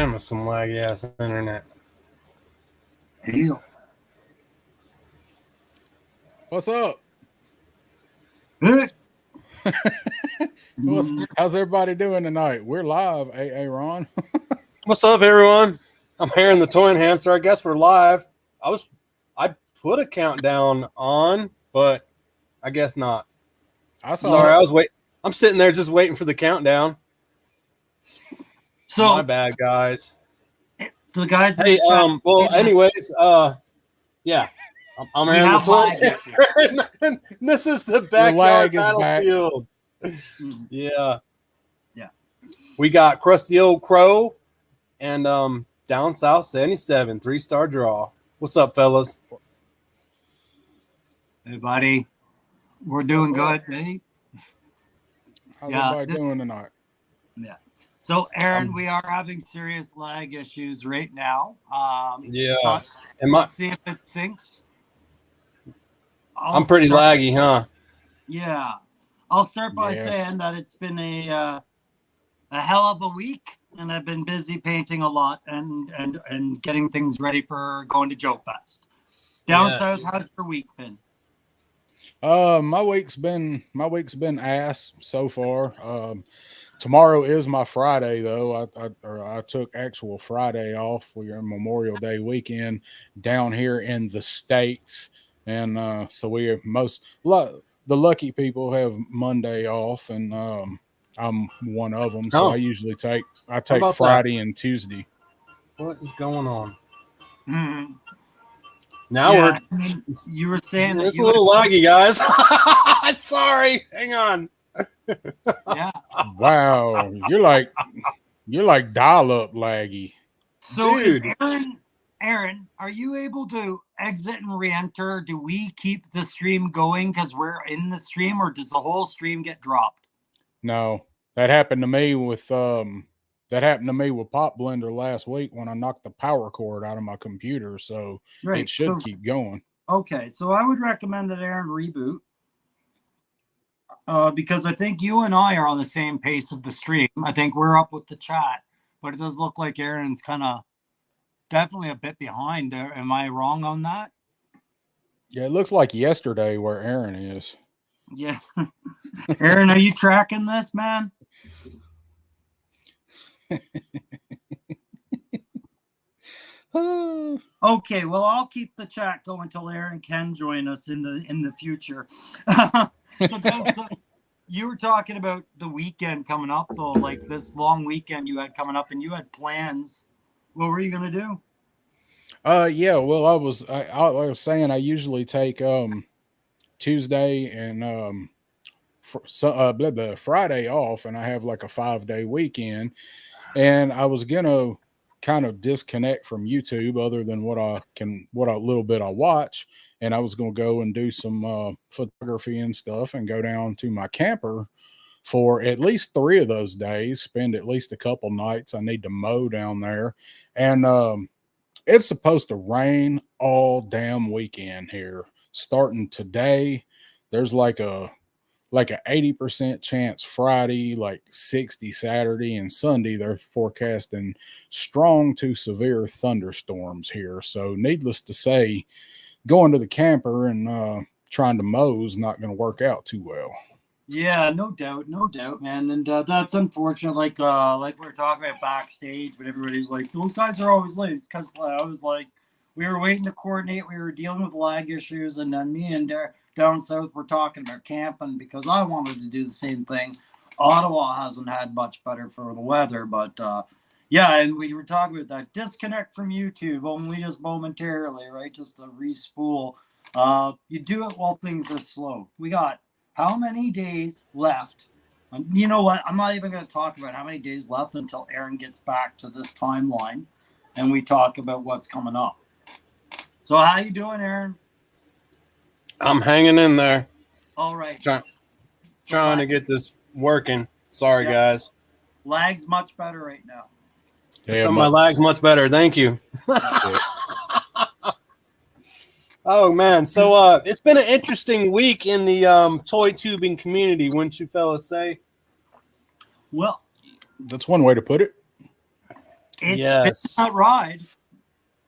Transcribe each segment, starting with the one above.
And with some laggy ass internet. Deal. What's up? Good. How's everybody doing tonight? We're live, Ron. What's up, everyone? I'm Aaron the Toy Enhancer. I guess we're live. I put a countdown on, but I guess not. Sorry, I was waiting. I'm sitting there just waiting for the countdown. So my bad, guys. The guys. Hey, well, anyways, yeah. I'm Aaron the Toy Enhancer, and this is the backyard battlefield. Yeah. We got Crusty Old Crow and Down South 77, 3-star draw. What's up, fellas? Hey, buddy. We're doing good. Hey? How's everybody doing tonight? Yeah. So, Aaron, we are having serious lag issues right now. Let's see if it syncs. I'm pretty laggy, huh? Yeah. I'll start by saying that it's been a hell of a week, and I've been busy painting a lot and getting things ready for going to Joe Fest. Down south, how's your week been? My week's been ass so far. Tomorrow is my Friday though. I took actual Friday off. We're in Memorial Day weekend down here in the States, and so the lucky people have Monday off, and I'm one of them. So I usually take Friday and Tuesday. What is going on? Mm-hmm. Now you were saying it's a little laggy, guys. Sorry, hang on. Yeah. Wow, you're like dial-up laggy. So, dude. Aaron, are you able to exit and re-enter? Do we keep the stream going because we're in the stream, or does the whole stream get dropped? No, that happened to me with Pop Blender last week when I knocked the power cord out of my computer. So it should keep going. Okay, so I would recommend that Aaron reboot. Because I think you and I are on the same pace of the stream. I think we're up with the chat, but it does look like Aaron's kind of definitely a bit behind. Am I wrong on that? Yeah, it looks like yesterday where Aaron is. Yeah. Aaron, are you tracking this, man? Okay, well, I'll keep the chat going until Aaron can join us in the future. So you were talking about the weekend coming up, though, like this long weekend you had coming up, and you had plans. What were you gonna do? Yeah, well, I was saying I usually take Tuesday and Friday off, and I have like a 5-day weekend, and I was gonna kind of disconnect from YouTube other than what a little bit I watch, and I was going to go and do some photography and stuff and go down to my camper for at least 3 of those days, spend at least a couple nights. I need to mow down there, and it's supposed to rain all damn weekend here starting today. There's like an 80% chance Friday, like 60 Saturday, and Sunday they're forecasting strong to severe thunderstorms here. So needless to say, going to the camper and trying to mow is not going to work out too well. Yeah, no doubt, man. And that's unfortunate. Like we were talking about backstage, but everybody's like, those guys are always late. It's because I was like, we were waiting to coordinate. We were dealing with lag issues, and then me and down south we're talking about camping because I wanted to do the same thing. Ottawa hasn't had much better for the weather, but yeah, and we were talking about that disconnect from YouTube only just momentarily, right? Just to re-spool. You do it while things are slow. We got how many days left? You know what? I'm not even going to talk about how many days left until Aaron gets back to this timeline and we talk about what's coming up. So how you doing, Aaron? I'm hanging in there. All right. Trying to get this working. Sorry, guys. Lag's much better right now. Yeah, my lag's much better. Thank you. Oh, man. So it's been an interesting week in the toy tubing community, wouldn't you fellas say? Well, that's one way to put it. It's been that ride.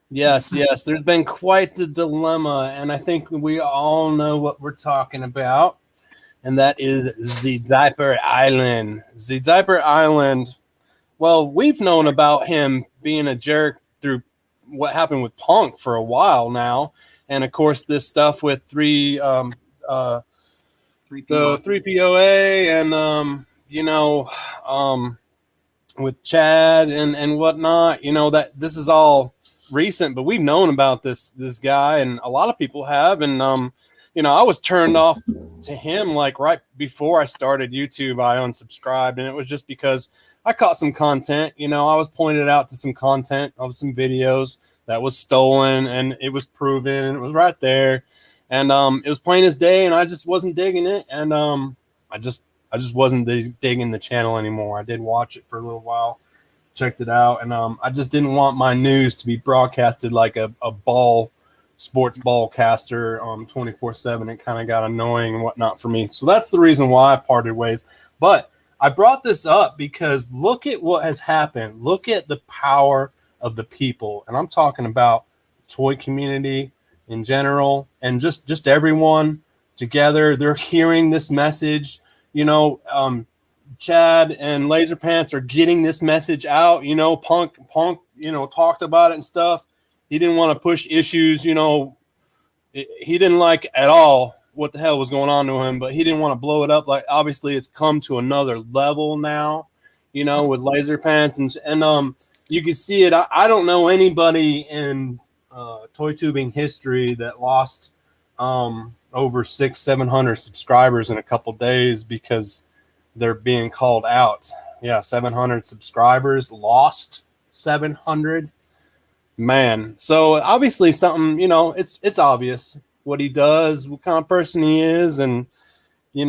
Yes. There's been quite the dilemma, and I think we all know what we're talking about, and that is the Diaper Island. The Diaper Island. Well, we've known about him being a jerk through what happened with Punk for a while now, and of course this stuff with the 3POA and with Chad and whatnot. That this is all recent, but we've known about this guy, and a lot of people have. And I was turned off to him like right before I started YouTube. I unsubscribed, and it was just because I caught some content. I was pointed out to some content of some videos that was stolen, and it was proven, and it was right there, and it was plain as day, and I just wasn't digging it, and I just wasn't digging the channel anymore. I did watch it for a little while, checked it out, and I just didn't want my news to be broadcasted like a sports ball caster 24/7. It kind of got annoying and whatnot for me, so that's the reason why I parted ways. But I brought this up because look at what has happened. Look at the power of the people, and I'm talking about toy community in general, and just everyone together. They're hearing this message. Chad and Laser Pants are getting this message out. Punk, talked about it and stuff. He didn't want to push issues. He didn't like at all what the hell was going on to him, but he didn't want to blow it up. Like, obviously it's come to another level now, with Laser Pants and you can see it. I don't know anybody in toy tubing history that lost over 600-700 subscribers in a couple days because they're being called out. Yeah, 700 subscribers, lost 700. Man, so obviously something, it's obvious what he does, what kind of person he is, and we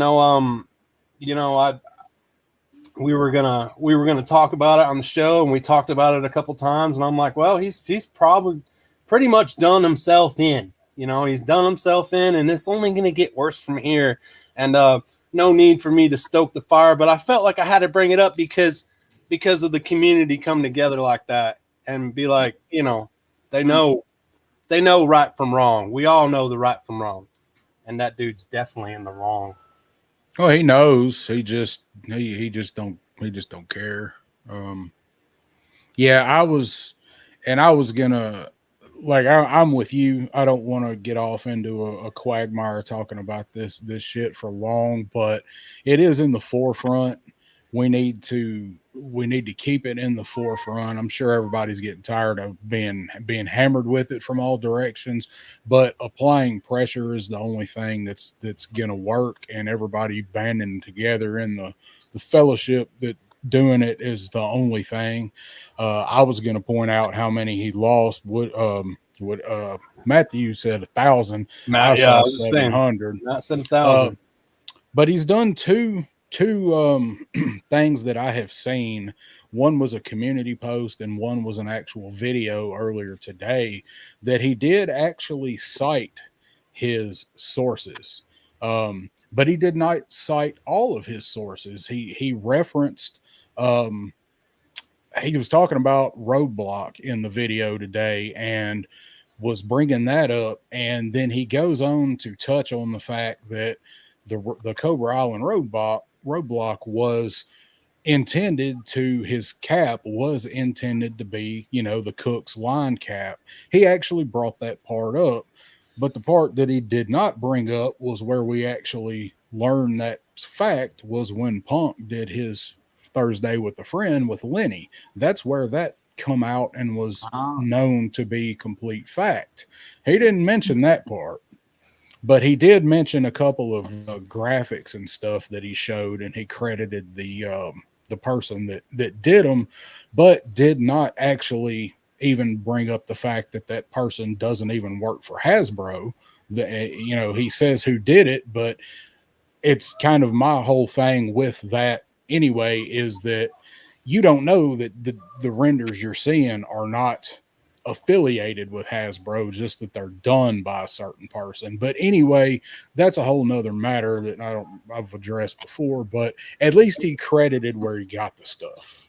were gonna talk about it on the show, and we talked about it a couple times, and I'm like, well, he's probably pretty much done himself in. He's done himself in, and it's only gonna get worse from here. And no need for me to stoke the fire, but I felt like I had to bring it up because of the community coming together like that and be like, they know right from wrong. We all know the right from wrong, and that dude's definitely in the wrong. Oh, he knows. He just don't care. Yeah, I was gonna, like, I'm with you. I don't want to get off into a quagmire talking about this shit for long, but it is in the forefront. We need to keep it in the forefront. I'm sure everybody's getting tired of being hammered with it from all directions, but applying pressure is the only thing that's going to work, and everybody banding together in the fellowship that doing it is the only thing. I was going to point out how many he lost. Matthew said 1,000. I saw 700. Not 7,000. But he's done two things that I have seen. One was a community post, and one was an actual video earlier today that he did actually cite his sources. But he did not cite all of his sources. He referenced, he was talking about Roadblock in the video today and was bringing that up. And then he goes on to touch on the fact that the Cobra Island Roadblock was intended to, his cap was intended to be, the Cook's line cap. He actually brought that part up. But the part that he did not bring up was where we actually learned that fact was when Punk did his Thursday with a Friend with Lenny. That's where that come out and was known to be complete fact. He didn't mention that part, but he did mention a couple of graphics and stuff that he showed, and he credited the person that did them, but did not actually even bring up the fact that person doesn't even work for Hasbro. He says who did it, but it's kind of my whole thing with that anyway, is that you don't know that the renders you're seeing are not affiliated with Hasbro, just that they're done by a certain person. But anyway, that's a whole nother matter that I've addressed before, but at least he credited where he got the stuff.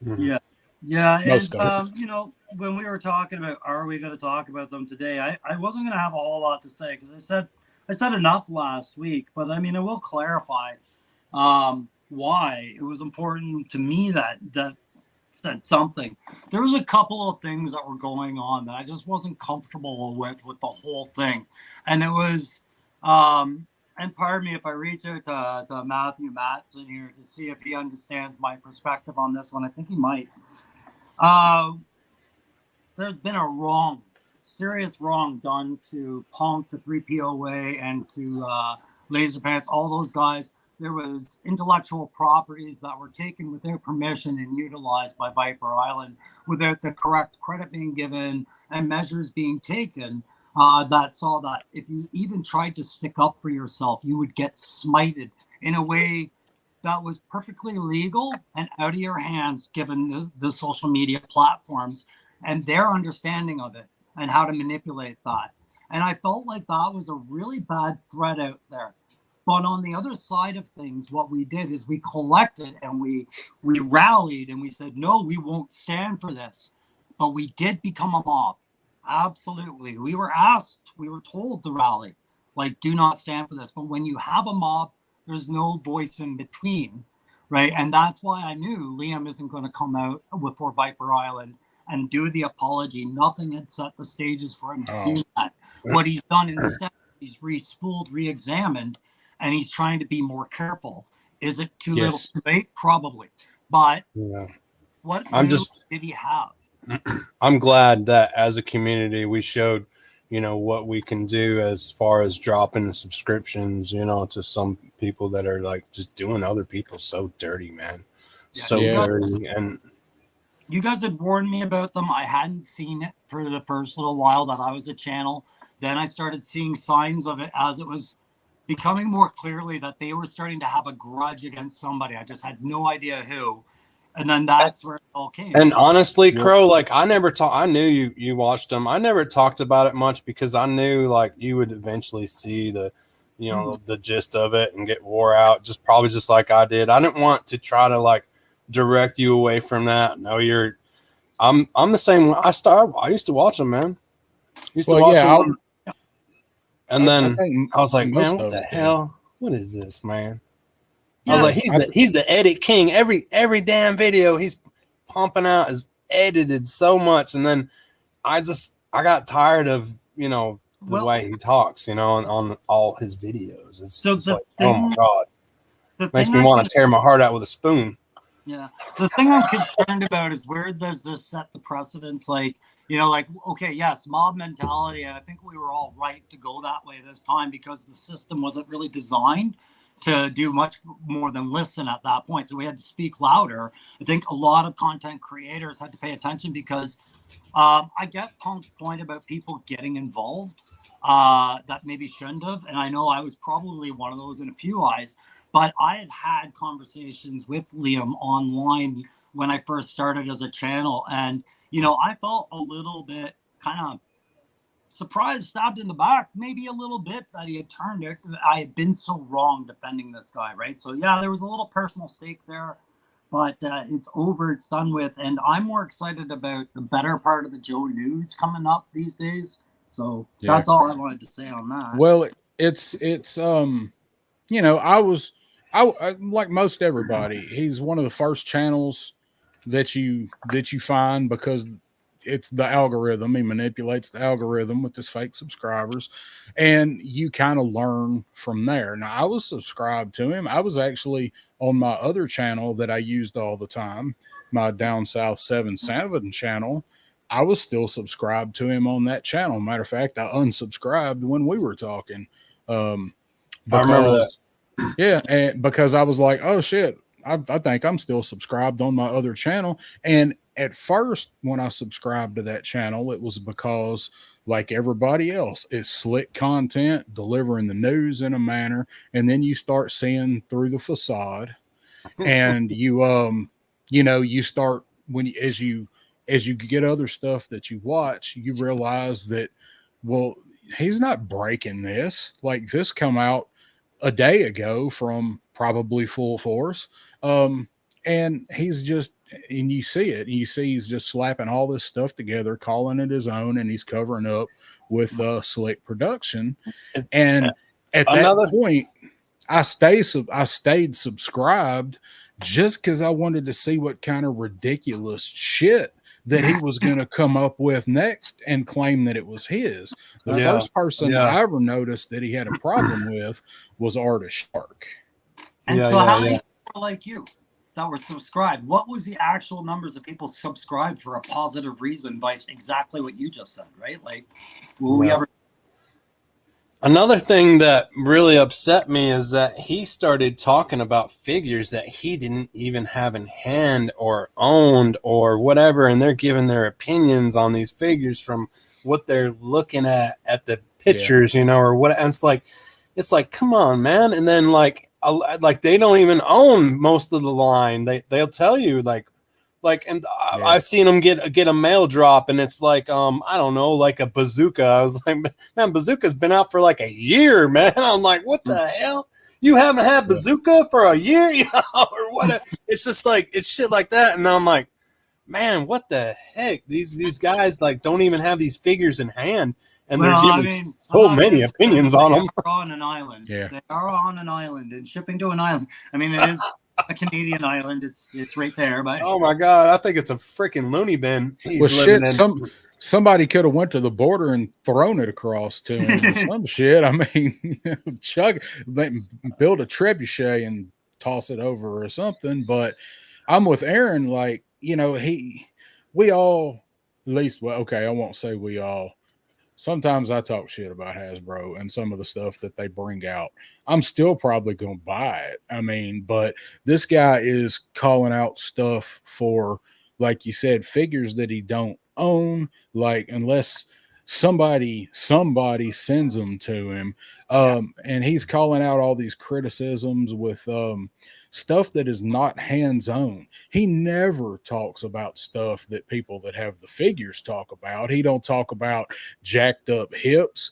Yeah. Yeah, Most and of it. you know, when we were talking about are we going to talk about them today, I wasn't going to have a whole lot to say because I said enough last week, but I mean I will clarify why it was important to me that said something. There was a couple of things that were going on that I just wasn't comfortable with the whole thing, and it was and pardon me if I reach out to Matthew Matson here to see if he understands my perspective on this one. I think he might. Uh, there's been a serious wrong done to Punk, to 3POA, and to Laser Pants, all those guys. There was intellectual properties that were taken without permission and utilized by Viper Island without the correct credit being given and measures being taken that saw that if you even tried to stick up for yourself, you would get smited in a way that was perfectly legal and out of your hands given the social media platforms and their understanding of it and how to manipulate that. And I felt like that was a really bad threat out there. But on the other side of things, what we did is we collected and we rallied and we said, no, we won't stand for this. But we did become a mob. Absolutely. We were asked, we were told to rally, like, do not stand for this. But when you have a mob, there's no voice in between, right? And that's why I knew Liam isn't going to come out before Viper Island and do the apology. Nothing had set the stages for him to do that. What he's done instead, he's re-spooled, re-examined, and he's trying to be more careful. Is it too little too late? Probably. But what did he have? I'm glad that as a community we showed, you know, what we can do as far as dropping the subscriptions, you know, to some people that are like just doing other people so dirty, man. So dirty. And you guys had warned me about them. I hadn't seen it for the first little while that I was a channel. Then I started seeing signs of it as it was becoming more clearly that they were starting to have a grudge against somebody. I just had no idea who. And then that's where it all came. And honestly, Crow, like I knew you watched them. I never talked about it much because I knew like you would eventually see the, you know, the gist of it and get wore out, probably just like I did. I didn't want to try to like direct you away from that. No, I'm the same. I used to watch them, man. Used to watch them. And then I was like, man, what the hell? What is this, man? I was like, he's the edit king. Every damn video he's pumping out is edited so much. And then I got tired of, you know, the way he talks, you know, on all his videos. It's like, oh my God. Makes me want to tear my heart out with a spoon. Yeah. The thing I'm concerned about is where does this set the precedence? Like, you know, like, okay, yes, mob mentality. And I think we were all right to go that way this time because the system wasn't really designed to do much more than listen at that point. So we had to speak louder. I think a lot of content creators had to pay attention because I get Punk's point about people getting involved that maybe shouldn't have. And I know I was probably one of those in a few eyes, but I had conversations with Liam online when I first started as a channel. And, you know, I felt a little bit kind of surprised, stabbed in the back, maybe a little bit that he had turned it. I had been so wrong defending this guy, right? So yeah, there was a little personal stake there, but it's over, it's done with, and I'm more excited about the better part of the Joe News coming up these days. So that's all I wanted to say on that. Well, it's you know, I like most everybody, he's one of the first channels that you find because it's the algorithm. He manipulates the algorithm with his fake subscribers, and you kind of learn from there. Now, I was subscribed to him. I was actually on my other channel that I used all the time, my Down South 7 channel. I was still subscribed to him on that channel. Matter of fact, I unsubscribed when we were talking. I remember that. Yeah, and because I was like, oh shit, I think I'm still subscribed on my other channel. And at first, when I subscribed to that channel, it was because, like everybody else, it's slick content, delivering the news in a manner, and then you start seeing through the facade, and you know, you start as you get other stuff that you watch, you realize that, well, he's not breaking this. Like, this come out a day ago from probably Full Force. And he's just, and you see it, he's just slapping all this stuff together, calling it his own, and he's covering up with slick production. And at that point, I stayed subscribed just because I wanted to see what kind of ridiculous shit that he was going to come up with next and claim that it was his. The first person I ever noticed that he had a problem with was Artist Shark. And so how many people like you that were subscribed? What was the actual numbers of people subscribed for a positive reason by exactly what you just said, right? Like, will we ever? Another thing that really upset me is that he started talking about figures that he didn't even have in hand or owned or whatever, and they're giving their opinions on these figures from what they're looking at the pictures, you know, or what. And it's like, come on, man. And then like they don't even own most of the line. They'll tell you and I've seen them get a mail drop, and it's like, I don't know, like a bazooka. I was like, man, bazooka's been out for like a year, man. I'm like, what the hell? You haven't had bazooka for a year, you know, or what? It's just like, it's shit like that. And I'm like, man, what the heck? These guys like don't even have these figures in hand, and they're giving so many opinions on them. They're on an island. Yeah, they are on an island and shipping to an island. I mean, it is a Canadian island. It's right there. But oh my god, I think it's a freaking loony bin. Well, shit, somebody could have went to the border and thrown it across to him or some shit. I mean, build a trebuchet and toss it over or something. But I'm with Aaron. Like, you know, we all, at least, well, okay, I won't say we all. Sometimes I talk shit about Hasbro and some of the stuff that they bring out. I'm still probably going to buy it. I mean, but this guy is calling out stuff for, like you said, figures that he don't own, like unless somebody sends them to him. And he's calling out all these criticisms with stuff that is not hands-on. He never talks about stuff that people that have the figures talk about. He don't talk about jacked up hips.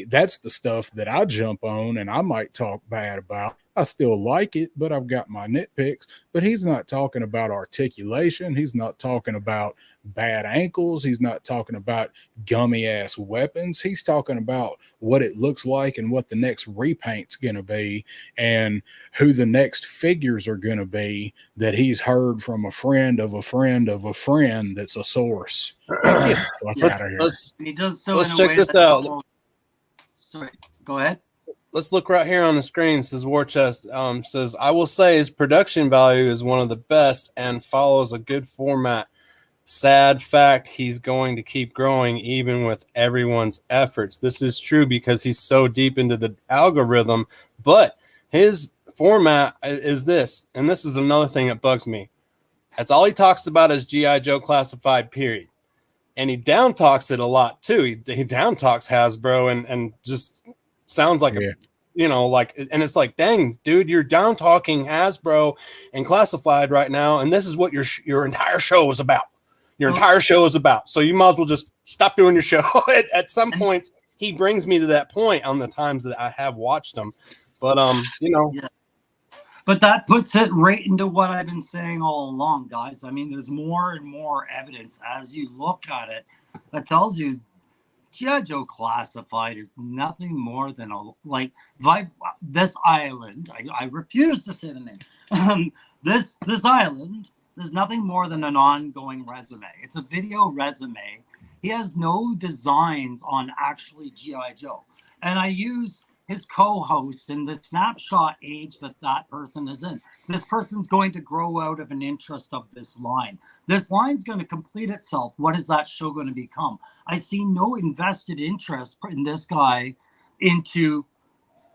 That's the stuff that I jump on and I might talk bad about. I still like it, but I've got my nitpicks. But he's not talking about articulation. He's not talking about bad ankles. He's not talking about gummy ass weapons. He's talking about what it looks like and what the next repaint's going to be and who the next figures are going to be that he's heard from a friend of a friend of a friend that's a source. Let's check this out. Sorry, go ahead. Let's look right here on the screen. Says War Chest says, I will say his production value is one of the best and follows a good format. Sad fact, he's going to keep growing even with everyone's efforts. This is true because he's so deep into the algorithm, but his format is this, and this is another thing that bugs me. That's all he talks about is G.I. Joe Classified, period. And he down talks it a lot too. He down talks Hasbro and just sounds like a, you know, like, and it's like, dang, dude, you're down talking Hasbro and Classified right now, and this is what your entire show is about. Your entire show is about. So you might as well just stop doing your show. At some points, he brings me to that point on the times that I have watched him. But you know. Yeah. But that puts it right into what I've been saying all along, guys. I mean, there's more and more evidence as you look at it that tells you G.I. Joe Classified is nothing more than this island. I refuse to say the name. This island is nothing more than an ongoing resume. It's a video resume. He has no designs on actually G.I. Joe. And I use his co-host in the snapshot age that person is in. This person's going to grow out of an interest of this line. This line's going to complete itself. What is that show going to become? I see no invested interest in this guy into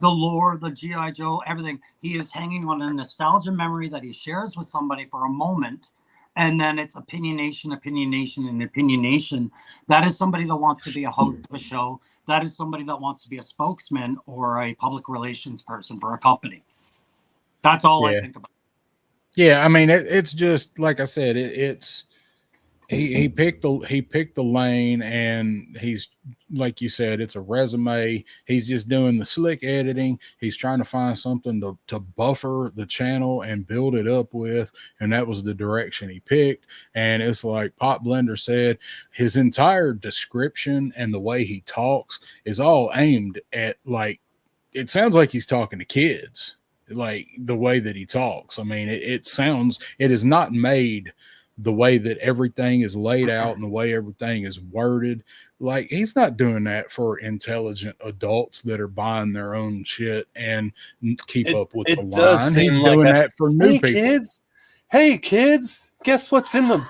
the lore, the G.I. Joe, everything. He is hanging on a nostalgia memory that he shares with somebody for a moment. And then it's opinionation. That is somebody that wants to be a host of a show. That is somebody that wants to be a spokesman or a public relations person for a company. That's all I think about. Yeah, I mean, it's just like I said, it's he picked the lane, and he's, like you said, it's a resume. He's just doing the slick editing. He's trying to find something to buffer the channel and build it up with, and that was the direction he picked. And it's like Pop Blender said, his entire description and the way he talks is all aimed at, like, it sounds like he's talking to kids, like the way that he talks. I mean, it is not made the way that everything is laid out and the way everything is worded. Like, he's not doing that for intelligent adults that are buying their own shit and keep up with the line. He's doing that for new people. Hey kids, guess what's in the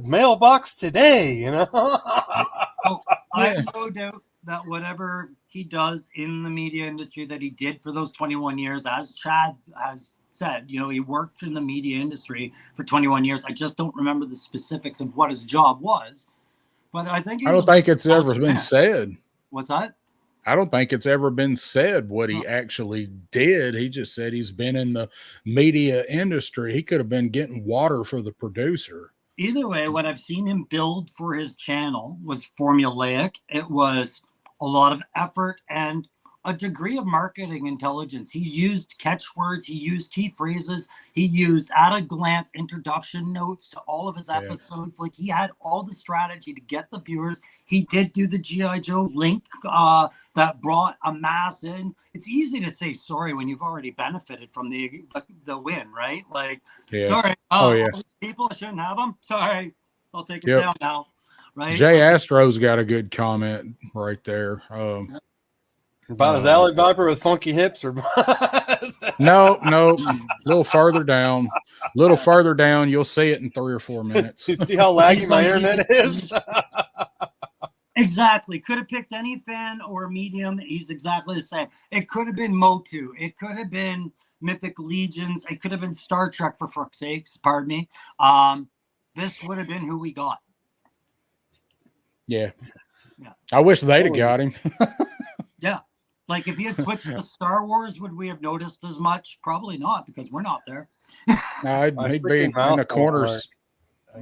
mailbox today? You know. I have no doubt that whatever he does in the media industry that he did for those 21 years, as Chad has said, you know, he worked in the media industry for 21 years. I just don't remember the specifics of what his job was, but I don't think it's ever been said. What's that? I don't think it's ever been said what he actually did. He just said he's been in the media industry. He could have been getting water for the producer. Either way, what I've seen him build for his channel was formulaic. It was a lot of effort and a degree of marketing intelligence. He used catchwords, he used key phrases, he used at-a-glance introduction notes to all of his episodes. Like, he had all the strategy to get the viewers. He did do the G.I. Joe link that brought a mass in. It's easy to say sorry when you've already benefited from the win, right? Like, sorry, people, I shouldn't have them. Sorry, I'll take it down now. Right? Jay Astro's got a good comment right there. About his alley viper with funky hips, or no, a little further down, you'll see it in 3 or 4 minutes. You see how laggy my internet is? Exactly. Could have picked any fan or medium. He's exactly the same. It could have been Motu. It could have been Mythic Legions. It could have been Star Trek, for fuck's sakes. Pardon me. This would have been who we got. Yeah. I wish they'd have got him. Yeah. Like, if he had switched to Star Wars, would we have noticed as much? Probably not, because we're not there. He'd be in a corner.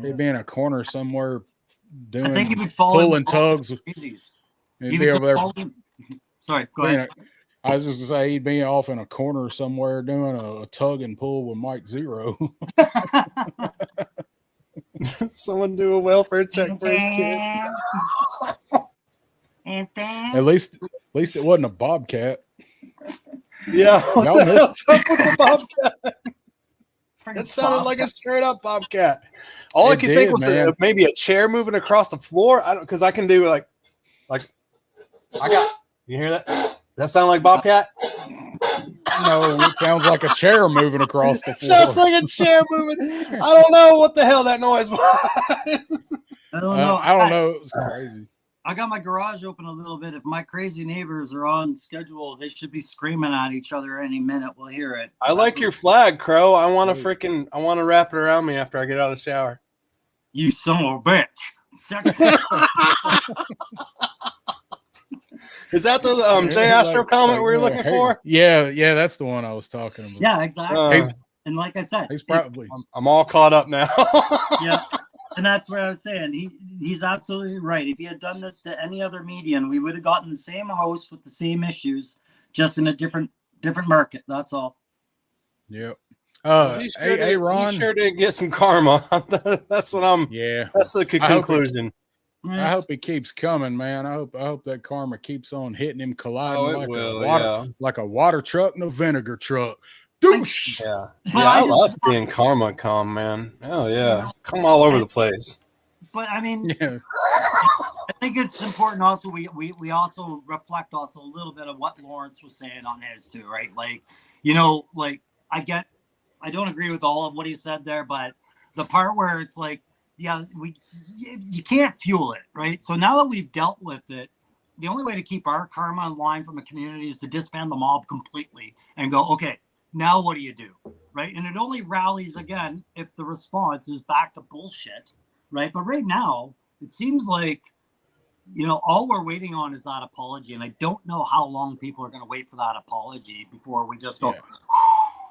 He'd be in a corner somewhere doing. I think he would pulling tugs. He'd be over there. Sorry, go ahead. I was just gonna say he'd be off in a corner somewhere doing a tug and pull with Mike Zero. Someone do a welfare check for his kid. At least it wasn't a bobcat. Yeah, what the hell's up with the bobcat? It sounded like a straight up bobcat. All I could think was maybe a chair moving across the floor. I don't, because I can do like I got. You hear that? Does that sound like bobcat? No, it sounds like a chair moving across the floor. Sounds like a chair moving. I don't know what the hell that noise was. I don't know. I don't know. It was crazy. I got my garage open a little bit. If my crazy neighbors are on schedule, they should be screaming at each other any minute. We'll hear it. I like your flag, Crow. I want to wrap it around me after I get out of the shower. You son of a bitch. Is that the Jay Astro comment we were looking for? Yeah, that's the one I was talking about. Yeah, exactly. And like I said, he's probably. I'm all caught up now. Yeah. And that's what I was saying. He's absolutely right. If he had done this to any other medium, we would have gotten the same host with the same issues, just in a different market. That's all. Yep. Hey, Ron. You sure did get some karma. That's what I'm. Yeah. That's the conclusion. I hope he keeps coming, man. I hope that karma keeps on hitting him, colliding like a water truck and a vinegar truck. Douche. Yeah, I love seeing karma come, man. Oh yeah, come all over the place. But I mean, I think it's important also. We also reflect also a little bit of what Lawrence was saying on his too, right? Like, you know, like I don't agree with all of what he said there, but the part where it's like, you can't fuel it, right? So now that we've dealt with it, the only way to keep our karma in line from a community is to disband the mob completely and go, okay, now what do you do, right? And it only rallies again if the response is back to bullshit, right? But right now, it seems like, you know, all we're waiting on is that apology, and I don't know how long people are going to wait for that apology before we just go.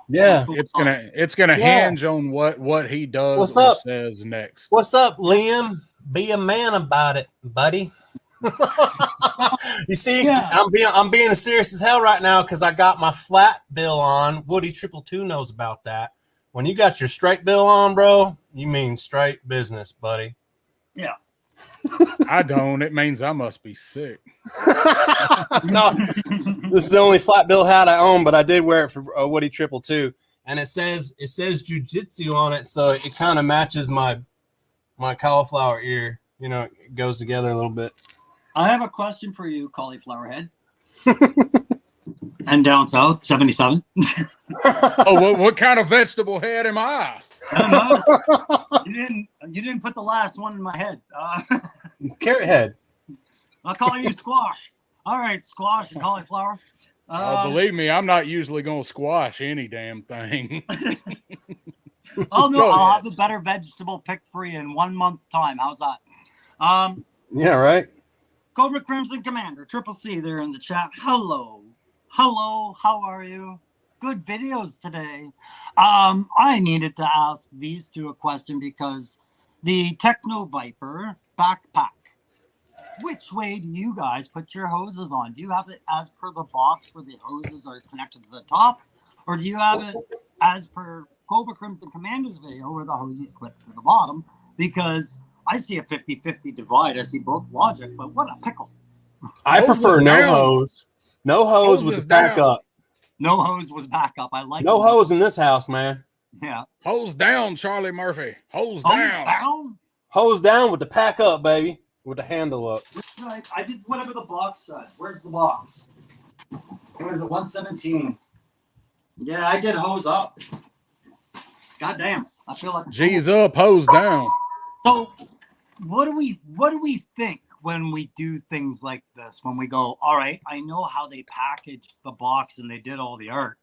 Yeah, it's gonna hinge on what he does or says next. What's up, Liam? Be a man about it, buddy. You see, Yeah. I'm being as serious as hell right now because I got my flat bill on. Woody 222 knows about that. When you got your straight bill on, bro, you mean straight business, buddy. Yeah. I don't. It means I must be sick. No, this is the only flat bill hat I own, but I did wear it for Woody 222, and it says jiu-jitsu on it, so it kind of matches my cauliflower ear. You know, it goes together a little bit. I have a question for you, cauliflower head. And down south, 77. Oh, what kind of vegetable head am I? You didn't put the last one in my head. Carrot head. I'll call you Squash. All right, Squash and cauliflower. Believe me, I'm not usually going to squash any damn thing. Oh no, I'll have a better vegetable picked for you in 1 month time. How's that? Yeah, right. Cobra Crimson Commander, Triple C, there in the chat. Hello, how are you? Good videos today. I needed to ask these two a question because the Techno Viper backpack. Which way do you guys put your hoses on? Do you have it as per the box where the hoses are connected to the top? Or do you have it as per Cobra Crimson Commander's video where the hoses clip to the bottom? Because I see a 50-50 divide. I see both logic, but what a pickle. I prefer no hose. No hose with the backup. No hose was backup. I like no hose in this house, man. Yeah. Hose down, Charlie Murphy. Hose Hose down. down? Hose down with the pack up, baby. With the handle up. Right. I did whatever the box said. Where's the box? What is it? 117. Yeah, I did hose up. God damn. I feel like G's up, hose down. So what do we think when we do things like this? When we go, all right, I know how they packaged the box and they did all the art,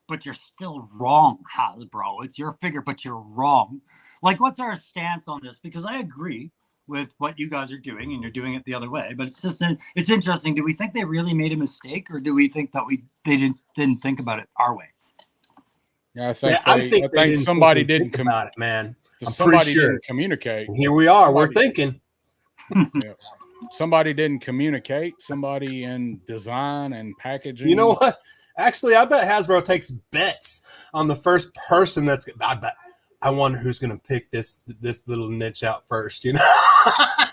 but you're still wrong, Hasbro. It's your figure, but you're wrong. Like, what's our stance on this? Because I agree with what you guys are doing, and you're doing it the other way. But it's just it's interesting. Do we think they really made a mistake, or do we think that they didn't think about it our way? Yeah, I think somebody didn't think about it, man. Somebody didn't communicate. Here we are. We're thinking. Yeah. Somebody didn't communicate. Somebody in design and packaging. You know what? Actually, I bet Hasbro takes bets on the first person that's. I wonder who's going to pick this little niche out first. You know.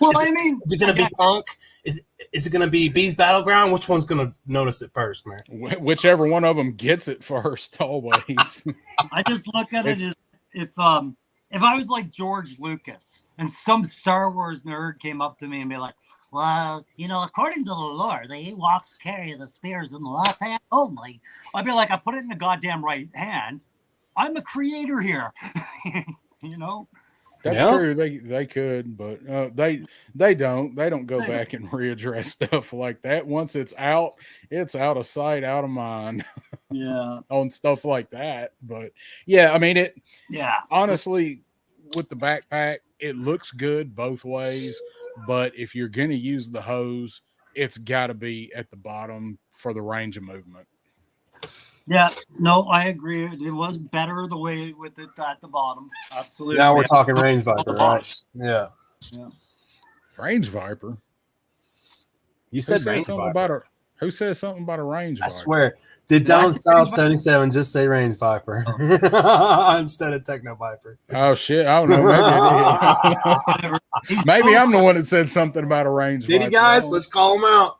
Well, I mean, is it going to be Punk? Is it going to be Beast Battleground? Which one's going to notice it first, man? Whichever one of them gets it first, always. I just look at it as if I was like George Lucas and some Star Wars nerd came up to me and be like, well, you know, according to the lore, the Ewoks carry the spears in the left hand only. I'd be like, I put it in the goddamn right hand. I'm the creator here. You know? That's true. They could, but they don't. They don't go back and readdress stuff like that. Once it's out of sight, out of mind. Yeah. On stuff like that. But yeah, I mean honestly, with the backpack, it looks good both ways. But if you're gonna use the hose, it's gotta be at the bottom for the range of movement. Yeah, no, I agree. It was better the way with it at the bottom. Absolutely. Now we're talking Range Viper, right? Yeah. Range Viper. You said Range Viper. Who says something about a Range Viper? I swear. Did Down South 77 just say Range Viper instead of Techno Viper? Oh shit! I don't know. Maybe I'm the one that said something about a Range Viper. Did he, guys? Let's call him out.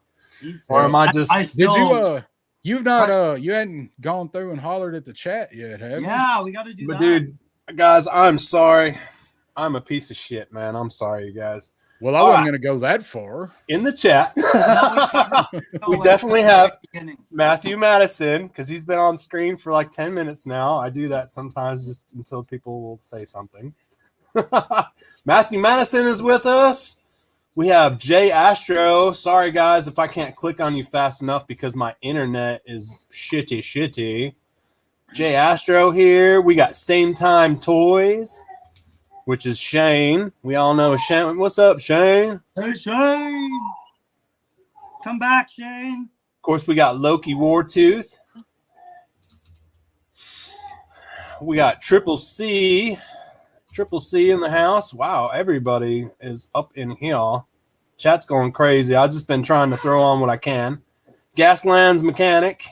Or am I just? Did you? You've not you hadn't gone through and hollered at the chat yet, have you? Yeah, we got to do that. Dude, guys, I'm sorry. I'm a piece of shit, man. I'm sorry, you guys. Well, I wasn't going to go that far. In the chat, we definitely have Matthew Madison, because he's been on screen for like 10 minutes now. I do that sometimes just until people will say something. Matthew Madison is with us. We have Jay Astro. Sorry, guys, if I can't click on you fast enough because my internet is shitty. Jay Astro here. We got Same Time Toys, which is Shane. We all know Shane. What's up, Shane? Hey, Shane. Come back, Shane. Of course, we got Loki Wartooth. We got Triple C. Triple C in the house. Wow, everybody is up in here. Chat's going crazy. I've just been trying to throw on what I can. Gaslands mechanic.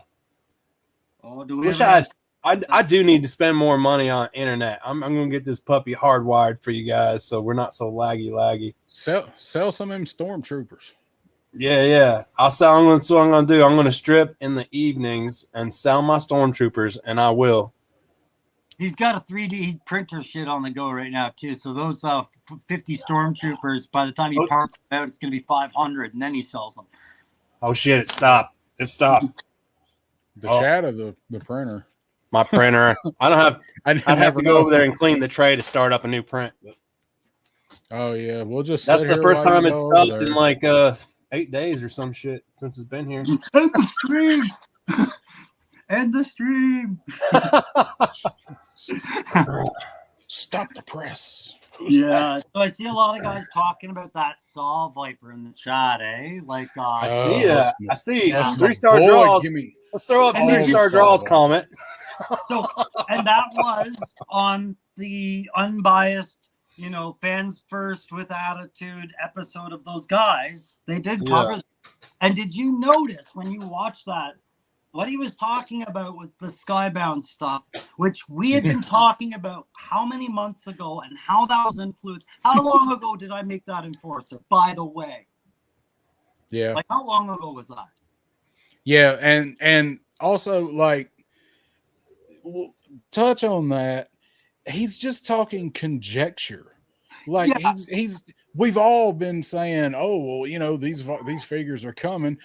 Oh, do we Wish I do need to spend more money on internet. I'm gonna get this puppy hardwired for you guys, so we're not so laggy. Sell some of them stormtroopers. Yeah. That's what I'm gonna do. I'm gonna strip in the evenings and sell my stormtroopers, and I will. He's got a 3D printer shit on the go right now too. So those 50 stormtroopers, by the time he parts them out, it's gonna be 500, and then he sells them. Oh shit! It stopped. The chat of the printer. My printer. I'd have to go over there and clean the tray to start up a new print. Oh yeah, we'll just. That's the first time it's stopped in like 8 days or some shit since it's been here. End the stream. End the stream. Stop the press. Yeah, so I see a lot of guys talking about that Saw Viper in the chat, eh? Like, I see that. I see 3-star boy, draws. Let's throw up 3-star draws comment. So, and that was on the unbiased, fans first with attitude episode of those guys. They did cover. Yeah. And did you notice when you watched that, what he was talking about was the Skybound stuff, which we had been talking about how many months ago and how that was influenced. How long ago did I make that enforcer, by the way? Yeah. Like, how long ago was that? Yeah, and also, like, touch on that. He's just talking conjecture. Like, we've all been saying, oh, well, these figures are coming.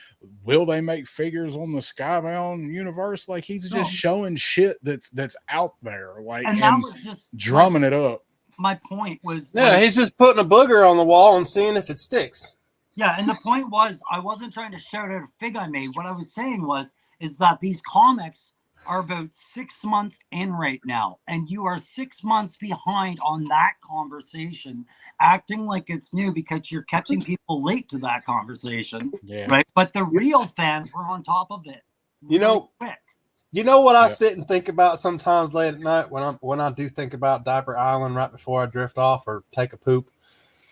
Will they make figures on the Skybound universe? Like, he's just showing shit that's out there, like, and that was just drumming it up. My point was, he's just putting a booger on the wall and seeing if it sticks. Yeah, and the point was, I wasn't trying to shout out a fig I made. What I was saying is that these comics are about 6 months in right now, and you are 6 months behind on that conversation, acting like it's new because you're catching people late to that conversation, right? But the real fans were on top of it. Quick. You know what I sit and think about sometimes late at night when I do think about Diaper Island right before I drift off or take a poop.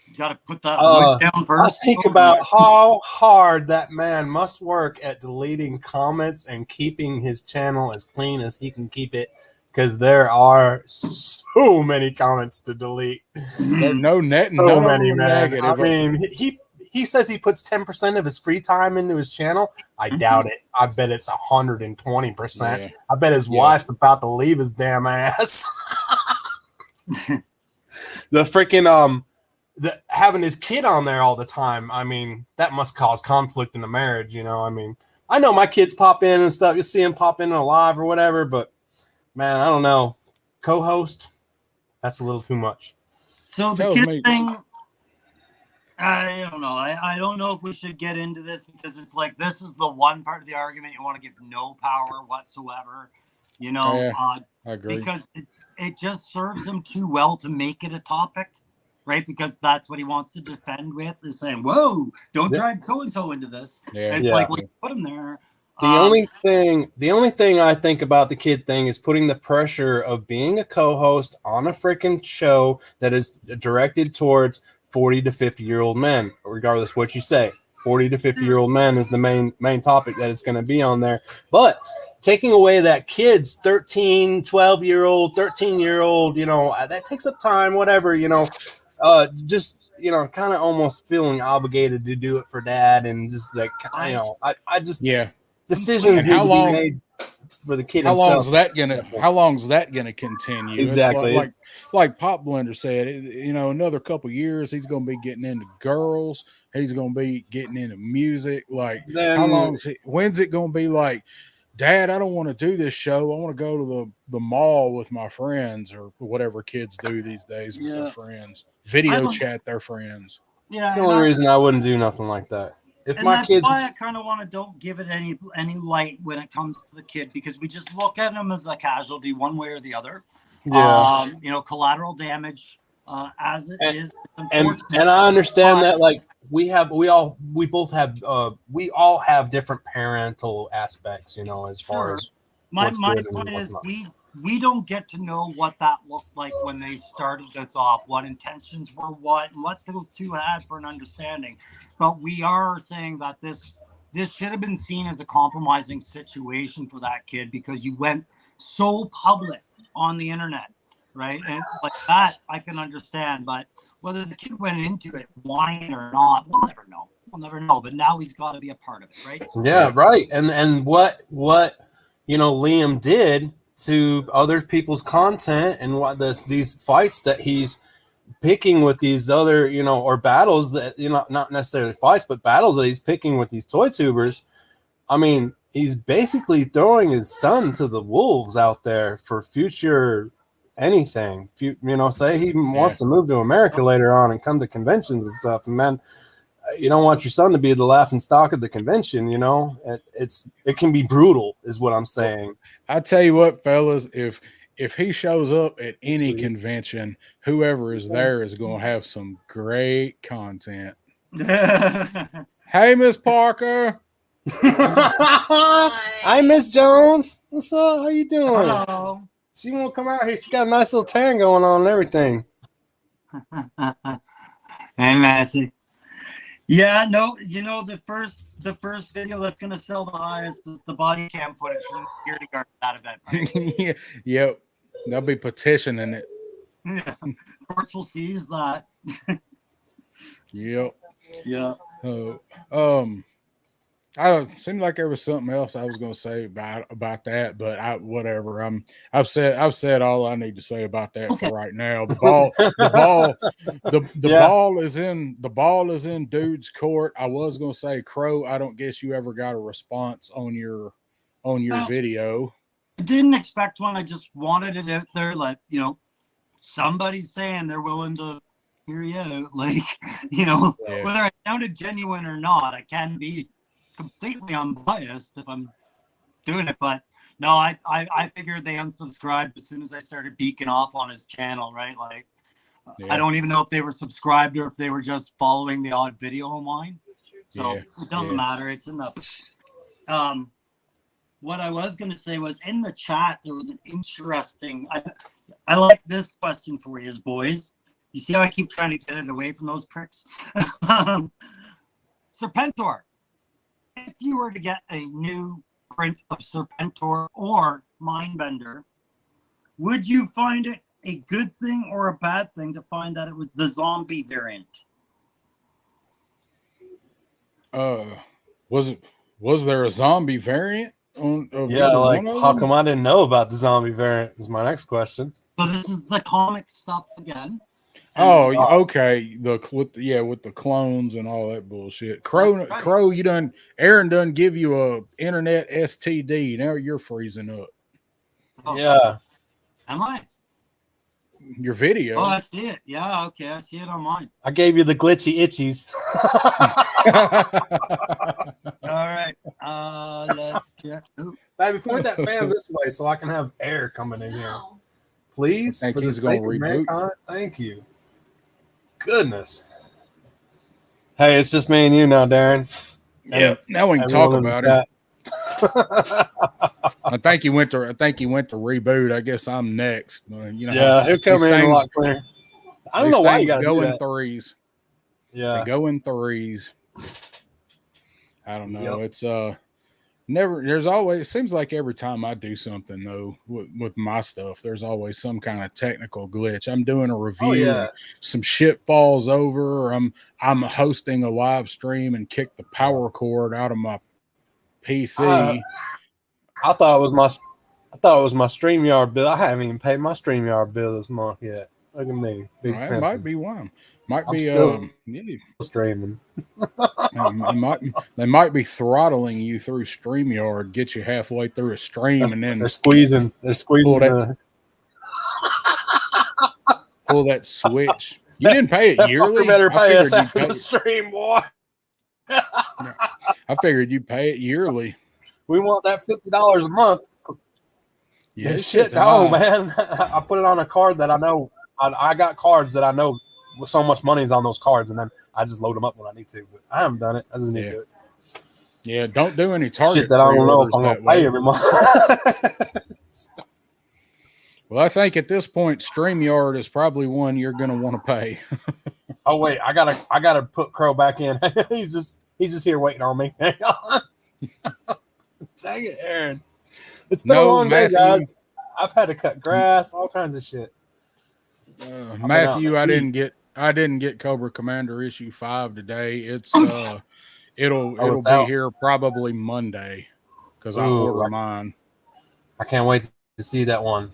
You got to put that down first. I think about how hard that man must work at deleting comments and keeping his channel as clean as he can keep it, because there are so many comments to delete. No many, man. Negative. I mean, he says he puts 10% of his free time into his channel. I doubt it. I bet it's 120%. Yeah. I bet his wife's about to leave his damn ass. The freaking having his kid on there all the time, I mean, that must cause conflict in the marriage, I mean, I know my kids pop in and stuff. You see them pop in a live or whatever, but man, I don't know. Co-host, that's a little too much. So the kid thing, I don't know. I don't know if we should get into this, because it's like, this is the one part of the argument you want to give no power whatsoever, I agree. Because it just serves him too well to make it a topic. Right, because that's what he wants to defend with, is saying, "Whoa, don't drive so and so into this." Yeah, it's like, well, put him there. The only thing I think about the kid thing is putting the pressure of being a co-host on a freaking show that is directed towards 40 to 50-year-old men, regardless what you say. 40 to 50-year-old men is the main topic that it's going to be on there, but taking away that kid's 13, 12-year-old, 13-year-old, that takes up time, whatever, just kind of almost feeling obligated to do it for dad, and just like I just decisions need to be made for the kid himself. How long is that gonna continue? Exactly. Like Pop Blender said, another couple years he's gonna be getting into girls, he's gonna be getting into music. Like, how long when's it gonna be like, Dad, I don't want to do this show. I want to go to the mall with my friends, or whatever kids do these days with their friends. Video chat their friends. Yeah, that's the only reason I wouldn't do nothing like that. That's why I kind of want to don't give it any light when it comes to the kid, because we just look at him as a casualty one way or the other. Yeah. Collateral damage as it is. And I understand that, like, we all have different parental aspects, as far as my point is we don't get to know what that looked like when they started this off, what intentions were what, and what those two had for an understanding. But we are saying that this should have been seen as a compromising situation for that kid, because you went so public on the internet, right? And like that, I can understand. But whether the kid went into it wanting or not, we'll never know. We'll never know. But now he's got to be a part of it, right? So, yeah, right. And what Liam did to other people's content, and what these fights that he's picking with these other, or battles that, not necessarily fights, but battles that he's picking with these toy tubers. I mean, he's basically throwing his son to the wolves out there for future anything. Say he wants to move to America later on and come to conventions and stuff. And man, you don't want your son to be the laughing stock of the convention. It can be brutal, is what I'm saying. I tell you what, fellas, if he shows up at any convention, whoever is there is going to have some great content. Hey, Miss Parker. Hi, Miss Jones. What's up? How you doing? Hello. She won't come out here. She got a nice little tan going on and everything. Hey, Massey. Yeah, no, the first video that's gonna sell the highest is the body cam footage from the security guard at that event. Yep, they'll be petitioning it. Yeah, courts will seize that. Yep. Yeah. I don't seem like there was something else I was going to say about that, but whatever. I've said all I need to say about that for right now. The ball is in dude's court. I was going to say, Crow, I don't guess you ever got a response on your video. I didn't expect one. I just wanted it out there. Like, somebody's saying they're willing to hear you out. Like, whether I sounded genuine or not, I can be completely unbiased if I'm doing it. But no, I figured they unsubscribed as soon as I started beaking off on his channel, right? Like, I don't even know if they were subscribed or if they were just following the odd video of mine. So it doesn't matter. It's enough. What I was going to say was, in the chat, there was an interesting, I like this question for you, boys. You see how I keep trying to get it away from those pricks? Serpentor. If you were to get a new print of Serpentor or Mindbender, would you find it a good thing or a bad thing to find that it was the zombie variant? Was there a zombie variant? How come I didn't know about the zombie variant is my next question. So this is the comic stuff again. Oh, okay. With the clones and all that bullshit. Crow, Aaron done give you a internet STD. Now you're freezing up. Oh, yeah. Am I? Your video. Oh, I see it. Yeah, okay. I see it on mine. I gave you the glitchy itchies. All right. Let's get. Baby, point that fan this way so I can have air coming in here. Please. I think he's going to reboot. Thank you. Goodness. Hey, it's just me and you now, Darren. Yeah. Now we can talk about it. I think he went to reboot. I guess I'm next. He'll come in a lot clearer. I don't know why you got to go in threes. Yeah, they go in threes. I don't know. It's never. There's always. It seems like every time I do something though with my stuff, there's always some kind of technical glitch. I'm doing a review. Some shit falls over. Or I'm hosting a live stream and kick the power cord out of my PC. I thought it was my StreamYard bill. I haven't even paid my StreamYard bill this month yet. Look at me. It might be one. Might be still streaming. They might be throttling you through StreamYard, get you halfway through a stream, and then they're squeezing. Pull that switch. You didn't pay it yearly. You better pay us after the stream, boy. I figured you'd pay it yearly. We want that $50 a month. Yeah, shit, no, man. I put it on a card that I know. I got cards that I know so much money is on those cards, and then I just load them up when I need to. But I haven't done it. I just need to. Yeah, don't do any Target shit that I don't know if I'm gonna pay every month. Well, I think at this point, StreamYard is probably one you're going to want to pay. Oh wait, I gotta put Crow back in. he's just here waiting on me. Hang on. Dang it, Aaron. It's been a long day, guys. I've had to cut grass, all kinds of shit. Matthew, I didn't get Cobra Commander issue 5 today. It's it'll be here probably Monday because I ordered mine. I can't wait to see that one.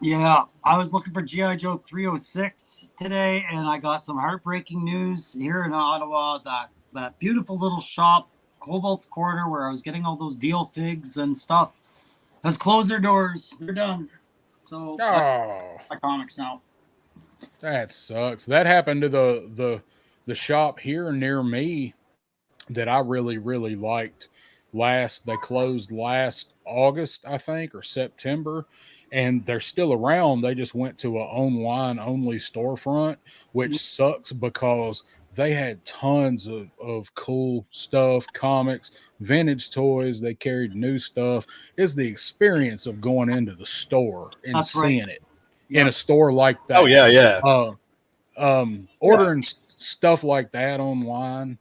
Yeah, I was looking for G.I. Joe 306 today, and I got some heartbreaking news here in Ottawa. That beautiful little shop, Cobalt's Corner, where I was getting all those deal figs and stuff, has closed their doors. They're done. So my comics now. That sucks. That happened to the shop here near me that I really, really liked. They closed last August, I think, or September. And they're still around. They just went to an online only storefront, which sucks because they had tons of cool stuff, comics, vintage toys. They carried new stuff. It's the experience of going into the store and seeing it in a store like that. Oh, yeah. Ordering stuff like that online,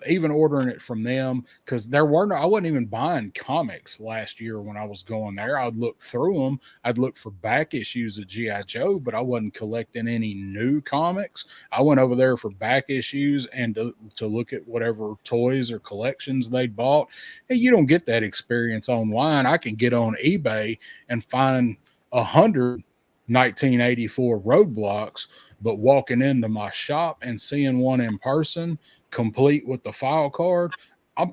even ordering it from them, because I wasn't even buying comics last year when I was going there. I'd look through them. I'd look for back issues of G.I. Joe, but I wasn't collecting any new comics. I went over there for back issues and to look at whatever toys or collections they'd bought. And you don't get that experience online. I can get on eBay and find 100 1984 Roadblocks, but walking into my shop and seeing one in person, complete with the file card, I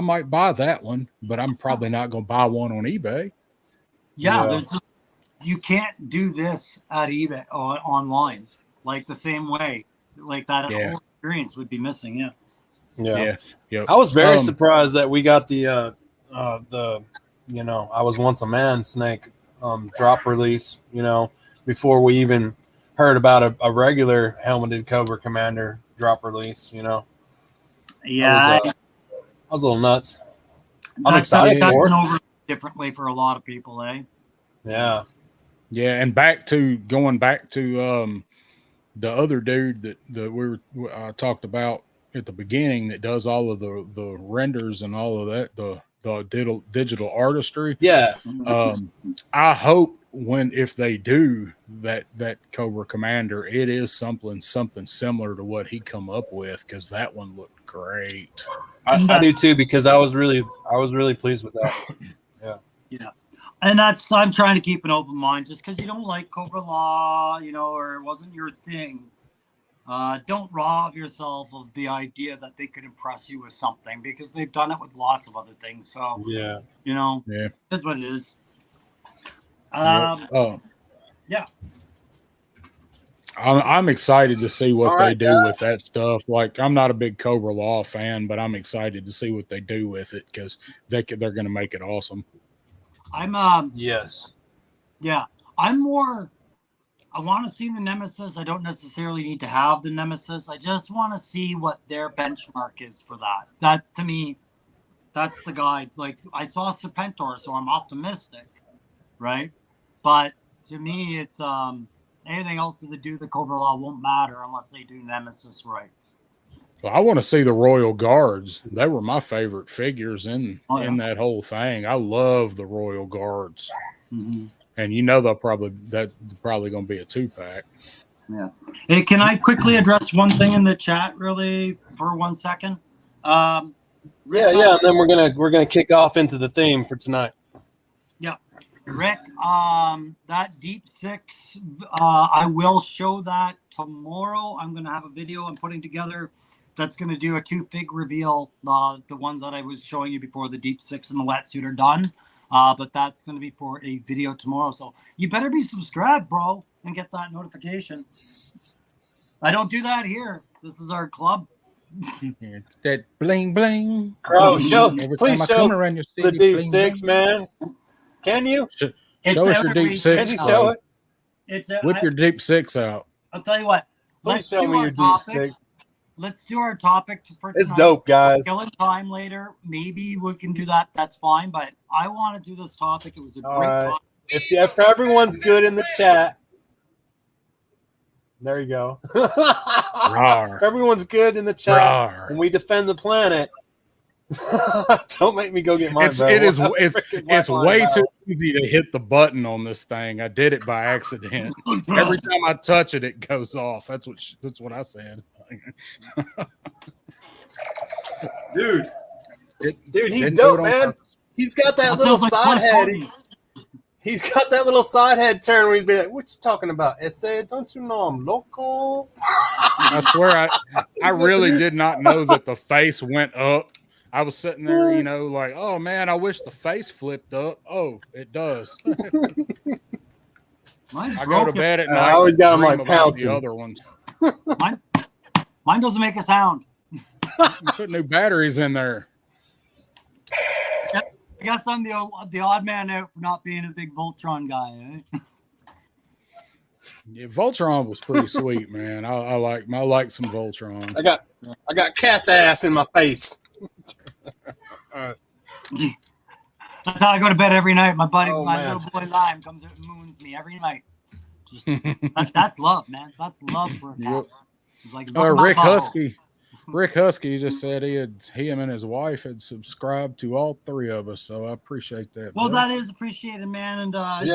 might buy that one, but I'm probably not going to buy one on eBay. Yeah. You can't do this at eBay or online, like the same way, like that whole experience would be missing. Yeah. I was very surprised that we got the I Was Once a Man Snake drop release, before we even heard about a regular helmeted Cobra Commander drop release, Yeah. I was a little nuts. I'm excited for it. Over differently for a lot of people, eh? Yeah. Yeah, and going back to the other dude that we talked about at the beginning that does all of the renders and all of that, the digital artistry. Yeah. I hope if they do that Cobra Commander, it is something similar to what he come up with, because that one looked great. I do too, because I was really pleased with that. Yeah. And I'm trying to keep an open mind. Just because you don't like Cobra Law, or it wasn't your thing, don't rob yourself of the idea that they could impress you with something, because they've done it with lots of other things. So that's what it is. Yeah. I'm excited to see what they do with that stuff. Like, I'm not a big Cobra Law fan, but I'm excited to see what they do with it, because they're going to make it awesome. Yes. Yeah. I want to see the Nemesis. I don't necessarily need to have the Nemesis. I just want to see what their benchmark is for that. That, to me, that's the guide. Like, I saw Serpentor, so I'm optimistic, right? But to me, it's anything else to do the Cobra Law won't matter unless they do Nemesis right. Well, I want to see the Royal Guards. They were my favorite figures in that whole thing. I love the Royal Guards. Mm-hmm. And that's probably going to be a 2-pack. Yeah. Hey, can I quickly address one thing in the chat, really, for 1 second? And then we're gonna kick off into the theme for tonight. Yeah, Rick, that Deep Six, I will show that tomorrow. I'm gonna have a video I'm putting together that's gonna do a 2-fig reveal. The ones that I was showing you before, the Deep Six and the wetsuit, are done. But that's going to be for a video tomorrow. So you better be subscribed, bro, and get that notification. I don't do that here. This is our club. That bling bling. Bro, please show the Deep bling, Six, bling. Man. Can you? Show us your Deep Six. Can you show it? Whip your Deep Six out. I'll tell you what. Please show me your Deep Six. Let's do our topic for tonight. It's dope, guys. Killing time later. Maybe we can do that. That's fine. But I want to do this topic. It was a great topic if everyone's good in the chat, there you go. Everyone's good in the chat, and we defend the planet. Don't make me go get mine. It's way too easy to hit the button on this thing. I did it by accident. Every time I touch it, it goes off. That's what I said. Dude, he's dope, man. He's got that little side head. He's got that little side head turn where he'd be like, "What you talking about? Ese, don't you know I'm local?" I swear, I really did not know that the face went up. I was sitting there, like, oh man, I wish the face flipped up. Oh, it does. I go to bed at night. I always got him like pouncing. The other ones. Mine doesn't make a sound. Put new batteries in there. I guess I'm the odd man out for not being a big Voltron guy. Eh? Yeah, Voltron was pretty sweet, man. I like some Voltron. I got cat's ass in my face. That's how I go to bed every night. My little boy Lime comes out and moons me every night. That's love, man. That's love for a cat. Like Rick Husky just said him and his wife had subscribed to all three of us, so I appreciate that. Well, that is appreciated, man. And thank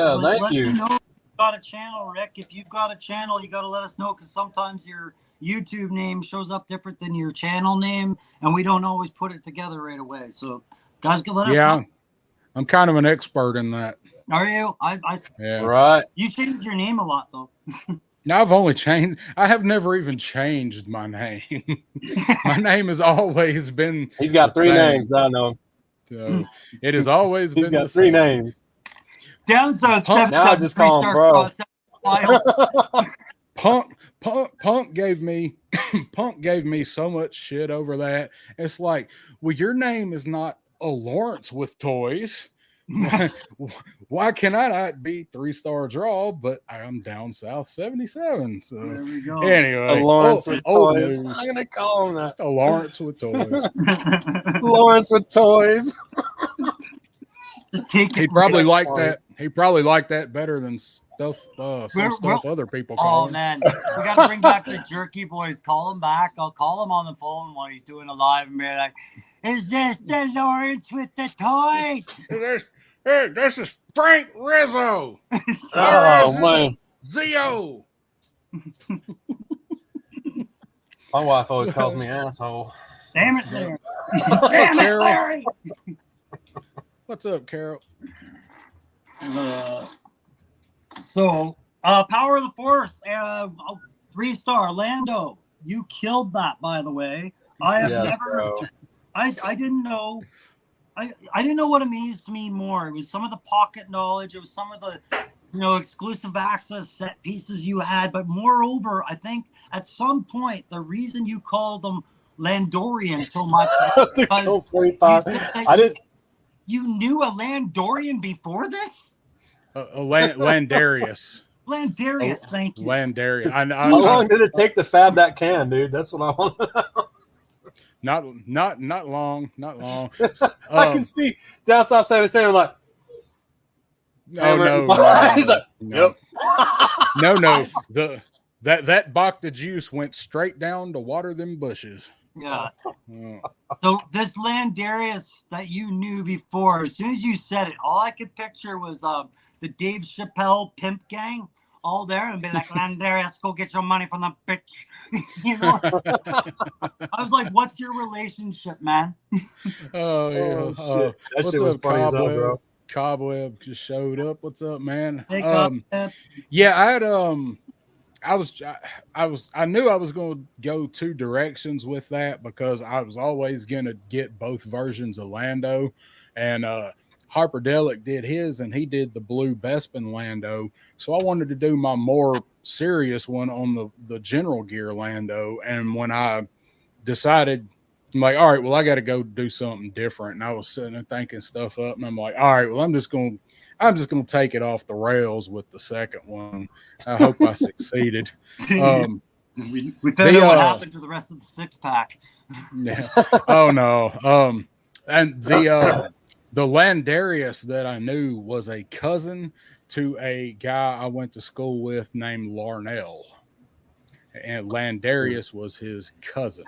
you. Know if you've got a channel, Rick. If you've got a channel, you got to let us know, because sometimes your YouTube name shows up different than your channel name, and we don't always put it together right away. So, guys, can let us know. I'm kind of an expert in that. Are you? Yeah. Right. You change your name a lot, though. Now I have never even changed my name. My name has always been. He's got three names. I know. So it has always been. He's got three names. Down south. Now I just call him bro. Punk gave me so much shit over that. It's like, well, your name is not a Lawrence with toys. Why can I not be 3-star draw, but I'm down south 77? So there we go. Anyway, a Lawrence with toys. I'm gonna call him that. A Lawrence with toys. Lawrence with toys. He probably liked that. He probably liked that better than stuff. Stuff other people call him. Oh man, we got to bring back the Jerky Boys. Call him back. I'll call him on the phone while he's doing a live and be like, "Is this the Lawrence with the toy?" This is Frank Rizzo. Oh man, Zio. My wife always calls me asshole. Damn it, Larry. Damn it, Larry. What's up, Carol? So, Power of the Force, 3-star Lando. You killed that, by the way. I have never. I didn't know. I didn't know what amazed me more. It was some of the pocket knowledge. It was some of the, exclusive access set pieces you had. But moreover, I think at some point the reason you called them Landorian so much because you knew a Landorian before this. Landarius. Landarius, thank you. Landarius. How long did it take to fab that can, dude? That's what I want to know. Not long. I can see down south side of the center like. No. He's like, yep. No. That Bacta juice went straight down to water them bushes. Yeah. So this Landarius that you knew before, as soon as you said it, all I could picture was the Dave Chappelle pimp gang all there and be like, Landarius, go get your money from the bitch. I was like, what's your relationship, man? Oh, yeah. Shit. That shit was funny as hell, bro. Cobweb just showed up. What's up, man? Hey, yeah, I had I knew I was going to go two directions with that because I was always going to get both versions of Lando, and Harperdelic did his, and he did the blue Bespin Lando. So I wanted to do my more serious one on the General Gear Lando. And when I decided, I'm like, all right, well, I got to go do something different. And I was sitting there thinking stuff up, and I'm like, all right, well, I'm just going to take it off the rails with the second one. I hope I succeeded. We found out what happened to the rest of the 6-pack. Yeah. Oh no. And the Landarius that I knew was a cousin to a guy I went to school with named Larnell, and Landarius was his cousin.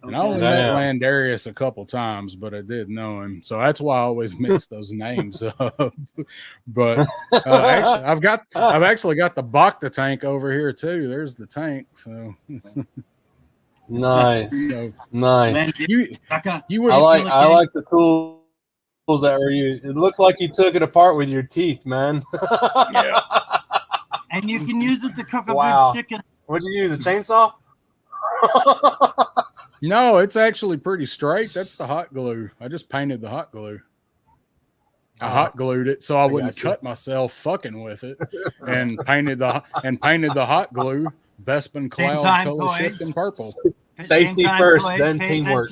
And I only met Landarius a couple times, but I did know him, so that's why I always mix those names up. But actually, I've actually got the Bacta tank over here too. There's the tank. So nice, so, nice. I like the tools that were used. It looks like you took it apart with your teeth, man. Yeah. And you can use it to cook a good chicken. What did you use? A chainsaw? No, it's actually pretty straight. That's the hot glue. I just painted the hot glue. I hot glued it so I wouldn't cut myself fucking with it, and painted the hot glue Bespin cloud color shifting purple. Safety first, then teamwork.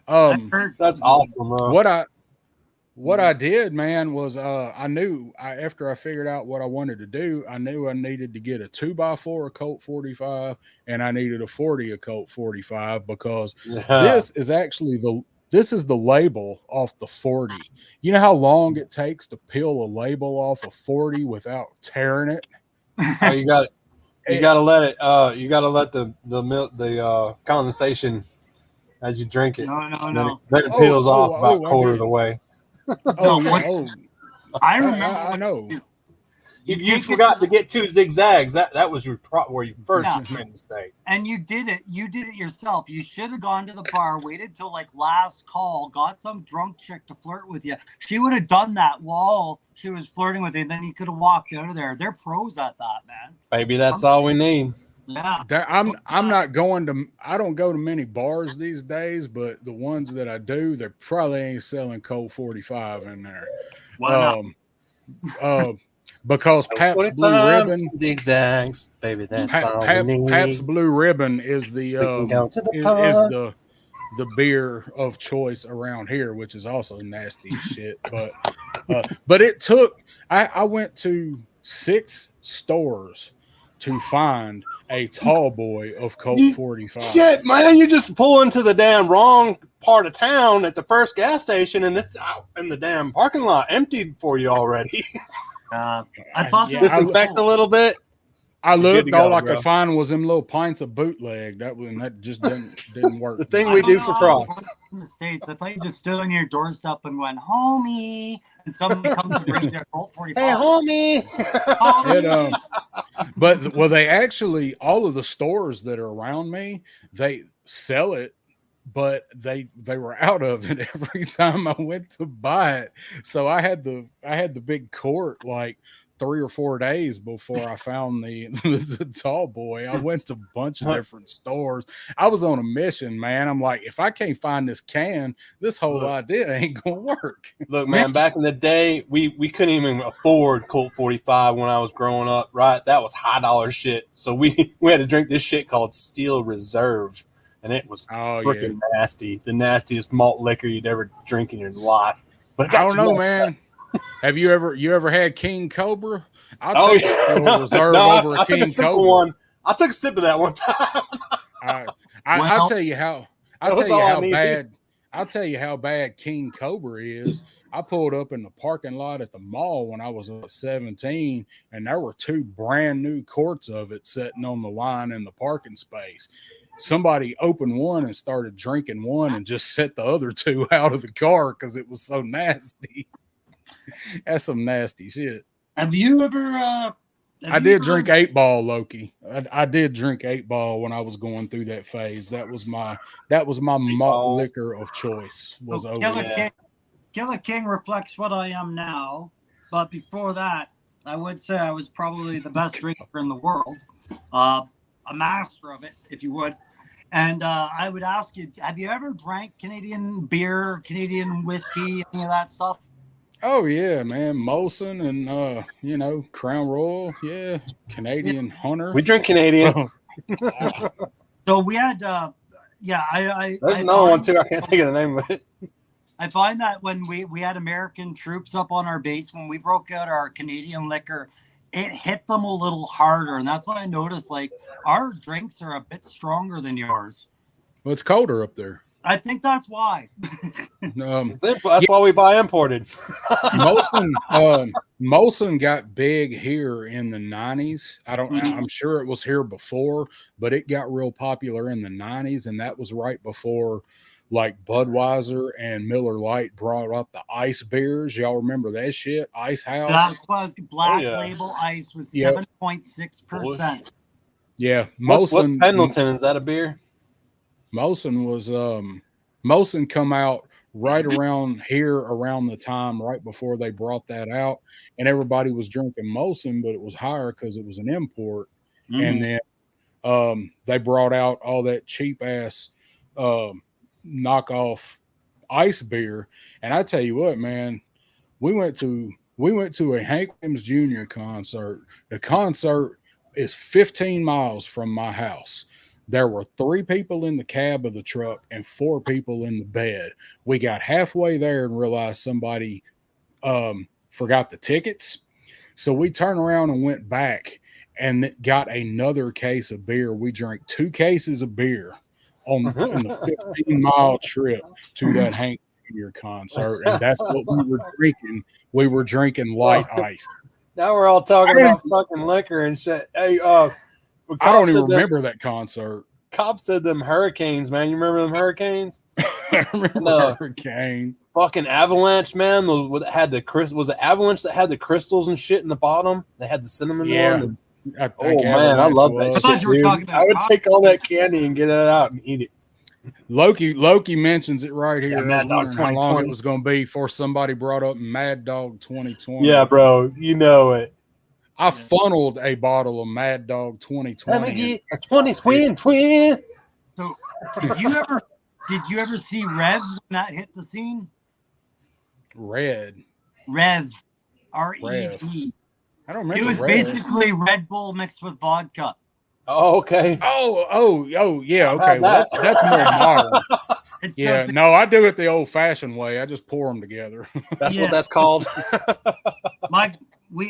That's awesome, bro. What I did, man, was I knew after I figured out what I wanted to do, I knew I needed to get a 2x4 of Colt 45, and I needed a 40 of Colt 45 because this is actually this is the label off the 40. You know how long it takes to peel a label off a 40 without tearing it? Oh, you got to let it. You got to let the condensation as you drink it. No. Then it peels off about a quarter of the way. I remember. I know. You forgot to get 2 zigzags. That was where you first made a mistake. And you did it. You did it yourself. You should have gone to the bar, waited till like last call, got some drunk chick to flirt with you. She would have done that while she was flirting with you, and then you could have walked out of there. They're pros at that, man. Maybe that's all we need. Yeah. I'm not going to. I don't go to many bars these days, but the ones that I do, they probably ain't selling Colt 45 in there. Why not? Because Pabst Blue Ribbon zigzags, baby. That's all we need. Pabst Blue Ribbon is the the beer of choice around here, which is also nasty shit. But it took. I went to 6 stores to find a tall boy of Colt 45. Shit, man, you just pull into the damn wrong part of town at the first gas station, and it's out in the damn parking lot, emptied for you already. I thought disinfect a little bit. I looked, all I could find was them little pints of bootleg. That just didn't work. The thing we do for Crocs. In the States, I thought you just stood on your doorstep and went, homie, and somebody comes and brings their Colt 45. Hey, homie. But they actually, all of the stores that are around me, they sell it, but they were out of it every time I went to buy it. So I had the big court like 3 or 4 days before I found the tall boy. I went to a bunch of different stores. I was on a mission, man. I'm like, if I can't find this can, this whole idea ain't gonna work. Look, man, back in the day, we couldn't even afford Colt 45 when I was growing up, right? That was high dollar shit. So we had to drink this shit called Steel Reserve, and it was freaking nasty. The nastiest malt liquor you'd ever drink in your life. But I don't know, man. Have you ever had King Cobra? I took a sip of one. I took a sip of that one time. I'll tell you how bad King Cobra is. I pulled up in the parking lot at the mall when I was 17, and there were 2 brand new quarts of it sitting on the line in the parking space. Somebody opened one and started drinking one and just set the other 2 out of the car because it was so nasty. That's some nasty shit. Have you ever? I did drink 8-Ball, Loki. I did drink 8-Ball when I was going through that phase. That was my malt liquor of choice. Killer King reflects what I am now, but before that, I would say I was probably the best drinker in the world, a master of it, if you would. And I would ask you, have you ever drank Canadian beer, Canadian whiskey, any of that stuff? Oh yeah, man, Molson and Crown Royal, yeah, Canadian Hunter. We drink Canadian. So we had, I there's another one too. I can't think of the name of it. I find that when we had American troops up on our base, when we broke out our Canadian liquor, it hit them a little harder, and that's what I noticed. Like our drinks are a bit stronger than yours. Well, it's colder up there. I think that's why. That's why we buy imported. Molson got big here in the 90s. I'm sure it was here before, but it got real popular in the 90s, and that was right before like Budweiser and Miller Lite brought up the ice beers. Y'all remember that shit? Ice House. That was Black Label Ice was 7.6%. Yeah, what's Pendleton? Is that a beer? Molson was Molson come out right around here around the time right before they brought that out, and everybody was drinking Molson, but it was higher because it was an import. And then they brought out all that cheap ass knockoff ice beer. And I tell you what, man, we went to a Hank Williams Jr. concert. The concert is 15 miles from my house. There were 3 people in the cab of the truck and 4 people in the bed. We got halfway there and realized somebody forgot the tickets. So we turned around and went back and got another case of beer. We drank 2 cases of beer on the 15-mile trip to that Hank Jr. concert. And that's what we were drinking. We were drinking light ice. Now we're all talking about fucking liquor and shit. Hey, I don't even remember that concert. Cobb said them hurricanes, man. You remember them hurricanes? I remember hurricane. Fucking avalanche, man. Was it avalanche that had the crystals and shit in the bottom? They had the cinnamon one. Man, I love that shit, dude. I would take all that candy and get it out and eat it. Loki mentions it right here. Mad Dog 2020. How long it was going to be before somebody brought up Mad Dog 2020. Yeah, bro. You know it. I funneled a bottle of Mad Dog 2020. Let me get a 20 twin. So, did you ever see Rev when that hit the scene? Rev. R-E-V. I don't remember. It was basically Red Bull mixed with vodka. Oh, okay. Oh, yeah. Okay, well, that's more modern. No, I do it the old-fashioned way. I just pour them together. That's what that's called.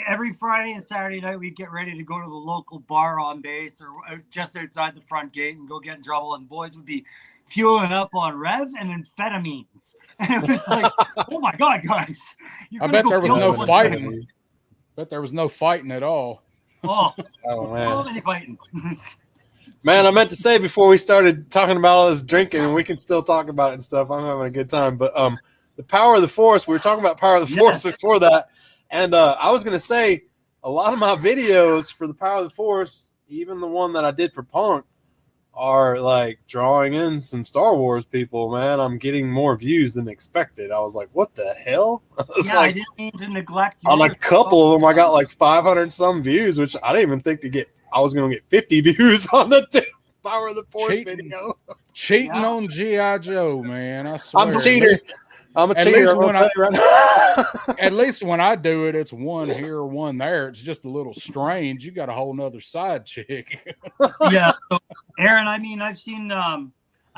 Every Friday and Saturday night we'd get ready to go to the local bar on base or just outside the front gate and go get in trouble, and boys would be fueling up on Rev and amphetamines. And it was like, oh my God, guys! I bet there was no fighting. Bet there was no fighting at all. Oh man! Fighting. Man, I meant to say before we started talking about all this drinking, and we can still talk about it and stuff. I'm having a good time, but the Power of the Force. We were talking about Power of the Force before that, and I was gonna say a lot of my videos for the Power of the Force, even the one that I did for Punk, are like drawing in some Star Wars people. Man, I'm getting more views than expected. I was like, what the hell? I didn't mean to neglect you. On a couple of them, I got like 500 some views, which I didn't even think I was going to get 50 views on the Power of the Force video. Cheating on G.I. Joe, man. I swear. I'm a cheater. I'm a cheater. At least when I do it, it's one here, one there. It's just a little strange. You got a whole nother side chick. Yeah. So, Aaron, I mean, I've seen I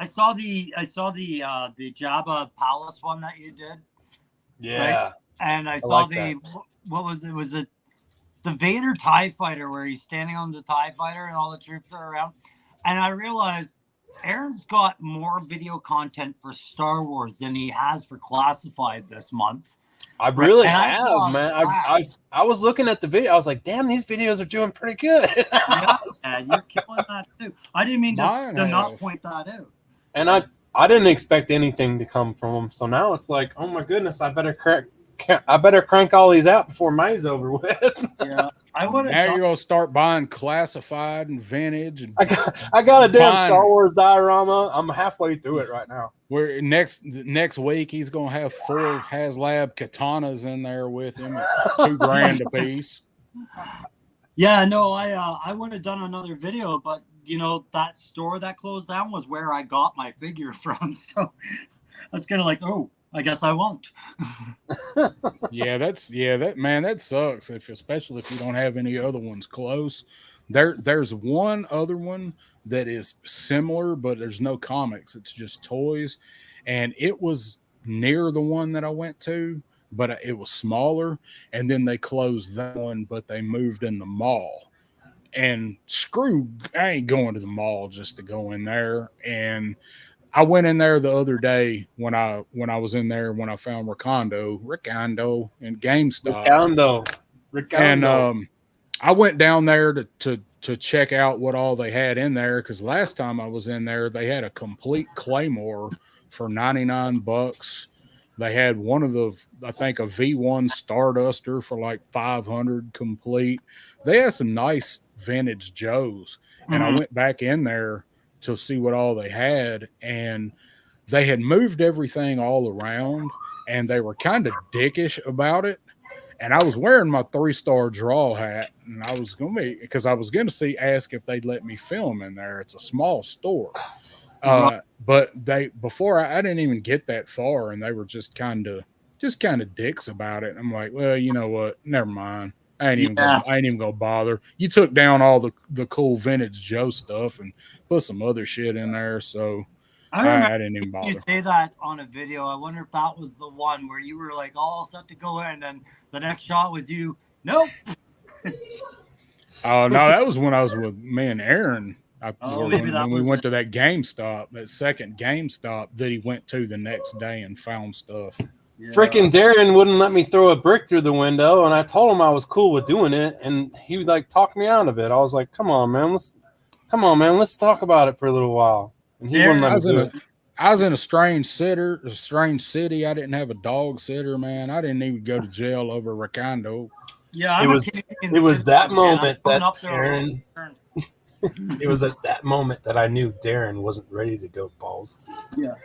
saw the Jabba Palace one that you did. Yeah. Right? And I saw what was it? Was it the Vader TIE fighter where he's standing on the TIE fighter and all the troops are around? And I realized Aaron's got more video content for Star Wars than he has for Classified this month. I really have, man. I was looking at the video. I was like, damn, these videos are doing pretty good. Yeah, you're killing that too. I didn't mean to not point that out. And I didn't expect anything to come from them. So now it's like, oh my goodness, I better crank all these out before May's over with. Yeah, now you're gonna start buying Classified and Vintage. And I got a damn Star Wars diorama. I'm halfway through it right now. Where next week he's gonna have 4 HasLab katanas in there with him, at $2,000 a piece. Yeah, no, I would have done another video, but that store that closed down was where I got my figure from. So I was kind of like, oh, I guess I won't. That sucks. Especially if you don't have any other ones close. There's one other one that is similar, but there's no comics. It's just toys, and it was near the one that I went to, but it was smaller. And then they closed that one, but they moved in the mall. And I ain't going to the mall just to go in there. And I went in there the other day when I was in there when I found Ricondo and GameStop. Ricondo. And I went down there to check out what all they had in there, because last time I was in there they had a complete Claymore for $99. They had one of I think a V1 Starduster for like $500 complete. They had some nice vintage Joes, and I went back in there to see what all they had, and they had moved everything all around, and they were kind of dickish about it. And I was wearing my 3-star draw hat, and I was going to ask if they'd let me film in there. It's a small store. But before I didn't even get that far, and they were just kind of dicks about it. I'm like, well, you know what? Never mind. I ain't even gonna bother. You took down all the cool vintage Joe stuff and put some other shit in there, so I didn't even bother. You say that on a video. I wonder if that was the one where you were like all set to go in, and the next shot was you. Nope. Oh no, that was when I was with me and Aaron. When we went to that GameStop, that second GameStop that he went to the next day and found stuff. Yeah. Freaking Darren wouldn't let me throw a brick through the window, and I told him I was cool with doing it, and he would like talk me out of it. I was like, "Come on, man, let's talk about it for a little while." And he wouldn't let me do it. I was in a strange city. I didn't have a dog sitter, man. I didn't even go to jail over Ricondo. Yeah, it was that moment that Aaron. It was at that moment that I knew Darren wasn't ready to go balls. Yeah.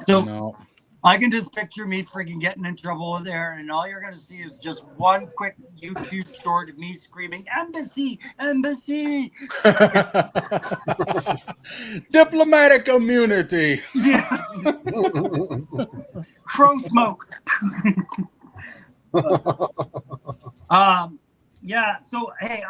So no. I can just picture me freaking getting in trouble with Aaron, and all you're going to see is just one quick YouTube short of me screaming, "Embassy, embassy!" Diplomatic immunity. Yeah. Crow smoke. Yeah. So hey,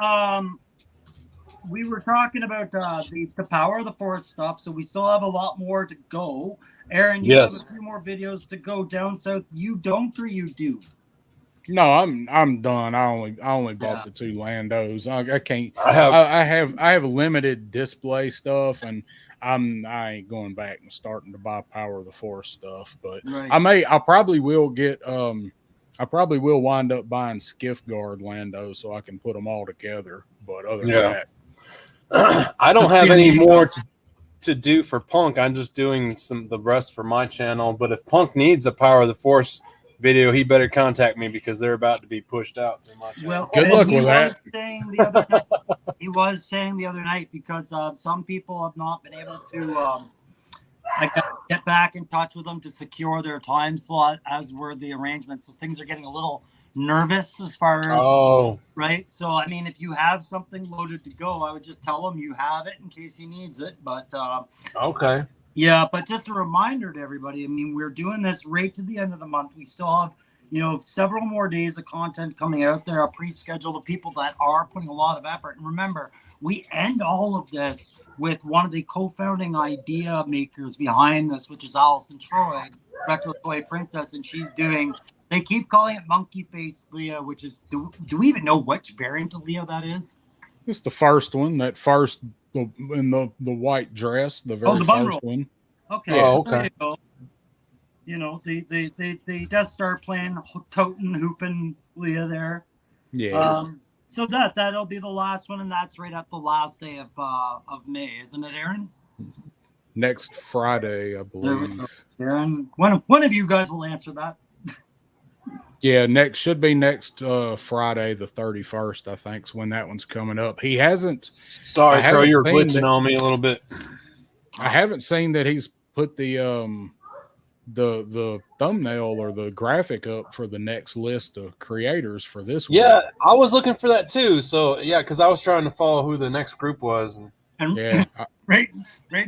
we were talking about the power of the force stuff, so we still have a lot more to go. Aaron, you have a few more videos to go down south. You don't, or you do? No, I'm done. I only bought the 2 Landos. I can't. I have limited display stuff, and I ain't going back and starting to buy Power of the Force stuff. But I probably will get. I probably will wind up buying Skiff Guard Landos so I can put them all together. But other than that, I don't have any more to do for Punk. I'm just doing the rest for my channel. But if Punk needs a Power of the Force video, he better contact me because they're about to be pushed out through my channel. Well, good luck with that. He was saying the other night because some people have not been able to get back in touch with them to secure their time slot, as were the arrangements. So things are getting a little nervous as far as right. So I mean, if you have something loaded to go, I would just tell him you have it in case he needs it. But okay. Yeah, but just a reminder to everybody, I mean, we're doing this right to the end of the month. We still have, several more days of content coming out there, pre-scheduled of people that are putting a lot of effort. And remember, we end all of this with one of the co-founding idea makers behind this, which is Allison Troy, Retro Toy Princess, and she's doing, they keep calling it Monkey Face Leah, which is, do we even know which variant of Leah that is? It's the first one, that first in the white dress, the very first one. Okay. Okay. The Death Star playing toting, hooping Leah there. Yeah. So that'll be the last one, and that's right at the last day of May, isn't it, Aaron? Next Friday, I believe. Aaron, one of you guys will answer that. Yeah, should be next Friday, the 31st, I think, is when that one's coming up. He hasn't. Sorry, Crow, you're glitching on me a little bit. I haven't seen that he's put the thumbnail or the graphic up for the next list of creators for this one. Yeah, I was looking for that too. So yeah, because I was trying to follow who the next group was. And yeah, right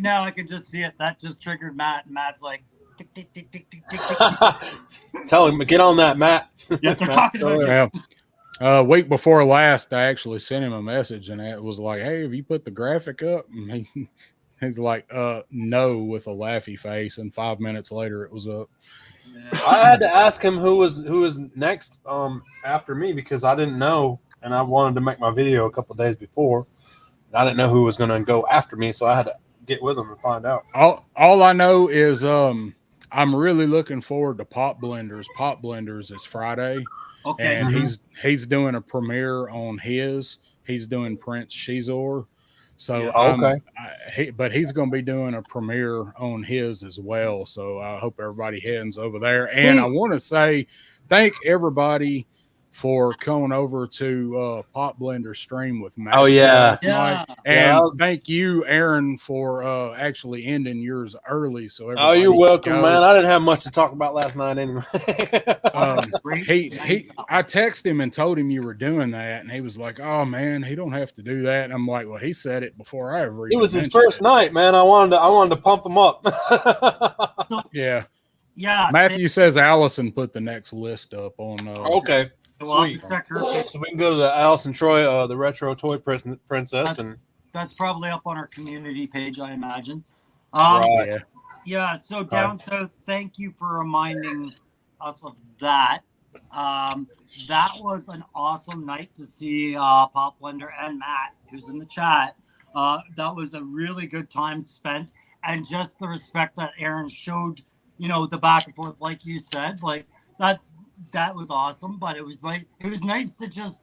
now I can just see it. That just triggered Matt, and Matt's like, tick, tick, tick, tick, tick, tick, tick. Tell him to get on that, Matt. Yeah, they're talking about you. Week before last, I actually sent him a message, and it was like, "Hey, have you put the graphic up?" And he's like, "No," with a laughy face. And 5 minutes later, it was up. Yeah. I had to ask him who was next after me because I didn't know, and I wanted to make my video a couple of days before. I didn't know who was going to go after me, so I had to get with them and find out. All I know is I'm really looking forward to Pop Blenders. Pop Blenders is Friday. Okay. And he's doing a premiere on his. He's doing Prince Shizor. So but he's going to be doing a premiere on his as well. So I hope everybody heads over there. And I want to say thank everybody for coming over to Pop Blender stream with Matt. Oh yeah, night. And thank you, Aaron, for actually ending yours early. So you're welcome, man. I didn't have much to talk about last night anyway. I texted him and told him you were doing that, and he was like, "Oh man, he don't have to do that." And I'm like, "Well, he said it before I ever." It was his first night, man. I wanted to pump him up. Yeah. Yeah. Matthew says Allison put the next list up on. Okay. Sweet. So we can go to the Allison Troy, the retro toy princess, and that's probably up on our community page, I imagine. Right. Yeah. So Down South, thank you for reminding us of that. That was an awesome night to see Pop Blender and Matt, who's in the chat. That was a really good time spent, and just the respect that Aaron showed. The back and forth, like you said, like that was awesome. But it was nice to just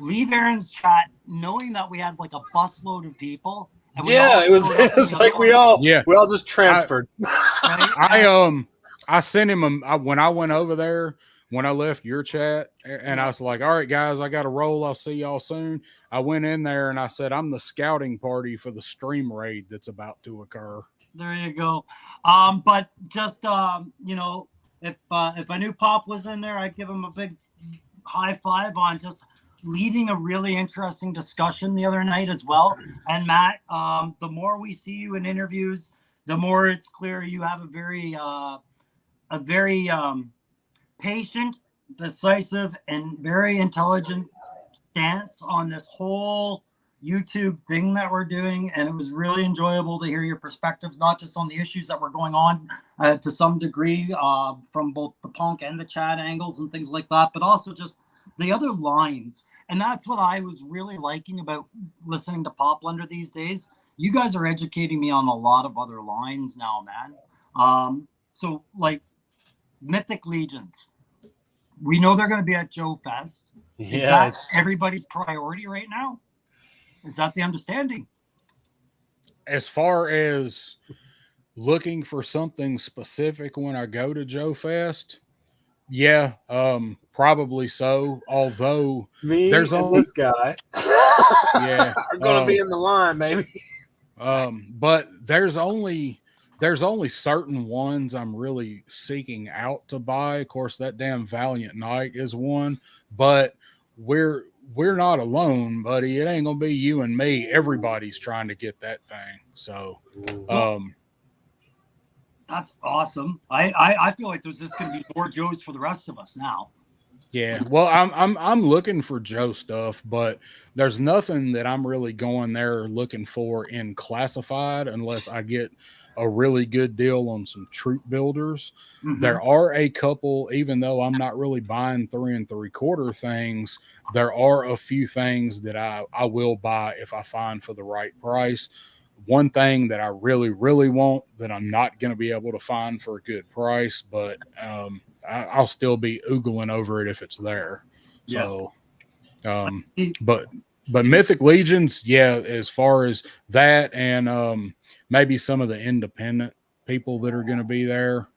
leave Aaron's chat knowing that we had like a busload of people. And it was like we all just transferred. I sent him when I went over there, when I left your chat, and I was like, all right, guys, I got to roll. I'll see y'all soon. I went in there and I said, I'm the scouting party for the stream raid that's about to occur. There you go. But just, if I knew Pop was in there, I'd give him a big high five on just leading a really interesting discussion the other night as well. And Matt, the more we see you in interviews, the more it's clear you have a very patient, decisive, and very intelligent stance on this whole YouTube thing that we're doing, and it was really enjoyable to hear your perspectives, not just on the issues that were going on to some degree from both the punk and the chat angles and things like that, but also just the other lines. And that's what I was really liking about listening to Pop Blender these days. You guys are educating me on a lot of other lines now, man. So like Mythic Legions, we know they're going to be at Joe Fest. Is that everybody's priority right now? Is that the understanding? As far as looking for something specific when I go to Joe Fest, yeah, probably so. Although there's only this guy, are going to be in the line, maybe. But there's only certain ones I'm really seeking out to buy. Of course, that damn Valiant Knight is one, but we're not alone, buddy. It ain't gonna be you and me. Everybody's trying to get that thing. So, that's awesome. I feel like there's just gonna be more Joes for the rest of us now. Yeah. Well, I'm looking for Joe stuff, but there's nothing that I'm really going there looking for in classified unless I get a really good deal on some troop builders. Mm-hmm. There are a couple, even though I'm not really buying 3 3/4 things, there are a few things that I will buy if I find for the right price. One thing that I really, really want that I'm not going to be able to find for a good price, but I'll still be oogling over it if it's there. So, but Mythic Legions, as far as that and maybe some of the independent people that are going to be there,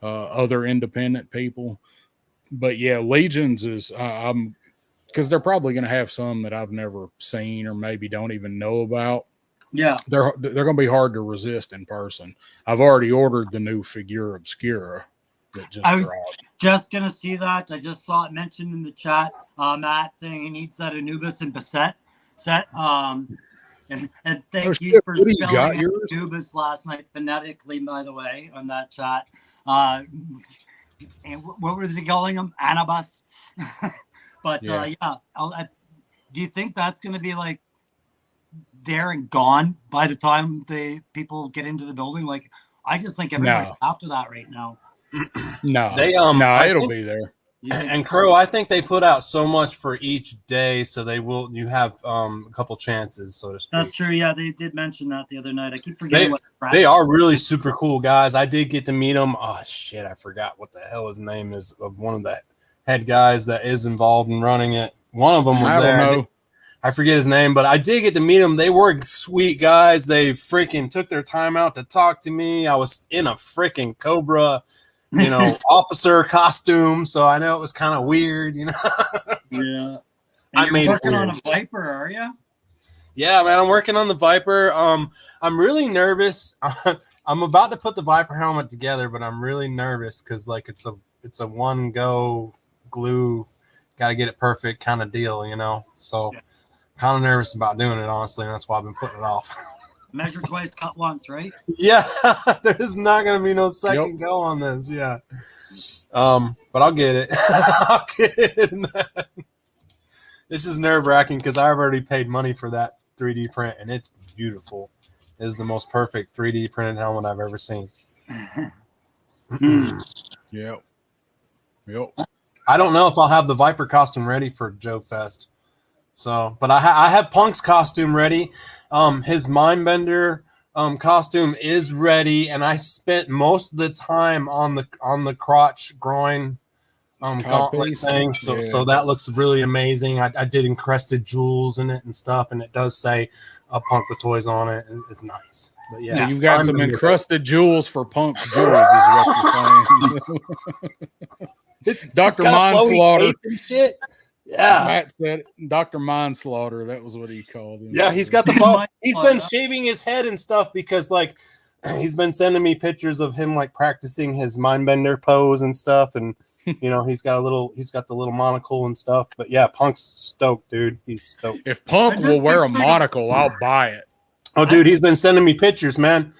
other independent people. But Legions is because they're probably going to have some that I've never seen or maybe don't even know about. Yeah, they're going to be hard to resist in person. I've already ordered the new Figure Obscura that just dropped. Just going to see that. I just saw it mentioned in the chat. Matt saying he needs that Anubis and Beset set. And thank you for spelling Anubis last night phonetically, by the way, on that chat. And what was he calling him? Anubis. But do you think that's going to be like there and gone by the time the people get into the building? Like, I just think everybody's after that right now. No, it'll be there. And Crow, I think they put out so much for each day, so you have a couple chances, so to speak. That's true. Yeah, they did mention that the other night. I keep forgetting they are really super cool guys. I did get to meet them. Oh shit, I forgot what the hell his name is of one of the head guys that is involved in running it. One of them was there. I forget his name, but I did get to meet them. They were sweet guys. They freaking took their time out to talk to me. I was in a freaking Cobra, officer costume, so I know it was kind of weird, Yeah. And you're working on a Viper, are you? Yeah, man, I'm working on the Viper. I'm really nervous. I'm about to put the Viper helmet together, but I'm really nervous because it's a one go glue, got to get it perfect kind of deal, So kind of nervous about doing it, honestly, and that's why I've been putting it off. Measure twice, cut once, right? Yeah, there's not going to be no second go on this. Yeah. But I'll get it. I'll get it. It's just nerve-wracking because I've already paid money for that 3D print, and it's beautiful. It is the most perfect 3D printed helmet I've ever seen. Yep. I don't know if I'll have the Viper costume ready for Joe Fest. So, but I have Punk's costume ready. His Mindbender costume is ready, and I spent most of the time on the crotch groin gauntlet thing. So that looks really amazing. I did encrusted jewels in it and stuff, and it does say Punk with Toys on it. It's nice. But yeah, so you've got some encrusted jewels for Punk's jewels, is what you're saying. Dr. Mindslaughter. Yeah, Matt said it. Dr. Mindslaughter. That was what he called him. Yeah, he's got the ball. He's been shaving his head and stuff because, he's been sending me pictures of him practicing his Mindbender pose and stuff, and he's got the little monocle and stuff. But yeah, Punk's stoked, dude. He's stoked. If Punk will wear a monocle, I'll buy it. Oh, dude, he's been sending me pictures, man.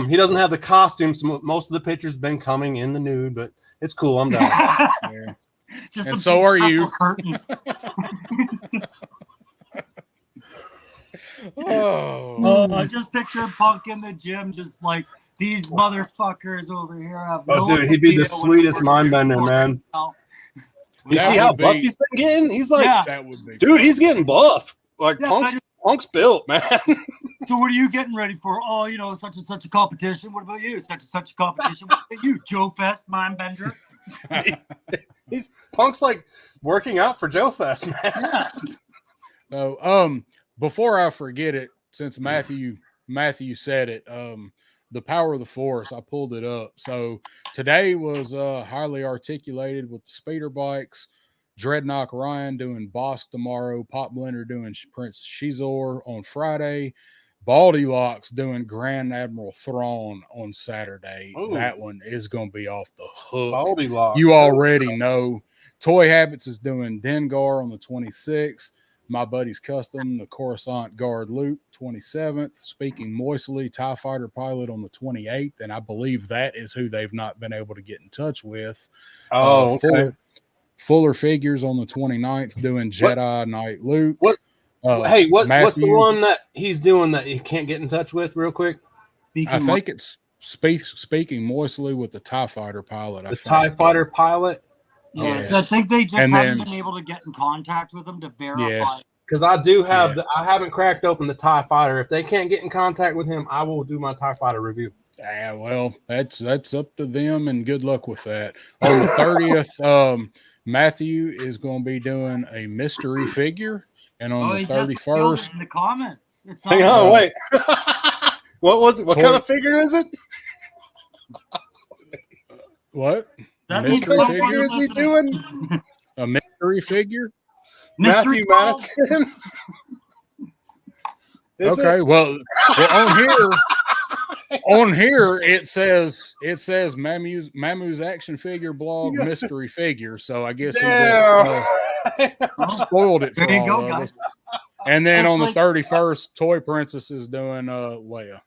He doesn't have the costumes. Most of the pictures been coming in the nude, but it's cool. I'm down. Yeah. And so are you. I just pictured Punk in the gym, just like these motherfuckers over here. Dude, he'd be the sweetest Mindbender, man. You see how buff he's been getting? He's dude, he's getting buff. Punk's built, man. So what are you getting ready for? Oh, such and such a competition. What about you? Such and such a competition. What about you, Joe Fest, Mindbender? Punk's working out for Joe Fest, man. Before I forget it, since Matthew said it, the Power of the Force, I pulled it up. So today was highly articulated with the speeder bikes. Dreadnought Ryan doing Boss tomorrow. Pop Blender doing Prince Shizor on Friday. Baldy Locks doing Grand Admiral Thrawn on Saturday. Ooh. That one is going to be off the hook. Baldy Locks. You already know. Toy Habits is doing Dengar on the 26th. My Buddy's Custom, the Coruscant Guard Loop, 27th. Speaking Moistly, TIE Fighter Pilot on the 28th. And I believe that is who they've not been able to get in touch with. Oh, okay. Fuller Figures on the 29th doing Jedi Knight Loop. What's the one that he's doing that you can't get in touch with real quick? I think it's Speaking Moistly with the TIE Fighter Pilot. The TIE Fighter Pilot? Yeah, I think they just haven't been able to get in contact with them to verify. Because I do have I haven't cracked open the TIE Fighter. If they can't get in contact with him, I will do my TIE Fighter review. Yeah, well, that's up to them, and good luck with that. On the 30th, Matthew is going to be doing a mystery figure. And on the 31st, in the comments. Hang on, wait. What was it? What kind of figure is it? What? What kind of figure is he doing? A mystery figure? Matthew Madison. Okay, well, on here it says Mamu's action figure blog mystery figure. So I guess he just spoiled it for there you all go, of guys. us. And then on the 31st, Toy Princess is doing Leia.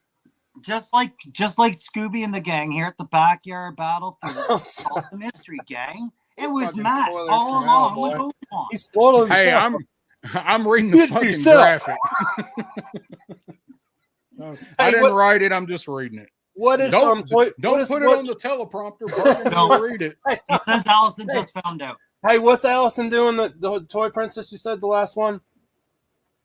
Just like Scooby and the gang here at the backyard battle for the mystery gang. It was Matt all along. He spoiled himself. Hey, I'm reading the fucking graphic. I didn't write it. I'm just reading it. What is don't put it on the teleprompter. Don't read it. He says Allison just found out. Hey, what's Allison doing? The toy princess you said the last one?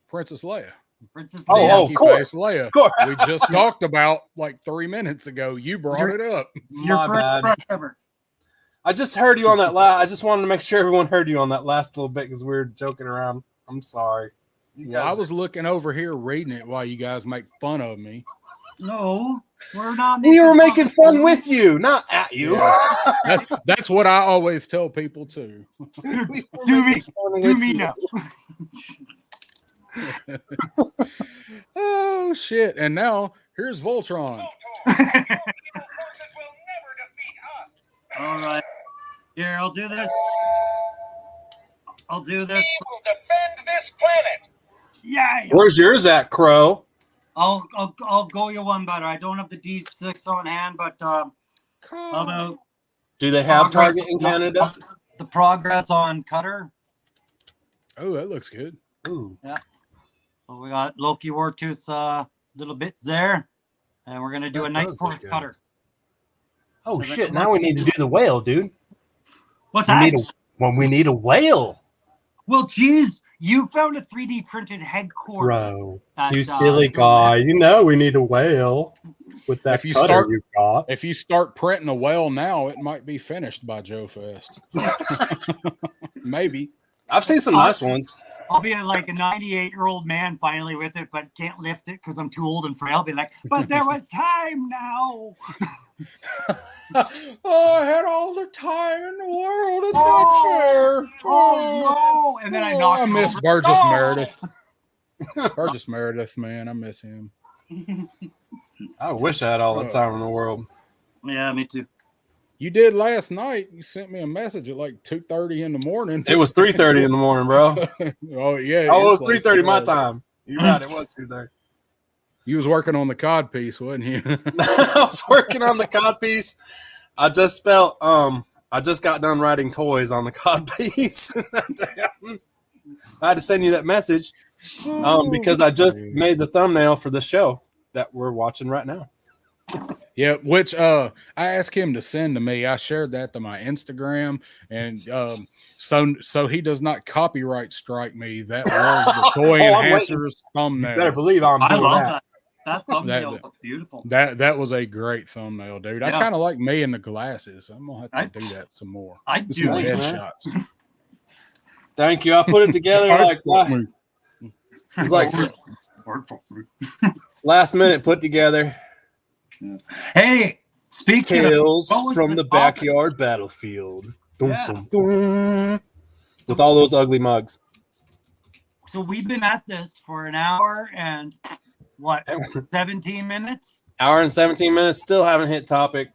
Princess Leia. Princess Oh, Leia. of course. Leia. Of course. We just talked about like 3 minutes ago. You brought it up. My bad. I just heard you on that last. I just wanted to make sure everyone heard you on that last little bit because we were joking around. I'm sorry. Well, I was looking over here reading it while you guys make fun of me. No, we're not. We were making fun with you, not at you. Yeah. That's what I always tell people too. Do me now. Oh shit! And now here's Voltron. All right, here I'll do this. I'll do this. We will defend this planet. Yeah. Where's yours at, Crow? I'll go you one better. I don't have the D6 on hand, but how about do they have Target in Canada? The progress on Cutter. Oh, that looks good. Ooh. Yeah. So we got Loki Wartooth's little bits there, and we're gonna do a Night Force Cutter. Oh shit! Now we need to do the whale, dude. What's that? We need a whale. Well, geez, you found a 3D printed head core. Bro, you silly guy. You know we need a whale with that cutter you've got. If you start printing a whale now, it might be finished by Joe Fest. Maybe. I've seen some nice ones. I'll be like a 98-year-old man finally with it, but can't lift it because I'm too old and frail. I'll be like, but there was time now. Oh, I had all the time in the world. It's not fair. Oh, no. And then I knocked him miss over. Burgess Meredith. Burgess Meredith, man. I miss him. I wish I had all the time in the world. Yeah, me too. You did last night. You sent me a message at like 2:30 in the morning. It was 3:30 in the morning, bro. Oh, yeah. Oh, it was 3:30 my time. You're right. It was 2:30. You was working on the cod piece, wasn't you? I was working on the cod piece. I just got done writing toys on the cod piece. I had to send you that message because I just made the thumbnail for the show that we're watching right now. Yeah, which I asked him to send to me. I shared that to my Instagram, and so he does not copyright strike me. That was the toy enhancers thumbnail. You better believe I love that. That thumbnail looks beautiful. That was a great thumbnail, dude. Yeah. I kind of like me in the glasses. I'm gonna have to do that some more. I do. Some headshots. Thank you. I put it together it's like last minute put together. Hey, speaking Tales from the backyard battlefield. Dun, dun, dun. With all those ugly mugs. So we've been at this for an hour and 17 minutes? Hour and 17 minutes. Still haven't hit topic.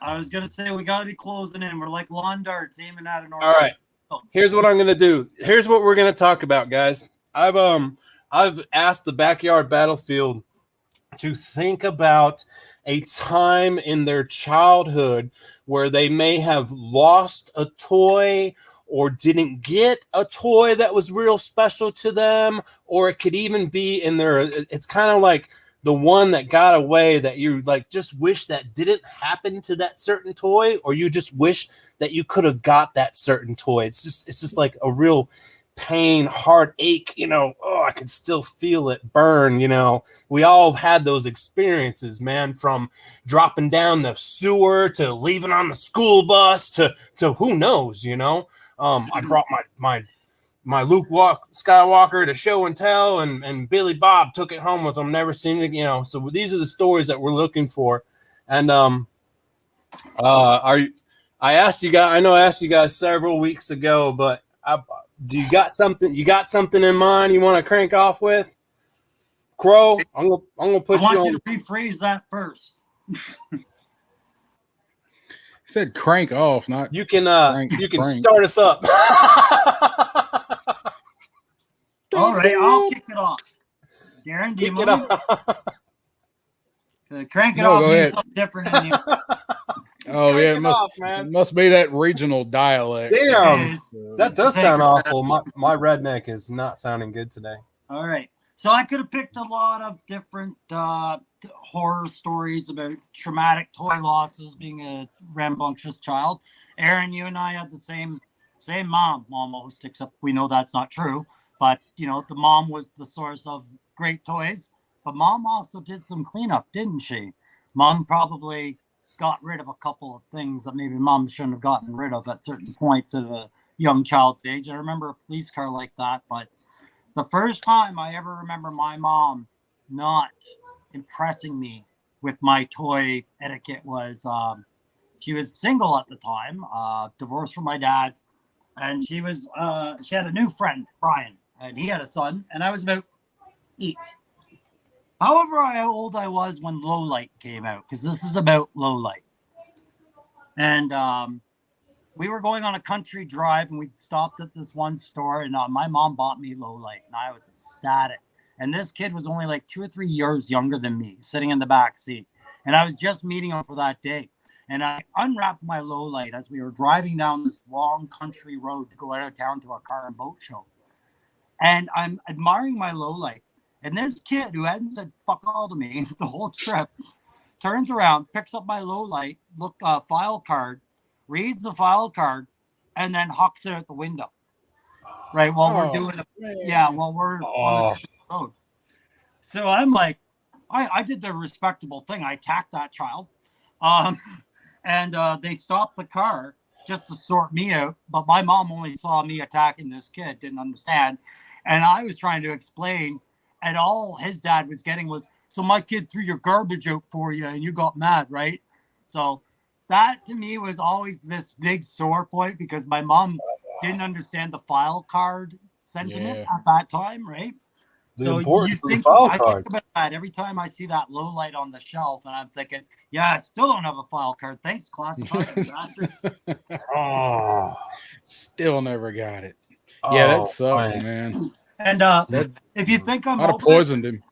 I was going to say we got to be closing in. We're like lawn darts aiming at an order. All right. Here's what I'm going to do. Here's what we're going to talk about, guys. I've asked the backyard battlefield to think about a time in their childhood where they may have lost a toy or didn't get a toy that was real special to them, or it could even be in their, it's kind of like the one that got away that you like just wish that didn't happen to that certain toy, or you just wish that you could have got that certain toy. It's just like a real pain, heartache, oh, I can still feel it burn, We all had those experiences, man, from dropping down the sewer to leaving on the school bus to who knows, I brought my Luke Skywalker to show and tell, and Billy Bob took it home with him, never seen it, so these are the stories that we're looking for. And I asked you guys, I know I asked you guys several weeks ago, but do you got something in mind you want to crank off with? Crow, I'm gonna put you on. I want you to rephrase that first. He said crank off, not you can crank. Start us up. All right, I'll kick it off. Darren, do you mind? Crank it off means something different than you. Oh yeah, it must be that regional dialect. Damn, that does sound awful. My redneck is not sounding good today. All right, so I could have picked a lot of different horror stories about traumatic toy losses, being a rambunctious child. Aaron, you and I had the same same mom almost, except we know that's not true. But, you know, the mom was the source of great toys. But mom also did some cleanup, didn't she? Mom probably got rid of a couple of things that maybe mom shouldn't have gotten rid of at certain points at a young child's age. I remember a police car like that. But the first time I ever remember my mom not impressing me with my toy etiquette was she was single at the time, divorced from my dad. And she had a new friend, Brian, and he had a son, and I was about 8. However old I was when Low Light came out, because this is about Low Light. And we were going on a country drive, and we'd stopped at this one store, and my mom bought me Low Light, and I was ecstatic. And this kid was only like 2 or 3 years younger than me, sitting in the back seat. And I was just meeting him for that day. And I unwrapped my Low Light as we were driving down this long country road to go out of town to a car and boat show. And I'm admiring my Low Light. And this kid who hadn't said fuck all to me the whole trip turns around, picks up my Low Light, file card, reads the file card, and then hucks it out the window. Right, while we're doing while we're on the road. So I'm like, I did the respectable thing. I attacked that child. And they stopped the car just to sort me out. But my mom only saw me attacking this kid, didn't understand. And I was trying to explain, and all his dad was getting was, so my kid threw your garbage out for you and you got mad, right? So that to me was always this big sore point because my mom didn't understand the file card sentiment at that time, right? So you think I think about that every time I see that Low Light on the shelf, and I'm thinking, yeah, I still don't have a file card. Thanks, classified bastards. Oh, still never got it. Yeah, that sucks, man. And if you think I'd have poisoned him.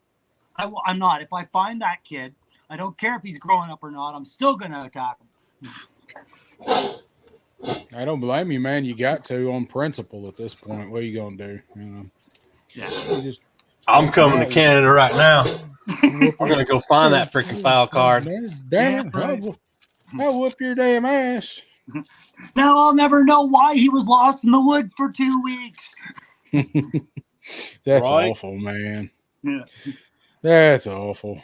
I'm not. If I find that kid, I don't care if he's growing up or not. I'm still gonna attack him. I don't blame you, man. You got to on principle at this point. What are you gonna do? I'm coming to Canada right now. We're gonna go find that freaking file card. Damn it! I'll whoop your damn ass. Now I'll never know why he was lost in the wood for 2 weeks. That's awful, man. Yeah, that's awful.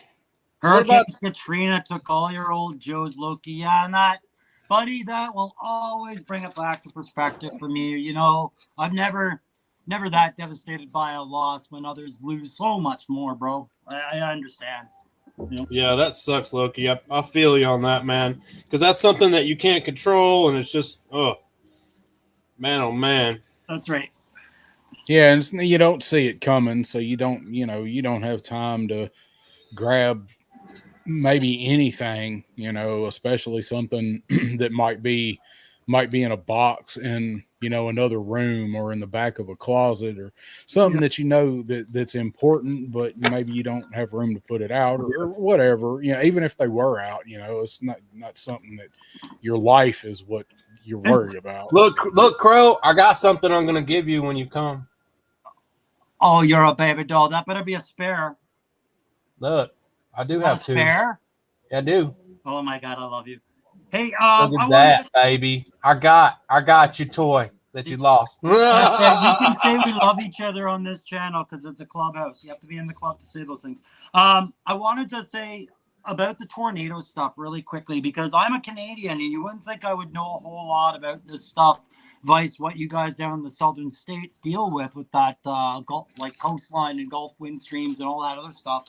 Hurricane Katrina took all your old Joe's Loki. Yeah, and that, buddy, that will always bring it back to perspective for me. You know, I've never that devastated by a loss when others lose so much more, bro. I understand. You know? Yeah, that sucks, Loki. I feel you on that, man. Because that's something that you can't control, and it's just, oh man. That's right. Yeah, and you don't see it coming, so you don't have time to grab maybe anything, especially something that might be in a box in, another room or in the back of a closet or something that that's important, but maybe you don't have room to put it out or whatever. Even if they were out, it's not something that your life is what you're worried about. Look, Crow, I got something I'm going to give you when you come. Oh, you're a baby doll. That better be a spare. Look, I do have two. Spare? I do. Oh my God, I love you. Hey, look at that, baby. I got your toy that you lost. We can say we love each other on this channel because it's a clubhouse. You have to be in the club to say those things. I wanted to say about the tornado stuff really quickly because I'm a Canadian and you wouldn't think I would know a whole lot about this stuff. Vice what you guys down in the southern states deal with that coastline and Gulf wind streams and all that other stuff.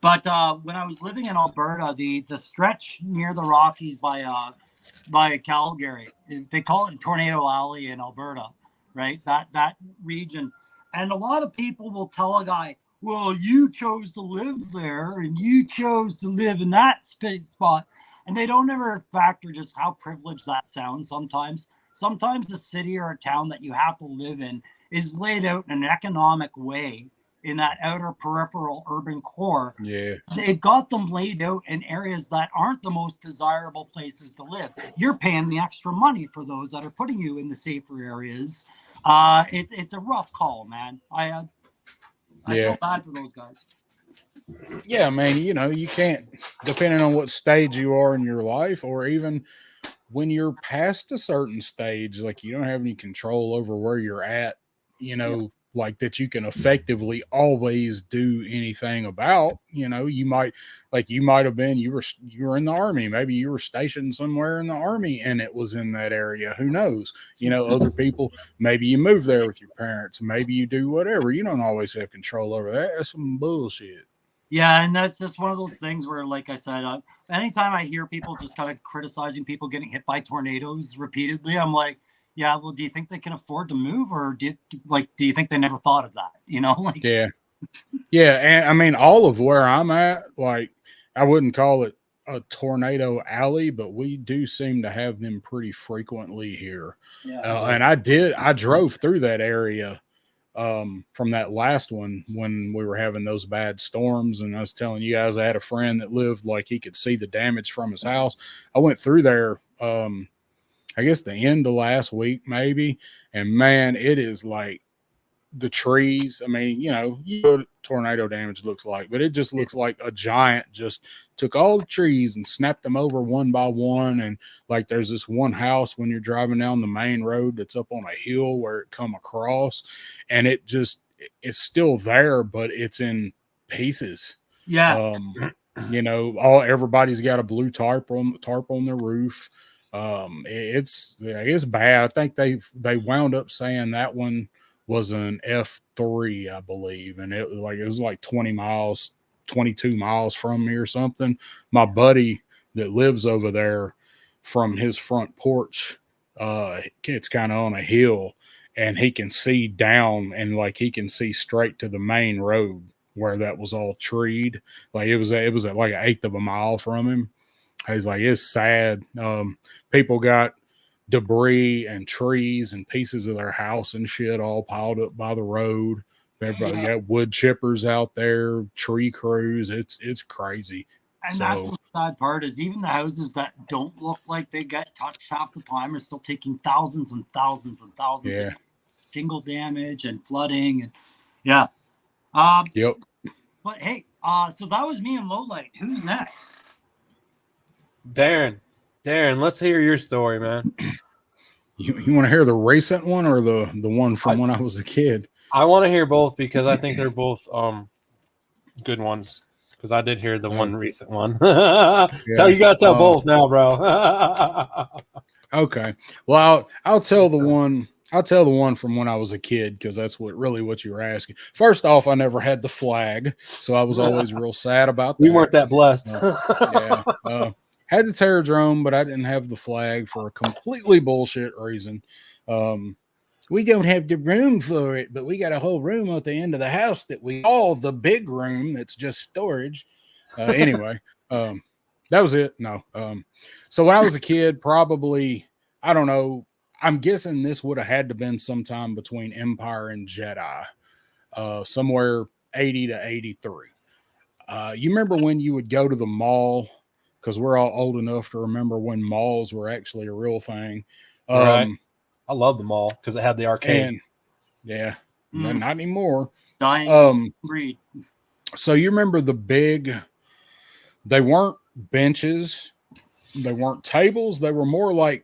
But when I was living in Alberta, the stretch near the Rockies by Calgary, they call it Tornado Alley in Alberta, right? That region. And a lot of people will tell a guy, well, you chose to live there and you chose to live in that spot. And they don't ever factor just how privileged that sounds sometimes. Sometimes the city or a town that you have to live in is laid out in an economic way in that outer peripheral urban core. Yeah. They've got them laid out in areas that aren't the most desirable places to live. You're paying the extra money for those that are putting you in the safer areas. It's a rough call, man. I feel bad for those guys. Yeah, man, you can't, depending on what stage you are in your life or even when you're past a certain stage, like you don't have any control over where you're at, like that you can effectively always do anything about. You might have been you were in the army, maybe you were stationed somewhere in the army and it was in that area. Who knows? Other people, maybe you move there with your parents, maybe you do whatever. You don't always have control over that. That's some bullshit. Yeah, and that's just one of those things where, like I said, anytime I hear people just kind of criticizing people getting hit by tornadoes repeatedly, I'm like, yeah, well, do you think they can afford to move, or do you think they never thought of that? Yeah, and I mean, all of where I'm at, like, I wouldn't call it a tornado alley, but we do seem to have them pretty frequently here. Yeah. And I drove through that area from that last one when we were having those bad storms, and I was telling you guys I had a friend that lived like he could see the damage from his house. I went through there I guess the end of last week maybe, and man, it is like the trees. I mean, you know what tornado damage looks like, but it just looks like a giant just took all the trees and snapped them over one by one. And like there's this one house when you're driving down the main road that's up on a hill where it come across, and it's still there, but it's in pieces. Yeah. Everybody's got a blue tarp on their roof. It's bad. I think they wound up saying that one was an F3, I believe, and it was like 22 miles from me or something. My buddy that lives over there, from his front porch, it's kind of on a hill, and he can see down, and like he can see straight to the main road where that was all treed. Like it was at like 1/8 of a mile from him. He's like, it's sad. People got debris and trees and pieces of their house and shit all piled up by the road. Everybody got wood chippers out there, tree crews. It's crazy. And that's the sad part, is even the houses that don't look like they get touched half the time are still taking thousands and thousands and thousands of shingle damage and flooding. And yep. But hey, so that was me and Lowlight. Who's next? Darren, let's hear your story, man. You want to hear the recent one or the one from when I was a kid? I want to hear both because I think they're both good ones. Because I did hear the one recent one. You gotta tell both now, bro. Okay. Well, I'll tell the one. I'll tell the one from when I was a kid, because that's what you were asking. First off, I never had the flag, so I was always real sad about that. We weren't that blessed. Had the Terradrome, but I didn't have the flag for a completely bullshit reason. We don't have the room for it, but we got a whole room at the end of the house that we call the big room. That's just storage. Anyway, that was it. No. So when I was a kid, probably, I don't know, I'm guessing this would have had to been sometime between Empire and Jedi, somewhere 80 to 83. You remember when you would go to the mall? Because we're all old enough to remember when malls were actually a real thing. Right. I love the mall because it had the arcade. Not anymore. Dying breed. So you remember they weren't benches, they weren't tables, they were more like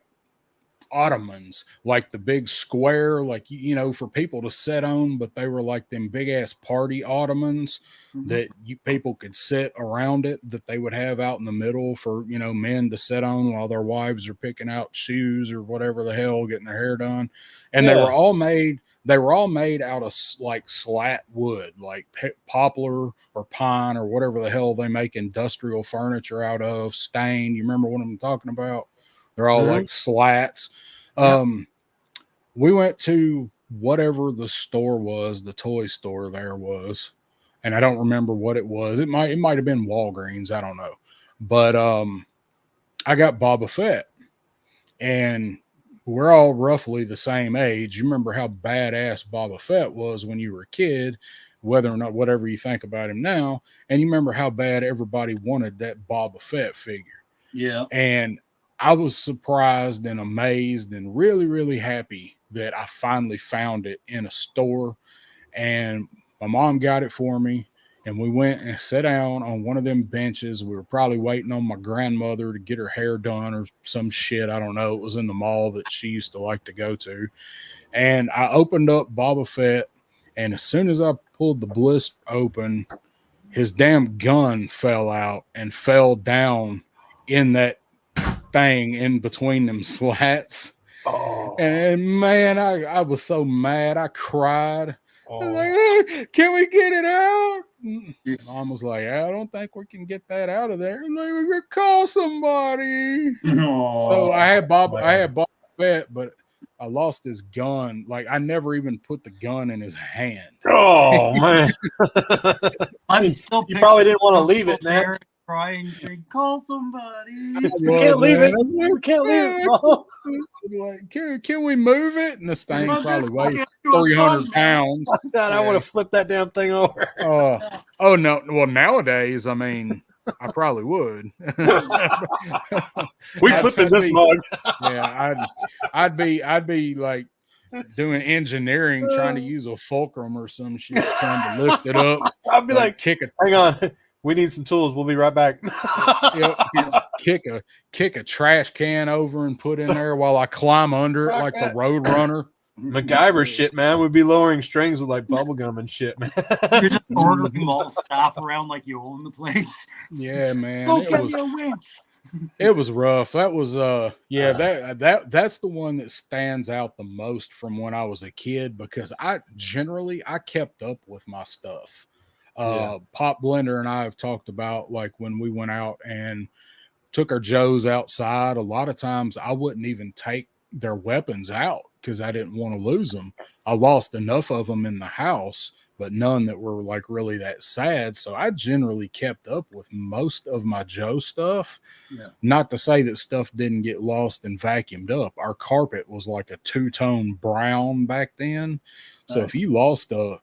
ottomans, like the big square, like, for people to sit on, but they were like them big ass party ottomans that people could sit around it, that they would have out in the middle for, men to sit on while their wives are picking out shoes or whatever the hell, getting their hair done. And they were all made out of like slat wood, like poplar or pine or whatever the hell they make industrial furniture out of, stain. You remember what I'm talking about? They're all like slats. We went to whatever the store was, the toy store there was, and I don't remember what it was. It might have been Walgreens. I don't know. But I got Boba Fett, and we're all roughly the same age. You remember how badass Boba Fett was when you were a kid, whether or not whatever you think about him now, and you remember how bad everybody wanted that Boba Fett figure. Yeah. And I was surprised and amazed and really, really happy that I finally found it in a store. And my mom got it for me. and we went and sat down on one of them benches. We were probably waiting on my grandmother to get her hair done or some shit. I don't know. It was in the mall that she used to like to go to. And I opened up Boba Fett, and as soon as I pulled the blister open, his damn gun fell out and fell down in that thing in between them slats. Oh. And man, I was so mad. I cried. I was like, hey, can we get it out? Mom was like, I don't think we can get that out of there. I'm like, we could call somebody. So I had Boba Fett, but I lost his gun. Like, I never even put the gun in his hand. Oh man. You probably didn't want to leave it, man. Crying, saying, call somebody. We can't leave it. We can't leave it. Bro. Like, can we move it? And this thing probably weighs 300 pounds. God, I would have flipped that damn thing over. Oh no. Well, nowadays, I mean, I probably would. We flipping this mug. Yeah, I'd be like doing engineering, trying to use a fulcrum or some shit, trying to lift it up. I'd be like, kick it. Hang on. We need some tools. We'll be right back. Kick a trash can over and put in there while I climb under it like the Road Runner. MacGyver shit, man. We'd be lowering strings with like bubble gum and shit, man. You're just ordering all staff around like you own the place. Yeah, man. Go get me a winch. It was rough. That was that's the one that stands out the most from when I was a kid, because I kept up with my stuff. Pop Blender and I have talked about, like, when we went out and took our Joes outside, a lot of times I wouldn't even take their weapons out because I didn't want to lose them. I lost enough of them in the house, but none that were like really that sad. So I generally kept up with most of my Joe stuff. Not to say that stuff didn't get lost and vacuumed up. Our carpet was like a two-tone brown back then. So if you lost a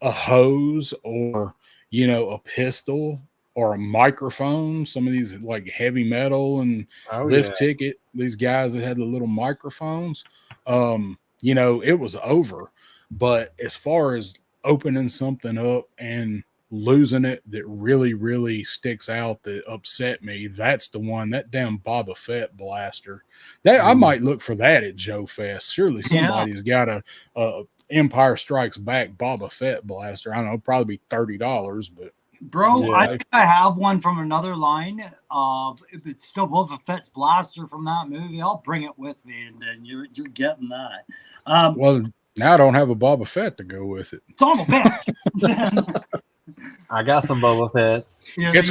hose or, you know, a pistol or a microphone, some of these like heavy metal and lift ticket, these guys that had the little microphones, you know, it was over. But as far as opening something up and losing it that really, really sticks out, that upset me, that's the one, that damn Boba Fett blaster. That I might look for that at Joe Fest. Surely somebody's got a Empire Strikes Back Boba Fett blaster. I don't know, probably be $30, but bro, I think I have one from another line. If it's still Boba Fett's blaster from that movie, I'll bring it with me, and then you're getting that. Well, now I don't have a Boba Fett to go with it. Son of a bitch. I got some Boba Fetts. It's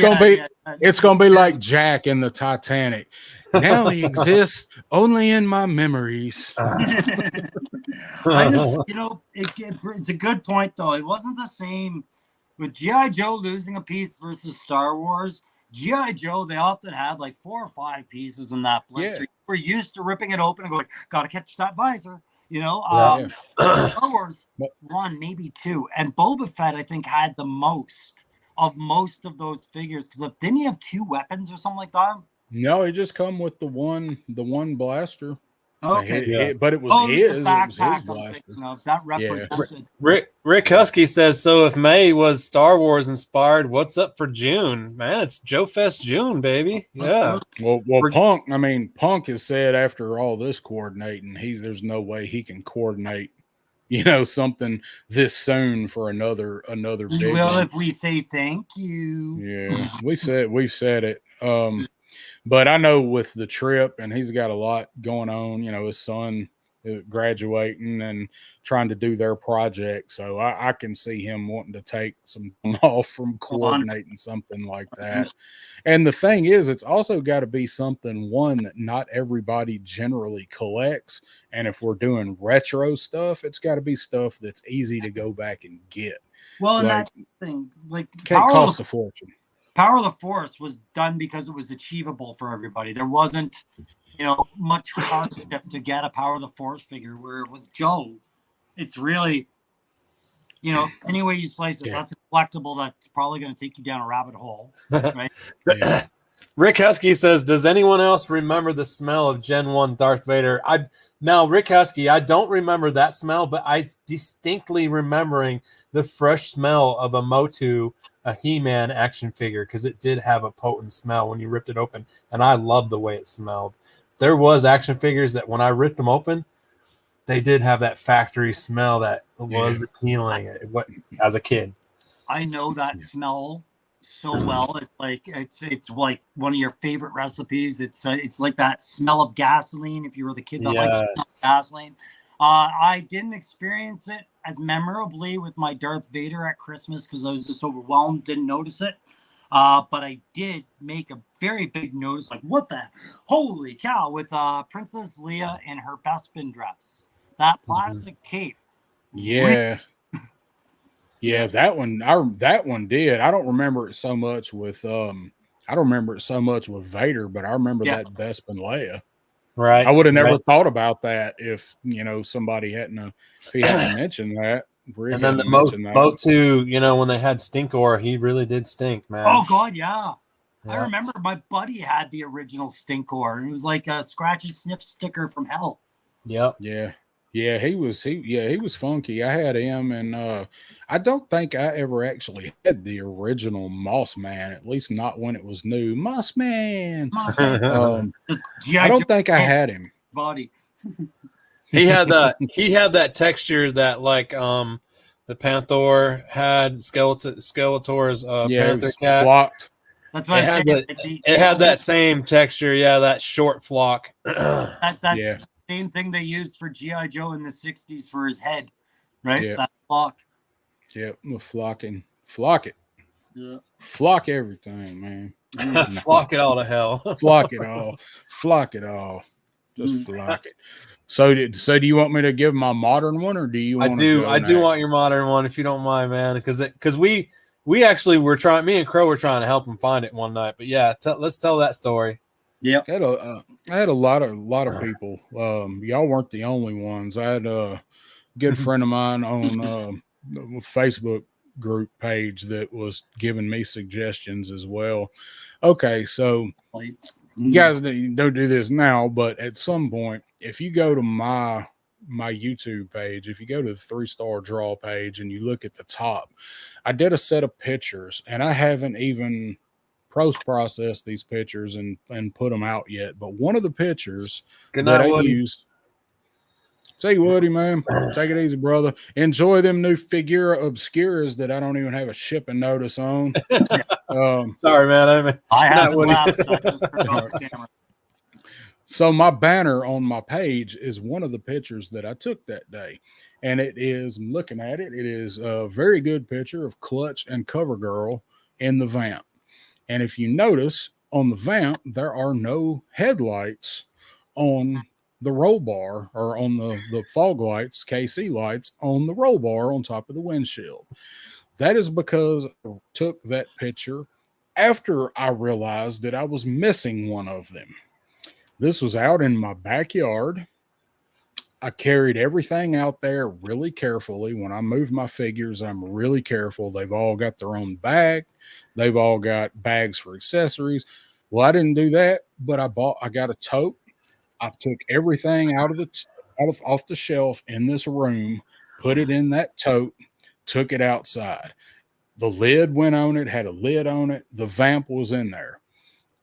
gonna be like Jack in the Titanic. Now he exists only in my memories. You know, it's a good point though. It wasn't the same with G.I. Joe losing a piece versus Star Wars. G.I. Joe, they often had like 4 or 5 pieces in that blister. We're used to ripping it open and going, gotta catch that visor. You know, Star Wars 1, maybe 2, and Boba Fett I think had the most of those figures, because didn't he have 2 weapons or something like that? No, he just come with the one blaster. Okay, but it was his. It was his blaster. That represented. Rick Husky says, so if May was Star Wars inspired, what's up for June? Man, it's Joe Fest June, baby. Yeah. Well, Punk has said after all this coordinating, there's no way he can coordinate, you know, something this soon for another big He will one. if we say thank you. Yeah, we've said it. But I know with the trip, and he's got a lot going on, you know, his son graduating and trying to do their project. So I can see him wanting to take some time off from coordinating something like that. And the thing is, it's also got to be something, one, that not everybody generally collects. And if we're doing retro stuff, it's got to be stuff that's easy to go back and get. Well, and that thing, like, can't cost a fortune. Power of the Force was done because it was achievable for everybody. There wasn't, you know, much hardship to get a Power of the Force figure, where with Joe, it's really, you know, any way you slice it, that's a collectible that's probably going to take you down a rabbit hole, right? Rick Husky says, does anyone else remember the smell of Gen 1 Darth Vader? Now, Rick Husky, I don't remember that smell, but I distinctly remembering the fresh smell of a Motu a He-Man action figure because it did have a potent smell when you ripped it open, and I loved the way it smelled. There was action figures that when I ripped them open, they did have that factory smell that was appealing as a kid. I know that smell so well. It's like one of your favorite recipes. It's like that smell of gasoline. If you were the kid that liked gasoline, I didn't experience it as memorably with my Darth Vader at Christmas because I was just overwhelmed, didn't notice it. But I did make a very big notice, like what the holy cow, with Princess Leia in her Bespin dress, that plastic cape. Yeah. Yeah, that one did. I don't remember it so much with Vader, but I remember that Bespin Leia. Right. I would have never thought about that if somebody hadn't mentioned that. And then the Motu, when they had Stinkor, he really did stink, man. Oh God, yeah. I remember my buddy had the original Stinkor, and it was like a scratch and sniff sticker from hell. Yep. Yeah, he was funky. I had him, and I don't think I ever actually had the original Moss Man, at least not when it was new. Moss Man. I don't think I had him. Body. He had that texture that like the Panther had, Skeletor's Panther cat. Flocked. That's what it had that same texture, that short flock. That's same thing they used for G.I. Joe in the 60s for his head, right? Yeah. That flock. Yeah, flock it. Yeah. Flock everything, man. Flock it all to hell. Flock it all. Flock it all. Just flock it. So do you want me to give my modern one, or do you want I do want your modern one if you don't mind, man, because we actually were trying, me and Crow were trying to help him find it one night. But yeah, let's tell that story. Yeah, I had a lot of people. Y'all weren't the only ones. I had a good friend of mine on the Facebook group page that was giving me suggestions as well. Okay, so you guys don't do this now, but at some point, if you go to my YouTube page, if you go to the 3-star draw page and you look at the top, I did a set of pictures, and I haven't even post-processed these pictures and put them out yet. But one of the pictures I used. Say, Woody, man, take it easy, brother. Enjoy them new Figura Obscuras that I don't even have a shipping notice on. Sorry, man. I have it. So my banner on my page is one of the pictures that I took that day. And it is, I'm looking at it, it is a very good picture of Clutch and CoverGirl in the Vamp. And if you notice, on the Vamp, there are no headlights on the roll bar or on the fog lights, KC lights on the roll bar on top of the windshield. That is because I took that picture after I realized that I was missing one of them. This was out in my backyard. I carried everything out there really carefully. When I move my figures, I'm really careful. They've all got their own bag. They've all got bags for accessories. Well, I didn't do that, but I got a tote. I took everything off the shelf in this room, put it in that tote, took it outside. The lid went on it, had a lid on it. The Vamp was in there.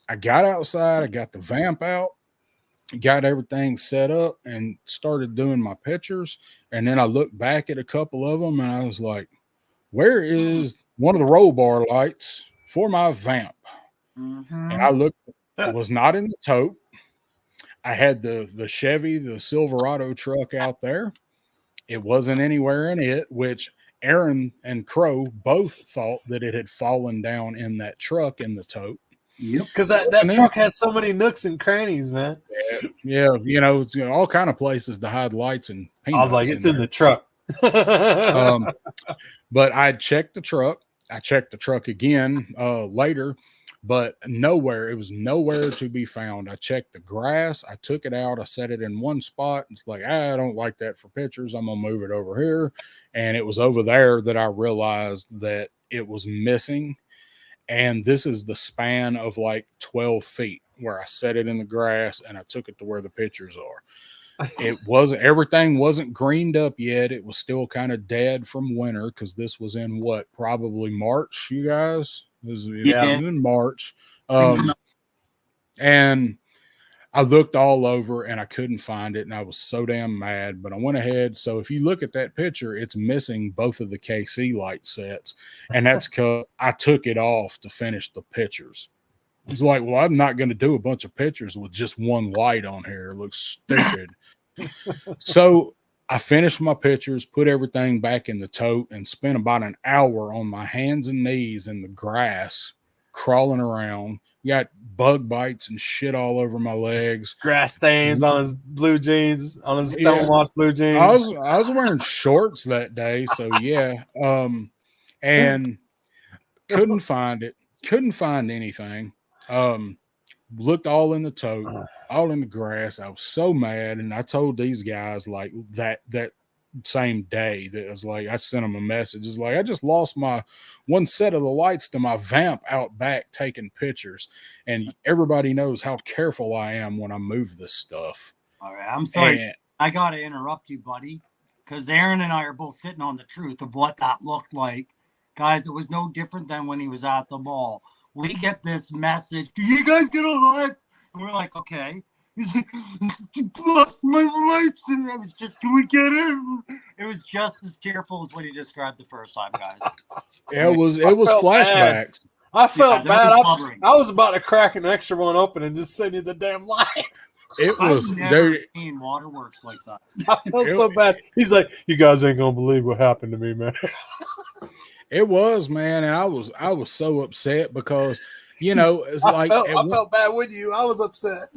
I got outside. I got the Vamp out, got everything set up, and started doing my pictures. And then I looked back at a couple of them, and I was like, where is one of the roll bar lights for my Vamp? Mm-hmm. And I looked, it was not in the tote. I had the Chevy, the Silverado truck out there. It wasn't anywhere in it, which Aaron and Crow both thought that it had fallen down in that truck in the tote. Yep, because that truck has so many nooks and crannies, man. Yeah, all kind of places to hide lights and peanuts. I was like, it's in the truck. But I checked the truck. I checked the truck again later, but nowhere. It was nowhere to be found. I checked the grass. I took it out. I set it in one spot. It's like, I don't like that for pictures. I'm going to move it over here. And it was over there that I realized that it was missing. And this is the span of like 12 feet where I set it in the grass and I took it to where the pictures are. Everything wasn't greened up yet. It was still kind of dead from winter because this was in probably March, you guys? It was in March. And I looked all over and I couldn't find it, and I was so damn mad. But I went ahead. So if you look at that picture, it's missing both of the KC light sets, and that's because I took it off to finish the pictures. He's like, well, I'm not going to do a bunch of pictures with just one light on here. It looks stupid. So I finished my pictures, put everything back in the tote, and spent about an hour on my hands and knees in the grass, crawling around. Got bug bites and shit all over my legs. Grass stains on his blue jeans, on his stonewashed blue jeans. I was wearing shorts that day, so yeah. And couldn't find it. Couldn't find anything. Looked all in the tote, all in the grass. I was so mad, and I told these guys like that same day that I was like, I sent them a message. It's like, I just lost my one set of the lights to my vamp out back taking pictures, and everybody knows how careful I am when I move this stuff. All right, I'm sorry. I got to interrupt you, buddy, because Aaron and I are both sitting on the truth of what that looked like. Guys, it was no different than when he was at the mall. We get this message, do you guys get a light? And we're like, okay. He's like, lost my lights. And it was just, can we get in? It was just as cheerful as what he described the first time, guys. It was flashbacks. I felt bad. I was about to crack an extra one open and just send you the damn light. I've never seen waterworks like that. I felt so bad. He's like, you guys ain't gonna believe what happened to me, man. It was, man, and I was so upset because, you know, it's like I felt bad with you. I was upset.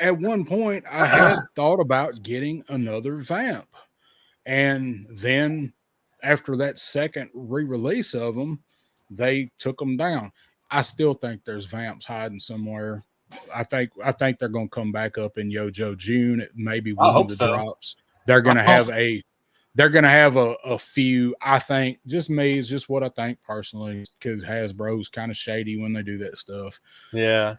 At one point, I had thought about getting another vamp, and then after that second re-release of them, they took them down. I still think there's vamps hiding somewhere. I think they're going to come back up in Yojo June. Maybe one of the drops. They're going to have a few. I think just me is just what I think personally, because Hasbro's kind of shady when they do that stuff. Yeah.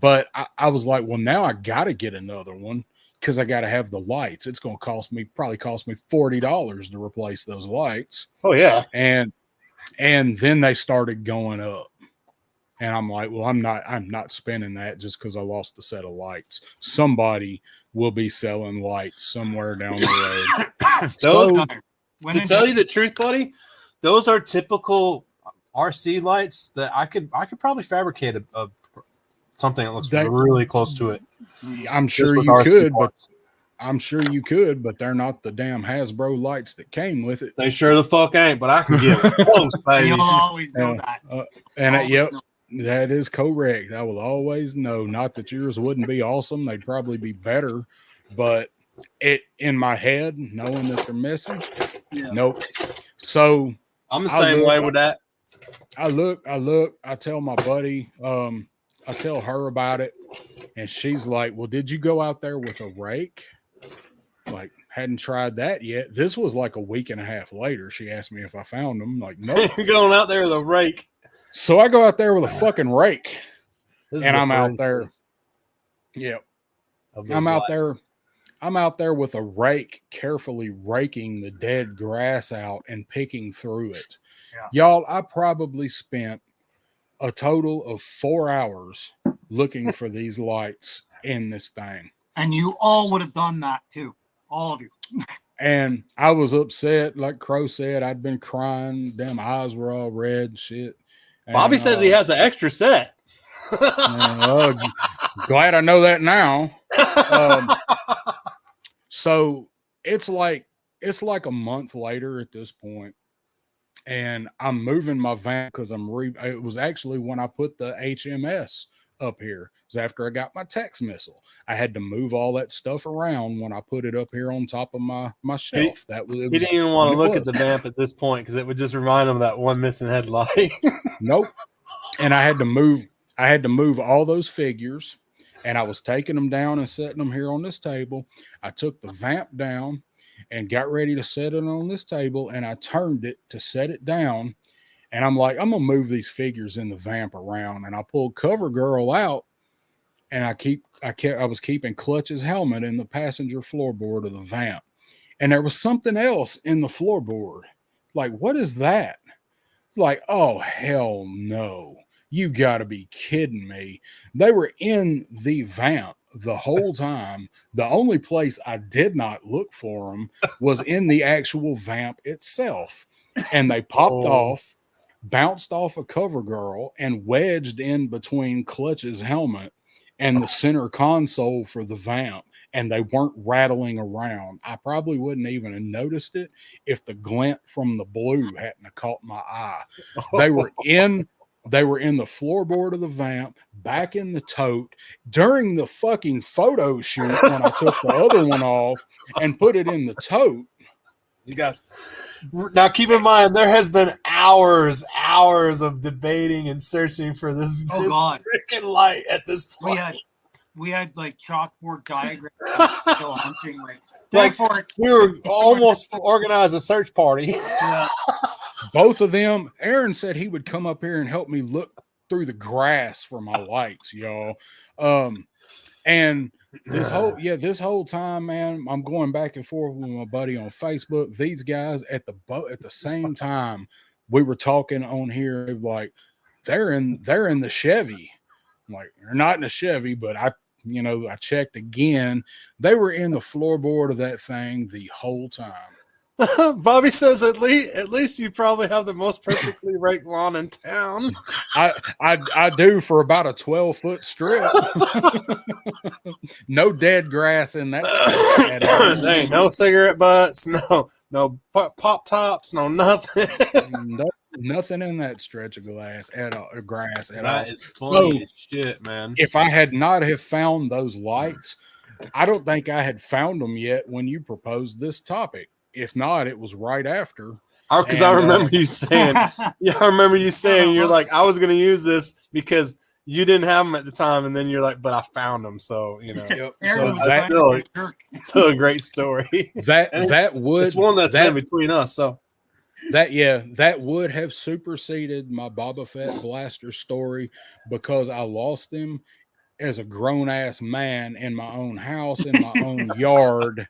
But I was like, well, now I got to get another one because I got to have the lights. It's going to probably cost me $40 to replace those lights. Oh yeah. And then they started going up. And I'm like, well, I'm not spending that just because I lost a set of lights. Somebody will be selling lights somewhere down the road. To tell you the truth, buddy, those are typical RC lights that I could probably fabricate a something that looks really close to it. I'm sure you could, but they're not the damn Hasbro lights that came with it. They sure the fuck ain't, but I can get close, baby. You'll always know that. Yep. That is correct. I will always know. Not that yours wouldn't be awesome. They'd probably be better. But it in my head, knowing that they're missing, nope. So I'm the same way with that. I look. I tell my buddy, I tell her about it, and she's like, well, did you go out there with a rake? Like, hadn't tried that yet. This was like a week and a half later. She asked me if I found them. Like, no. You're going out there with a rake. So I go out there with a fucking rake, and I'm out there. Yep. I'm out there with a rake, carefully raking the dead grass out and picking through it. Yeah. Y'all, I probably spent a total of 4 hours looking for these lights in this thing. And you all would have done that too. All of you. And I was upset. Like Crow said, I'd been crying. Damn eyes were all red, shit. Bobby says he has an extra set. Glad I know that now. So it's like a month later at this point, and I'm moving my van because it was actually when I put the HMS up here. It was after I got my Tex missile. I had to move all that stuff around when I put it up here on top of my shelf. He didn't even want to look at the vamp at this point because it would just remind him of that one missing headlight. Nope. And I had to move all those figures, and I was taking them down and setting them here on this table. I took the vamp down and got ready to set it on this table, and I turned it to set it down. And I'm like, I'm going to move these figures in the vamp around. And I pulled Cover Girl out, and I was keeping Clutch's helmet in the passenger floorboard of the Vamp, and there was something else in the floorboard. Like, what is that? Like, oh hell no. You gotta be kidding me. They were in the Vamp the whole time. The only place I did not look for them was in the actual Vamp itself. And they popped off, bounced off a cover girl, and wedged in between Clutch's helmet and the center console for the Vamp. And they weren't rattling around. I probably wouldn't even have noticed it if the glint from the blue hadn't have caught my eye. They were in the floorboard of the Vamp, back in the tote during the fucking photo shoot when I took the other one off and put it in the tote. You guys, now keep in mind there has been hours of debating and searching for this freaking light at this point. We had like chalkboard diagrams still hunting like we were almost organized a search party. Yeah. Both of them, Aaron said he would come up here and help me look through the grass for my lights, y'all. And this whole time, man, I'm going back and forth with my buddy on Facebook. These guys at the same time we were talking on here, like they're in the Chevy. I'm like, they're not in the Chevy, but I checked again. They were in the floorboard of that thing the whole time. Bobby says at least you probably have the most perfectly raked lawn in town. I do for about a 12-foot strip. No dead grass in that. There ain't no cigarette butts, no pop tops, no nothing. Nothing in that stretch of grass at all. That is funny as shit, man. If I had not have found those lights, I don't think I had found them yet when you proposed this topic. If not, it was right after. Because I remember you saying, you're like, I was going to use this because you didn't have them at the time, and then you're like, but I found them, so Yep. So that's still a great story. It's one that's been between us, so. That would have superseded my Boba Fett blaster story because I lost them as a grown-ass man in my own house, in my own yard,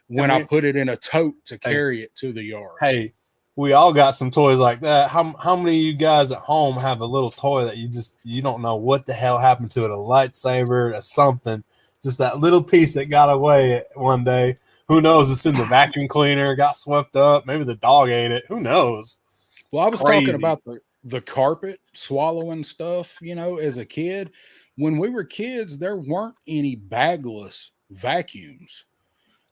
when I put it in a tote to carry it to the yard. Hey, we all got some toys like that. How many of you guys at home have a little toy that you don't know what the hell happened to it? A lightsaber or something. Just that little piece that got away one day. Who knows? It's in the vacuum cleaner, got swept up. Maybe the dog ate it. Who knows? Well, I was talking about the carpet swallowing stuff, as a kid. When we were kids, there weren't any bagless vacuums.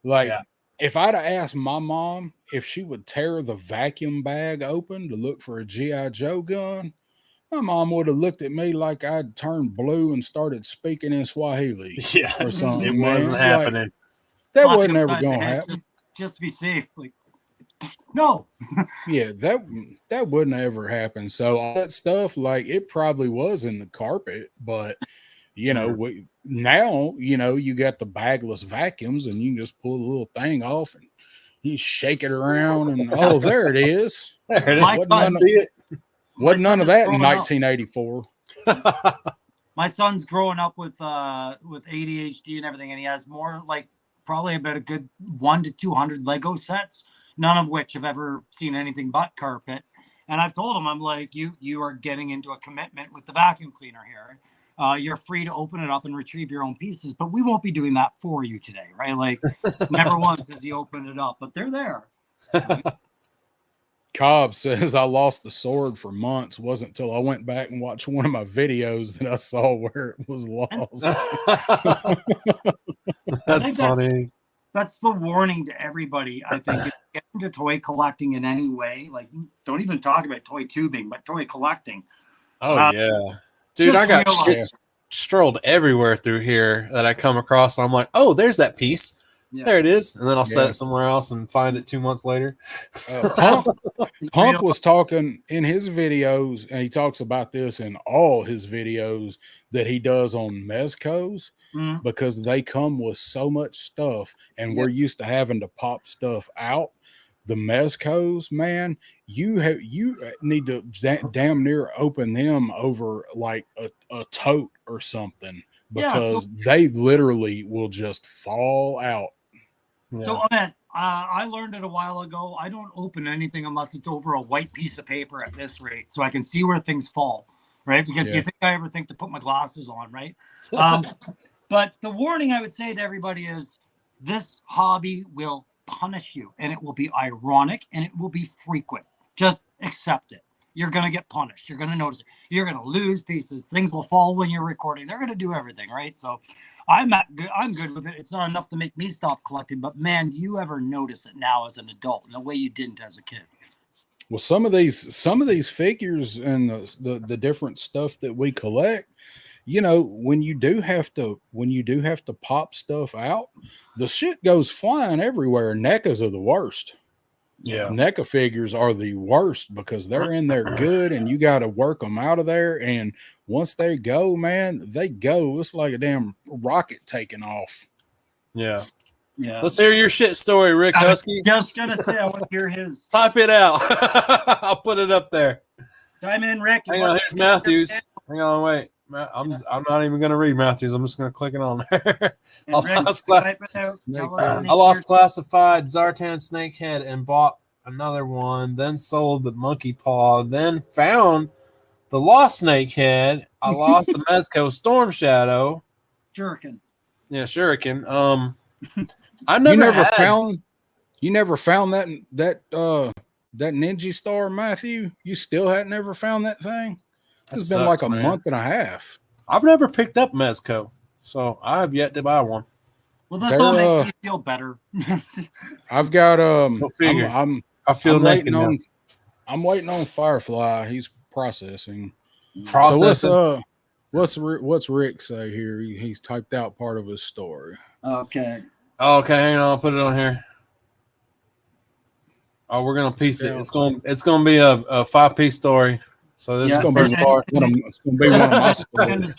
If I'd have asked my mom if she would tear the vacuum bag open to look for a G.I. Joe gun, my mom would have looked at me like I'd turned blue and started speaking in Swahili. Yeah, or something. It wasn't happening. That wasn't ever going to happen. Just to be safe. No. Yeah, that wouldn't ever happen. So all that stuff, it probably was in the carpet, but now, you got the bagless vacuums and you can just pull a little thing off and you shake it around and there it is. There it is. Wasn't none of that in 1984. My son's growing up with ADHD and everything, and he has more probably about a good 100 to 200 Lego sets, none of which have ever seen anything but carpet. And I've told him, I'm like, you are getting into a commitment with the vacuum cleaner here. You're free to open it up and retrieve your own pieces, but we won't be doing that for you today, right? Never once has he opened it up, but they're there. Cobb says, I lost the sword for months. Wasn't until I went back and watched one of my videos that I saw where it was lost. That's funny. That's the warning to everybody. I think if you get into toy collecting in any way, don't even talk about toy tubing, but toy collecting. Oh, yeah. Dude, I got strolled everywhere through here that I come across. And I'm like, oh, there's that piece. Yeah. There it is. And then I'll set it somewhere else and find it 2 months later. Pump was talking in his videos, and he talks about this in all his videos that he does on Mezcos, because they come with so much stuff, and we're used to having to pop stuff out. The Mezcos, man, you need to damn near open them over a tote or something, because they literally will just fall out. Yeah. So, man, I learned it a while ago. I don't open anything unless it's over a white piece of paper at this rate, so I can see where things fall, right? Because you think I ever think to put my glasses on, right? But the warning I would say to everybody is this hobby will punish you, and it will be ironic, and it will be frequent. Just accept it. You're going to get punished. You're going to notice it. You're going to lose pieces. Things will fall when you're recording. They're going to do everything, right? So I'm good with it. It's not enough to make me stop collecting, but man, do you ever notice it now as an adult in a way you didn't as a kid? Well, some of these figures and the different stuff that we collect, you know, when you do have to pop stuff out, the shit goes flying everywhere. NECAs are the worst. Yeah, NECA figures are the worst because they're in there good, and you got to work them out of there. And once they go, man, they go. It's like a damn rocket taking off. Yeah. Yeah. Let's hear your shit story, Rick Husky. Just gonna say, I want to hear his. Type it out. I'll put it up there. Chime in, Rick. Hang on, here's Matthews. Hang on, wait. I'm not even gonna read Matthews. I'm just gonna click it on there. I lost classified Zartan Snakehead and bought another one. Then sold the Monkey Paw. Then found the lost Snakehead. I lost the Mezco Storm Shadow. Shuriken. Yeah, Shuriken. I never You never found that Ninja Star, Matthew? You still had never found that thing? It's been like a month and a half. I've never picked up Mezco, so I have yet to buy one. Well, that's all makes me feel better. I've got I'm waiting on Firefly. He's processing. So what's Rick say here? He's typed out part of his story. Okay. Okay, hang on. I'll put it on here. Oh, we're gonna piece it. It's gonna be a 5-piece story. So this is the first part. It's gonna be one of my stories.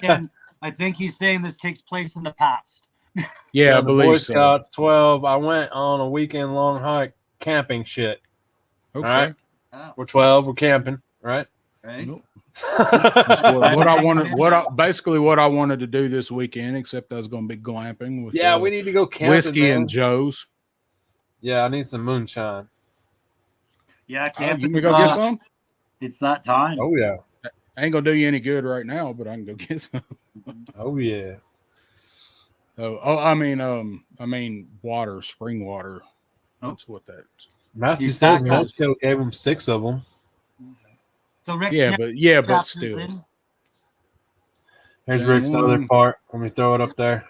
I think he's saying this takes place in the past. Yeah, I believe Boy Scouts 12. I went on a weekend long hike camping shit. Okay. All right. We're 12. We're camping. Right. Right. Nope. what I wanted to do this weekend, except I was going to be glamping with we need to go camping, whiskey and Joe's. Yeah, I need some moonshine. Yeah, camping. You can go get some. It's that time. Oh yeah. I ain't gonna do you any good right now, but I can go get some. Oh yeah. I mean water, spring water. That's what that. Matthew says Mezco gave him 6 of them. So Rick, but still. Here's Rick's other part. Let me throw it up there.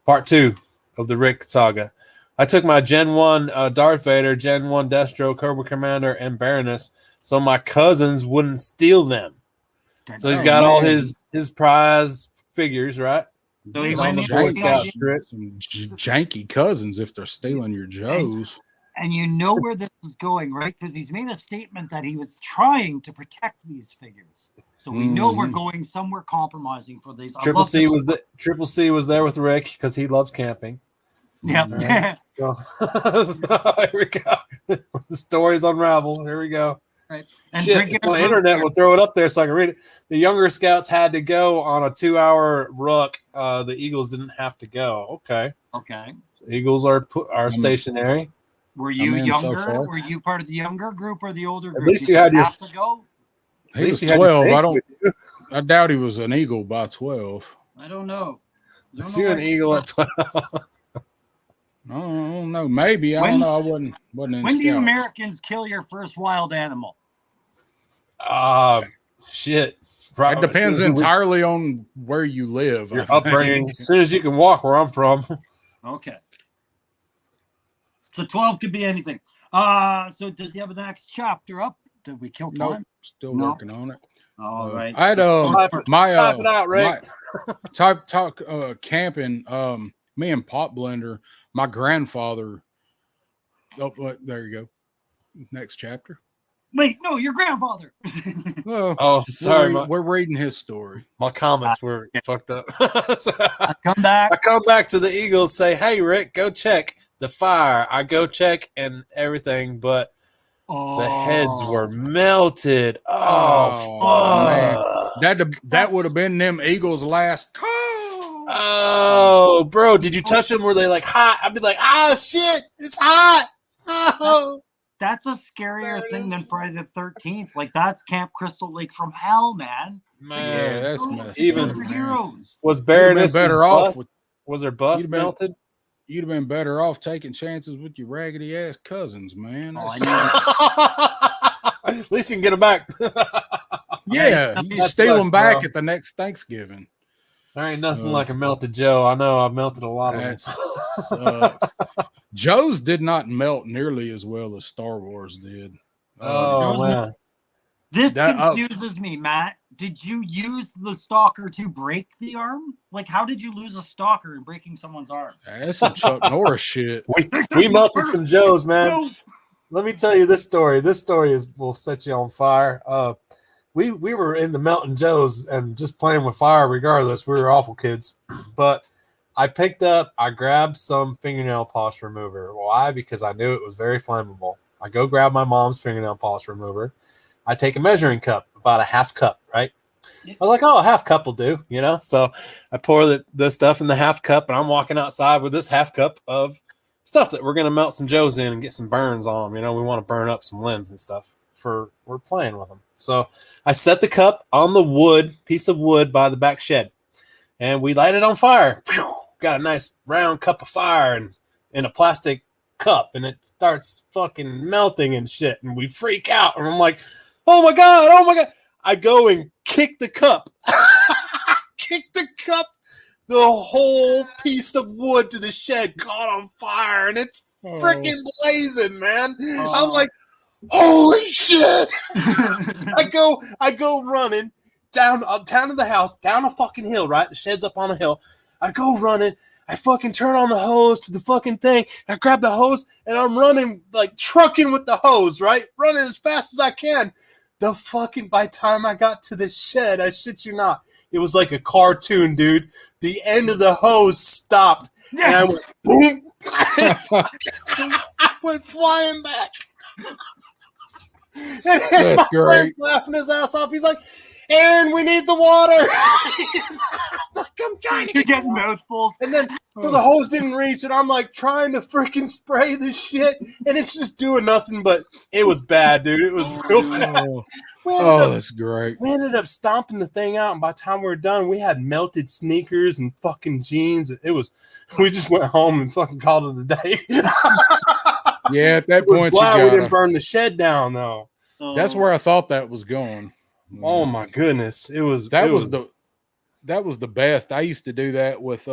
Part 2 of the Rick saga. I took my Gen 1 Darth Vader, Gen 1 Destro, Cobra Commander, and Baroness, so my cousins wouldn't steal them. So he's got all his prize figures, right? So he's on the Boy Scout strip. Some janky cousins if they're stealing your Joes. And you know where this is going, right? Because he's made a statement that he was trying to protect these figures. So we know we're going somewhere compromising for these. Triple C was there with Rick because he loves camping. Yep. Right. So here we go. The stories unravel. Here we go. Right. And shit, my internet will throw it up there so I can read it. The younger scouts had to go on a 2-hour ruck. The Eagles didn't have to go. Okay. So Eagles are stationary. Were you younger? Were you part of the younger group or the older group? At least you had to go. He was 12. I doubt he was an Eagle by 12. I don't know. Was you an Eagle at 12? I don't know. Maybe. I don't know. I wasn't in when do you Americans kill your first wild animal? Shit. It depends entirely on where you live. Your upbringing. As soon as you can walk where I'm from. Okay. So 12 could be anything. So does he have the next chapter up? Did we kill time? Nope. Still working on it. All right. I had talk camping. Me and Pot Blender. My grandfather. Oh, there you go. Next chapter. Wait, no, your grandfather. Well, sorry. We're reading his story. My comments were fucked up. So I come back to the Eagles, say, hey, Rick, go check the fire. I go check and everything, but the heads were melted. Man. That would have been them Eagles' last call. Oh, bro, did you touch them? Were they like hot? I'd be like, shit, it's hot. Oh. That's a scarier thing than Friday the 13th. Like, that's Camp Crystal Lake from hell, man. Yeah, that's messed even up, man. Heroes. Was Baroness's better off bust? Was her bust melted? You'd have been better off taking chances with your raggedy ass cousins, man. Oh, At least you can get them back. Yeah, you steal them back at the next Thanksgiving. There ain't nothing like a melted Joe. I know I've melted a lot of them. Sucks. Joe's did not melt nearly as well as Star Wars did. Oh, man. This confuses me, Matt. Did you use the stalker to break the arm? Like, how did you lose a stalker in breaking someone's arm? That's some Chuck Norris shit. We melted some Joes, man. Let me tell you this story. This story will set you on fire. We were in the melting Joes and just playing with fire regardless. We were awful kids. But I grabbed some fingernail polish remover. Why? Because I knew it was very flammable. I go grab my mom's fingernail polish remover. I take a measuring cup, about a half cup, right? I was like, a half cup will do, you know? So I pour the stuff in the half cup, and I'm walking outside with this half cup of stuff that we're going to melt some Joes in and get some burns on them. You know, we want to burn up some limbs and stuff. We're playing with them. So I set the cup on the piece of wood by the back shed, and we light it on fire. Got a nice round cup of fire in a plastic cup, and it starts fucking melting and shit, and we freak out, and I'm like, oh my god. I go and kick the cup. The whole piece of wood to the shed caught on fire, and it's freaking blazing, man. I'm like, holy shit. I go running down to the house, down a fucking hill, right? The shed's up on a hill. I go running. I fucking turn on the hose to the fucking thing. I grab the hose, and I'm running, like trucking with the hose, right? Running as fast as I can. By the time I got to the shed, I shit you not, it was like a cartoon, dude. The end of the hose stopped, and I went boom. I went flying back. And my friend's laughing his ass off. He's like, Aaron, we need the water. I'm trying to get mouthfuls. And then so the hose didn't reach, and I'm like trying to freaking spray the shit, and it's just doing nothing. But it was bad, dude. It was real bad. That's great. We ended up stomping the thing out, and by the time we were done, we had melted sneakers and fucking jeans. We just went home and fucking called it a day. Yeah, at that point, glad we didn't burn the shed down, though. That's where I thought that was going. Oh my goodness, that was the best. I used to do that with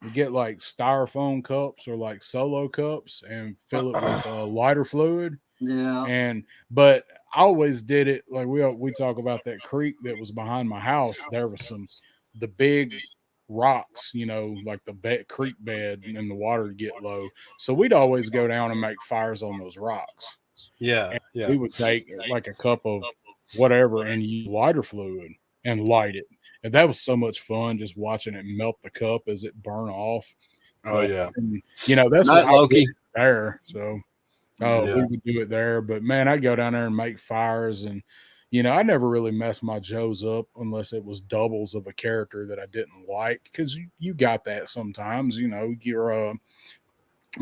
we get like styrofoam cups or like Solo cups and fill it with lighter fluid. Yeah. But I always did it like we talk about that creek that was behind my house. There was the big rocks, you know, like the creek bed, and the water would get low. So we'd always go down and make fires on those rocks. Yeah. We would take like a cup of whatever and use lighter fluid and light it. And that was so much fun just watching it melt the cup as it burn off. Oh yeah. And, you know, that's not what Loki there. So we would do it there. But man, I'd go down there and make fires, and you know, I never really messed my Joes up unless it was doubles of a character that I didn't like, because you got that sometimes, you know, your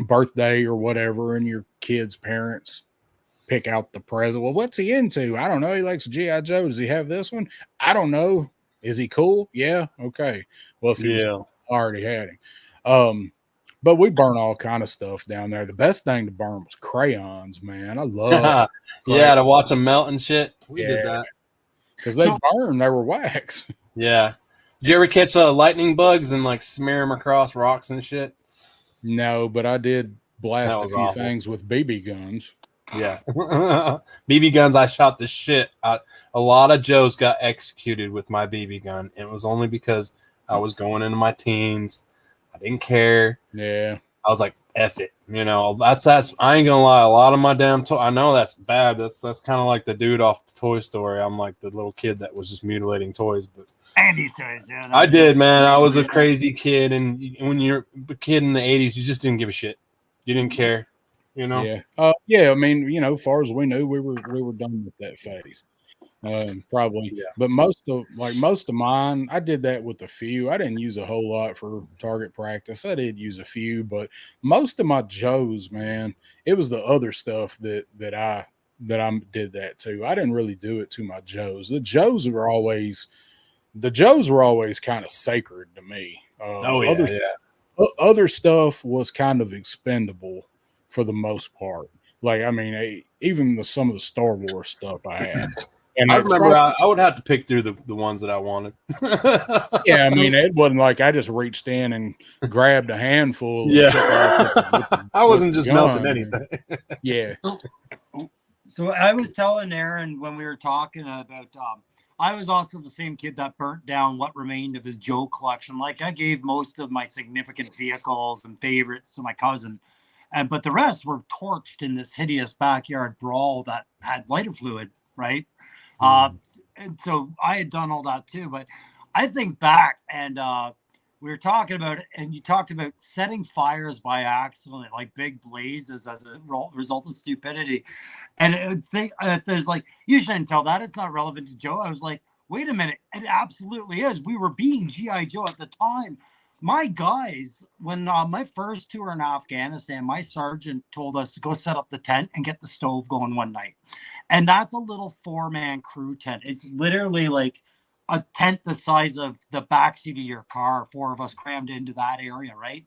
birthday or whatever, and your kid's parents pick out the present. Well, what's he into? I don't know. He likes G.I. Joe. Does he have this one? I don't know. Is he cool? Yeah. Okay. Well, if he already had him. But we burn all kind of stuff down there. The best thing to burn was crayons, man. I love to watch them melt and shit. We did that. Because they burn. They were wax. Yeah. Did you ever catch lightning bugs and like smear them across rocks and shit? No, but I did blast a few things with BB guns. Yeah. BB guns, I shot the shit. A lot of Joes got executed with my BB gun. It was only because I was going into my teens. I didn't care. Yeah. I was like, F it. You know, that's I ain't gonna lie. A lot of my damn I know that's bad. That's kind of like the dude off the Toy Story. I'm like the little kid that was just mutilating toys. But Andy's toys, yeah. I did, man. I was a crazy kid, and when you're a kid in the 80s, you just didn't give a shit. You didn't care. You know? Yeah. I mean, you know, as far as we knew, we were done with that phase. Probably. Yeah. But most of mine, I did that with a few. I didn't use a whole lot for target practice. I did use a few, but most of my Joes, man, it was the other stuff that I did that too. I didn't really do it to my Joes. The Joes were always kind of sacred to me. Other stuff was kind of expendable for the most part. Like, I mean, even some of the Star Wars stuff I had. And I remember I would have to pick through the ones that I wanted. Yeah, I mean, it wasn't like I just reached in and grabbed a handful. Yeah. I wasn't with just gun, melting anything. Yeah. So I was telling Aaron when we were talking about, I was also the same kid that burnt down what remained of his Joe collection. Like, I gave most of my significant vehicles and favorites to my cousin, but the rest were torched in this hideous backyard brawl that had lighter fluid, right? And so I had done all that too, but I think back and we were talking about it, and you talked about setting fires by accident, like big blazes as a result of stupidity. And there's like, you shouldn't tell that. It's not relevant to Joe. I was like, wait a minute. It absolutely is. We were being G.I. Joe at the time. My guys, when my first tour in Afghanistan, my sergeant told us to go set up the tent and get the stove going one night. And that's a little 4-man crew tent. It's literally like a tent the size of the backseat of your car, 4 of us crammed into that area, right?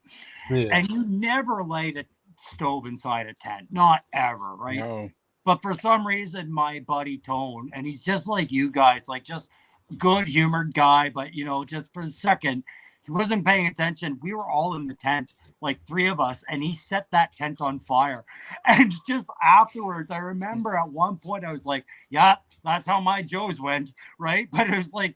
Yeah. And you never light a stove inside a tent. Not ever, right? No. But for some reason, my buddy Tone, and he's just like you guys, like just good-humored guy, but, just for a second, he wasn't paying attention. We were all in the tent, like 3 of us, and he set that tent on fire. And just afterwards, I remember at one point I was like, yeah, that's how my Joes went, right? But it was like,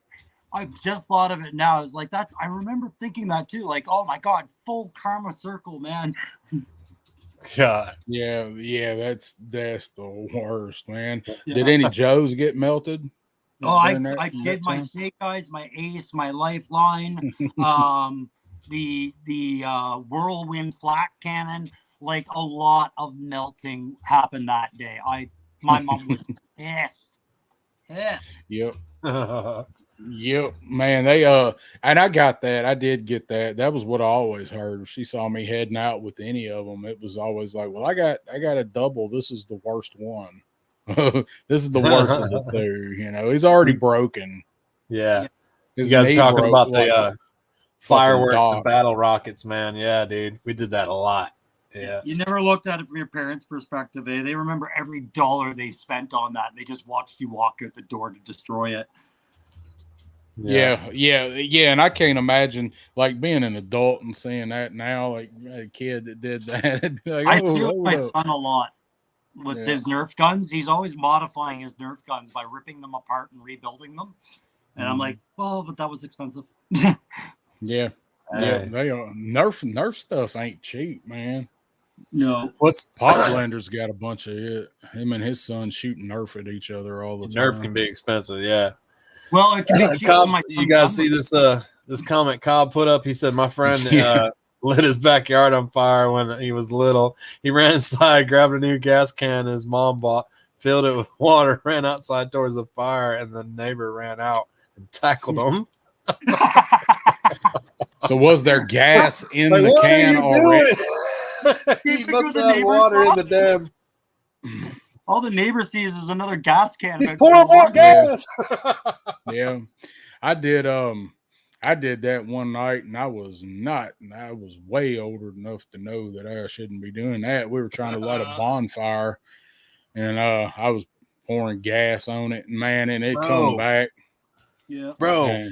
I just thought of it now. I was like, I remember thinking that too. Like, oh my God, full karma circle, man. God. Yeah, that's the worst, man. Yeah. Did any Joes get melted? Oh, I did my snake eyes, my ace, my lifeline, the whirlwind flak cannon. Like, a lot of melting happened that day. My mom was pissed. Yep. Yep, man. They and I got that. I did get that. That was what I always heard. If she saw me heading out with any of them, it was always like, well, I got a double. This is the worst one. This is the worst of the two. He's already broken. Yeah. His you guys talking broke, about the fireworks and dog. battle rockets, man. Yeah, dude. We did that a lot. Yeah. You never looked at it from your parents' perspective, eh? They remember every dollar they spent on that. They just watched you walk out the door to destroy it. Yeah. And I can't imagine like being an adult and seeing that now, like a kid that did that. It'd be like, I see with my son a lot with Yeah. his Nerf guns. He's always modifying his Nerf guns by ripping them apart and rebuilding them. And I'm like, well, but that was expensive. Yeah. Hey. They are Nerf stuff ain't cheap, man. No. Poplander's got a bunch of it. Him and his son shooting Nerf at each other all the time. Nerf can be expensive, yeah. Well, it can be cheap Cobb, when you guys see this comment Cobb put up? He said, my friend lit his backyard on fire when he was little. He ran inside, grabbed a new gas can his mom bought, filled it with water, ran outside towards the fire, and the neighbor ran out and tackled him. So was there gas in the can already? He must have water in the damn. All the neighbor sees is another gas can. Pour more gas. Yeah. I did that one night, and I was way older enough to know that I shouldn't be doing that. We were trying to light a bonfire, and I was pouring gas on it, and it come back. Yeah. Bro.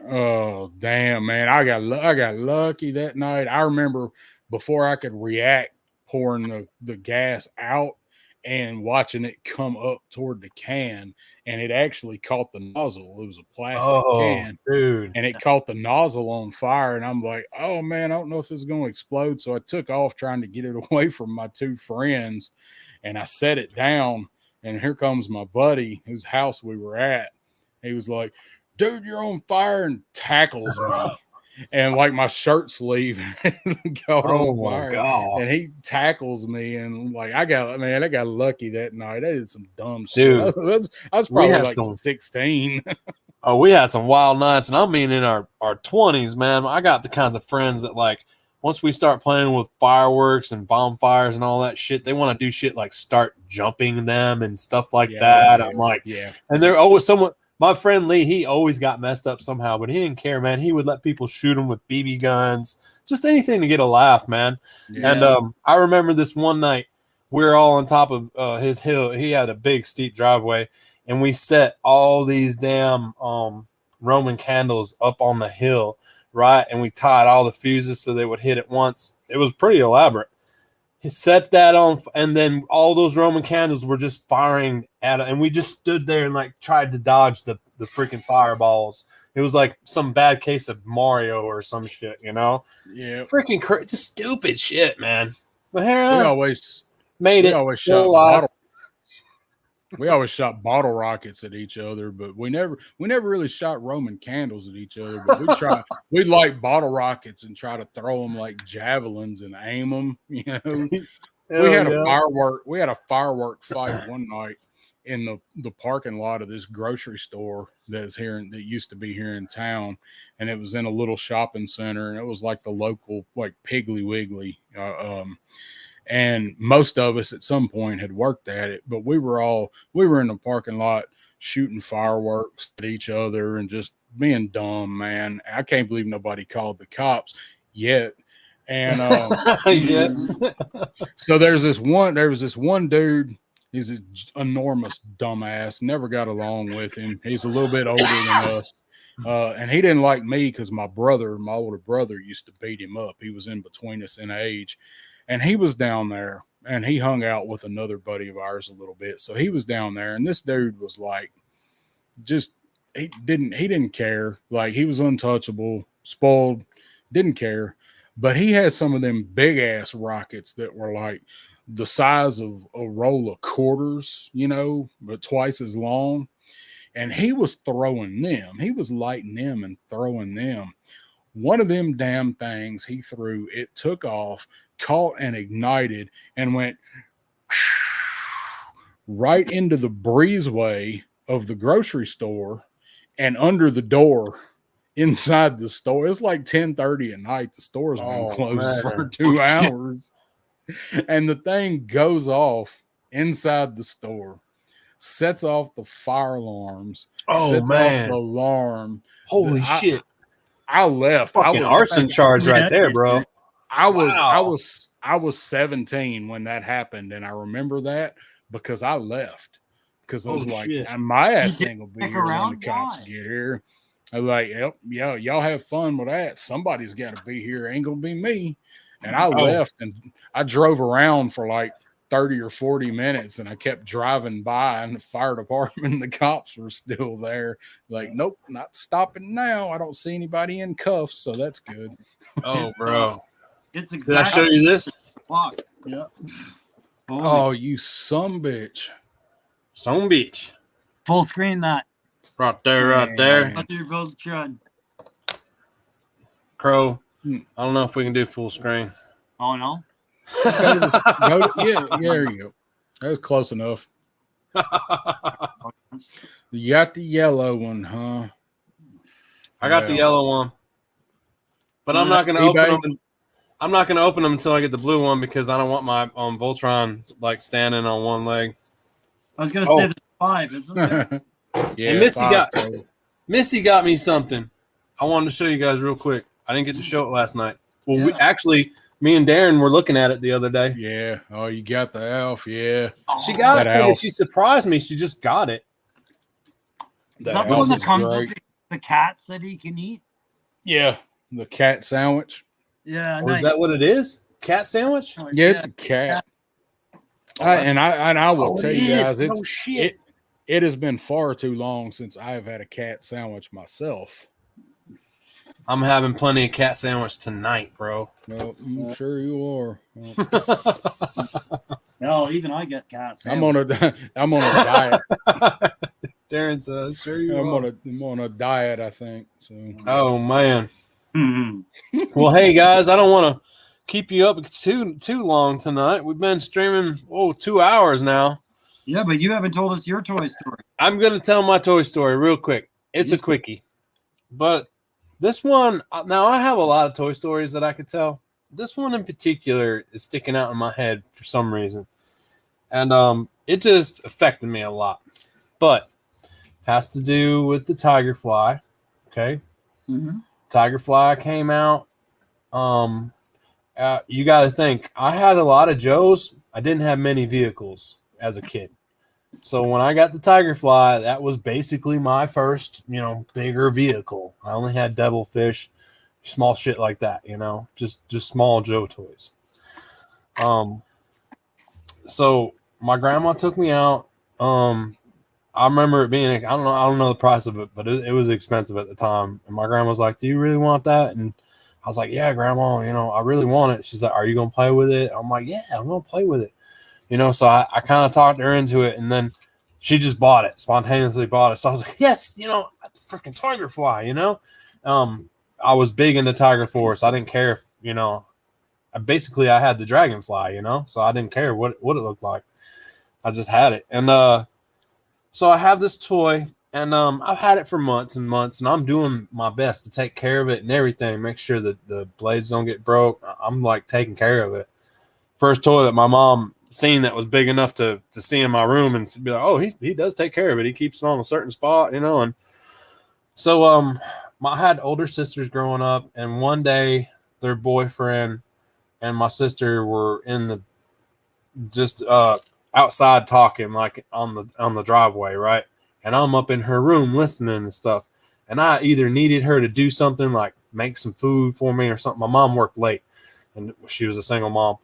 Oh damn, man. I got lucky that night. I remember before I could react pouring the gas out and watching it come up toward the can, and it actually caught the nozzle. It was a plastic can, dude, and it caught the nozzle on fire. And I'm like, oh man, I don't know if it's going to explode. So I took off trying to get it away from my 2 friends, and I set it down. And here comes my buddy whose house we were at. He was like, dude, you're on fire, and tackles me. and like my shirt sleeve got on fire. God. And he tackles me, and like I got lucky that night. I did some dumb Dude, shit. I was probably like some 16. Oh, we had some wild nights, and I mean in our 20s, man. I got the kinds of friends that, like, once we start playing with fireworks and bonfires and all that shit, they want to do shit like start jumping them and stuff like that. I'm like, and they're always someone. My friend Lee, he always got messed up somehow, but he didn't care, man. He would let people shoot him with BB guns, just anything to get a laugh, man. Yeah. And I remember this one night, we were all on top of his hill. He had a big, steep driveway. And we set all these damn Roman candles up on the hill, right? And we tied all the fuses so they would hit at once. It was pretty elaborate. He set that on, and then all those Roman candles were just firing at it. And we just stood there and like tried to dodge the freaking fireballs. It was like some bad case of Mario or some shit, you know? Yeah. Freaking just stupid shit, man. But here we always shot bottle rockets at each other, but we never really shot Roman candles at each other. But we'd light bottle rockets and try to throw them like javelins and aim them. You know, we had a firework fight one night in the parking lot of this grocery store that used to be here in town, and it was in a little shopping center, and it was like the local like Piggly Wiggly. And most of us at some point had worked at it, but we were in the parking lot shooting fireworks at each other and just being dumb, man. I can't believe nobody called the cops yet. And so there was this one dude. He's an enormous dumbass. Never got along with him. He's a little bit older than us. And he didn't like me because my older brother used to beat him up. He was in between us in age. And he was down there, and he hung out with another buddy of ours a little bit. So he was down there, and this dude was like, he didn't care. Like, he was untouchable, spoiled, didn't care. But he had some of them big ass rockets that were like the size of a roll of quarters, you know, but twice as long. And he was throwing them. He was lighting them and throwing them. One of them damn things he threw, it took off, caught and ignited, and went right into the breezeway of the grocery store and under the door inside the store. It's like 10:30 at night. The store's been closed for 2 hours. And the thing goes off inside the store, sets off the fire alarms, sets off the alarm. Holy shit. I left. Fucking arson charge right there, bro. I was 17 when that happened, and I remember that because I left. Because I was like, my ass ain't gonna be here when the cops get here. I was like, yep, yeah, y'all have fun with that. Somebody's got to be here. Ain't gonna be me. And I left, and I drove around for like 30 or 40 minutes, and I kept driving by, and the fire department and the cops were still there. Like, nope, not stopping now. I don't see anybody in cuffs, so that's good. Oh, bro. It's exactly. Did I show you this? Fuck. Yeah. Oh, you bitch. Some bitch. Full screen that. Right there. What your Voltron? Crow. I don't know if we can do full screen. Oh, no? Yeah, there you go. That was close enough. You got the yellow one, huh? I got the yellow one. But I'm not going to open them. I'm not going to open them until I get the blue one because I don't want my Voltron like standing on one leg. I was going to say there's 5, isn't there? Yeah, and Missy got me something. I wanted to show you guys real quick. I didn't get to show it last night. Well, me and Darren were looking at it the other day. Yeah. Oh, you got the Alf. Yeah. She got it. Alf. She surprised me. She just got it. That the one that comes with the cats that he can eat? Yeah. The cat sandwich. Yeah. Is that what it is? Cat sandwich? Yeah, it's a cat. I will tell you guys, it has been far too long since I have had a cat sandwich myself. I'm having plenty of cat sandwich tonight, bro. Well, I'm sure you are. No, even I get cat sandwich. I'm on a diet. Darren says, "Sure you are." I'm on a diet, I think. So. Oh man, Well, hey guys, I don't want to keep you up too long tonight. We've been streaming 2 hours now. Yeah, but you haven't told us your Toy Story. I'm gonna tell my Toy Story real quick. It's a quickie, but this one now I have a lot of Toy Stories that I could tell. This one in particular is sticking out in my head for some reason, and it just affected me a lot. But has to do with the Tiger Fly. Okay, Tiger Fly came out. You got to think. I had a lot of Joes. I didn't have many vehicles as a kid. So when I got the Tiger Fly, that was basically my first, bigger vehicle. I only had Devilfish, small shit like that, just small Joe toys. So my grandma took me out. I remember it being, I don't know the price of it, but it was expensive at the time. And my grandma was like, "Do you really want that?" And I was like, "Yeah, Grandma, I really want it." She's like, "Are you going to play with it?" I'm like, "Yeah, I'm going to play with it." So I kind of talked her into it, and then she just spontaneously bought it. So I was like, "Yes, the freaking Tiger Fly, I was big into Tiger Force. I didn't care if, basically I had the Dragonfly, so I didn't care what it looked like. I just had it. And so I have this toy, and I've had it for months and months, and I'm doing my best to take care of it and everything, make sure that the blades don't get broke. I'm like taking care of it. First toy that my mom seen that was big enough to see in my room and be like, "Oh, he does take care of it. He keeps it on a certain spot," and so I had older sisters growing up, and one day their boyfriend and my sister were in the just outside talking, like on the driveway, right? And I'm up in her room listening and stuff, and I either needed her to do something like make some food for me or something. My mom worked late, and she was a single mom.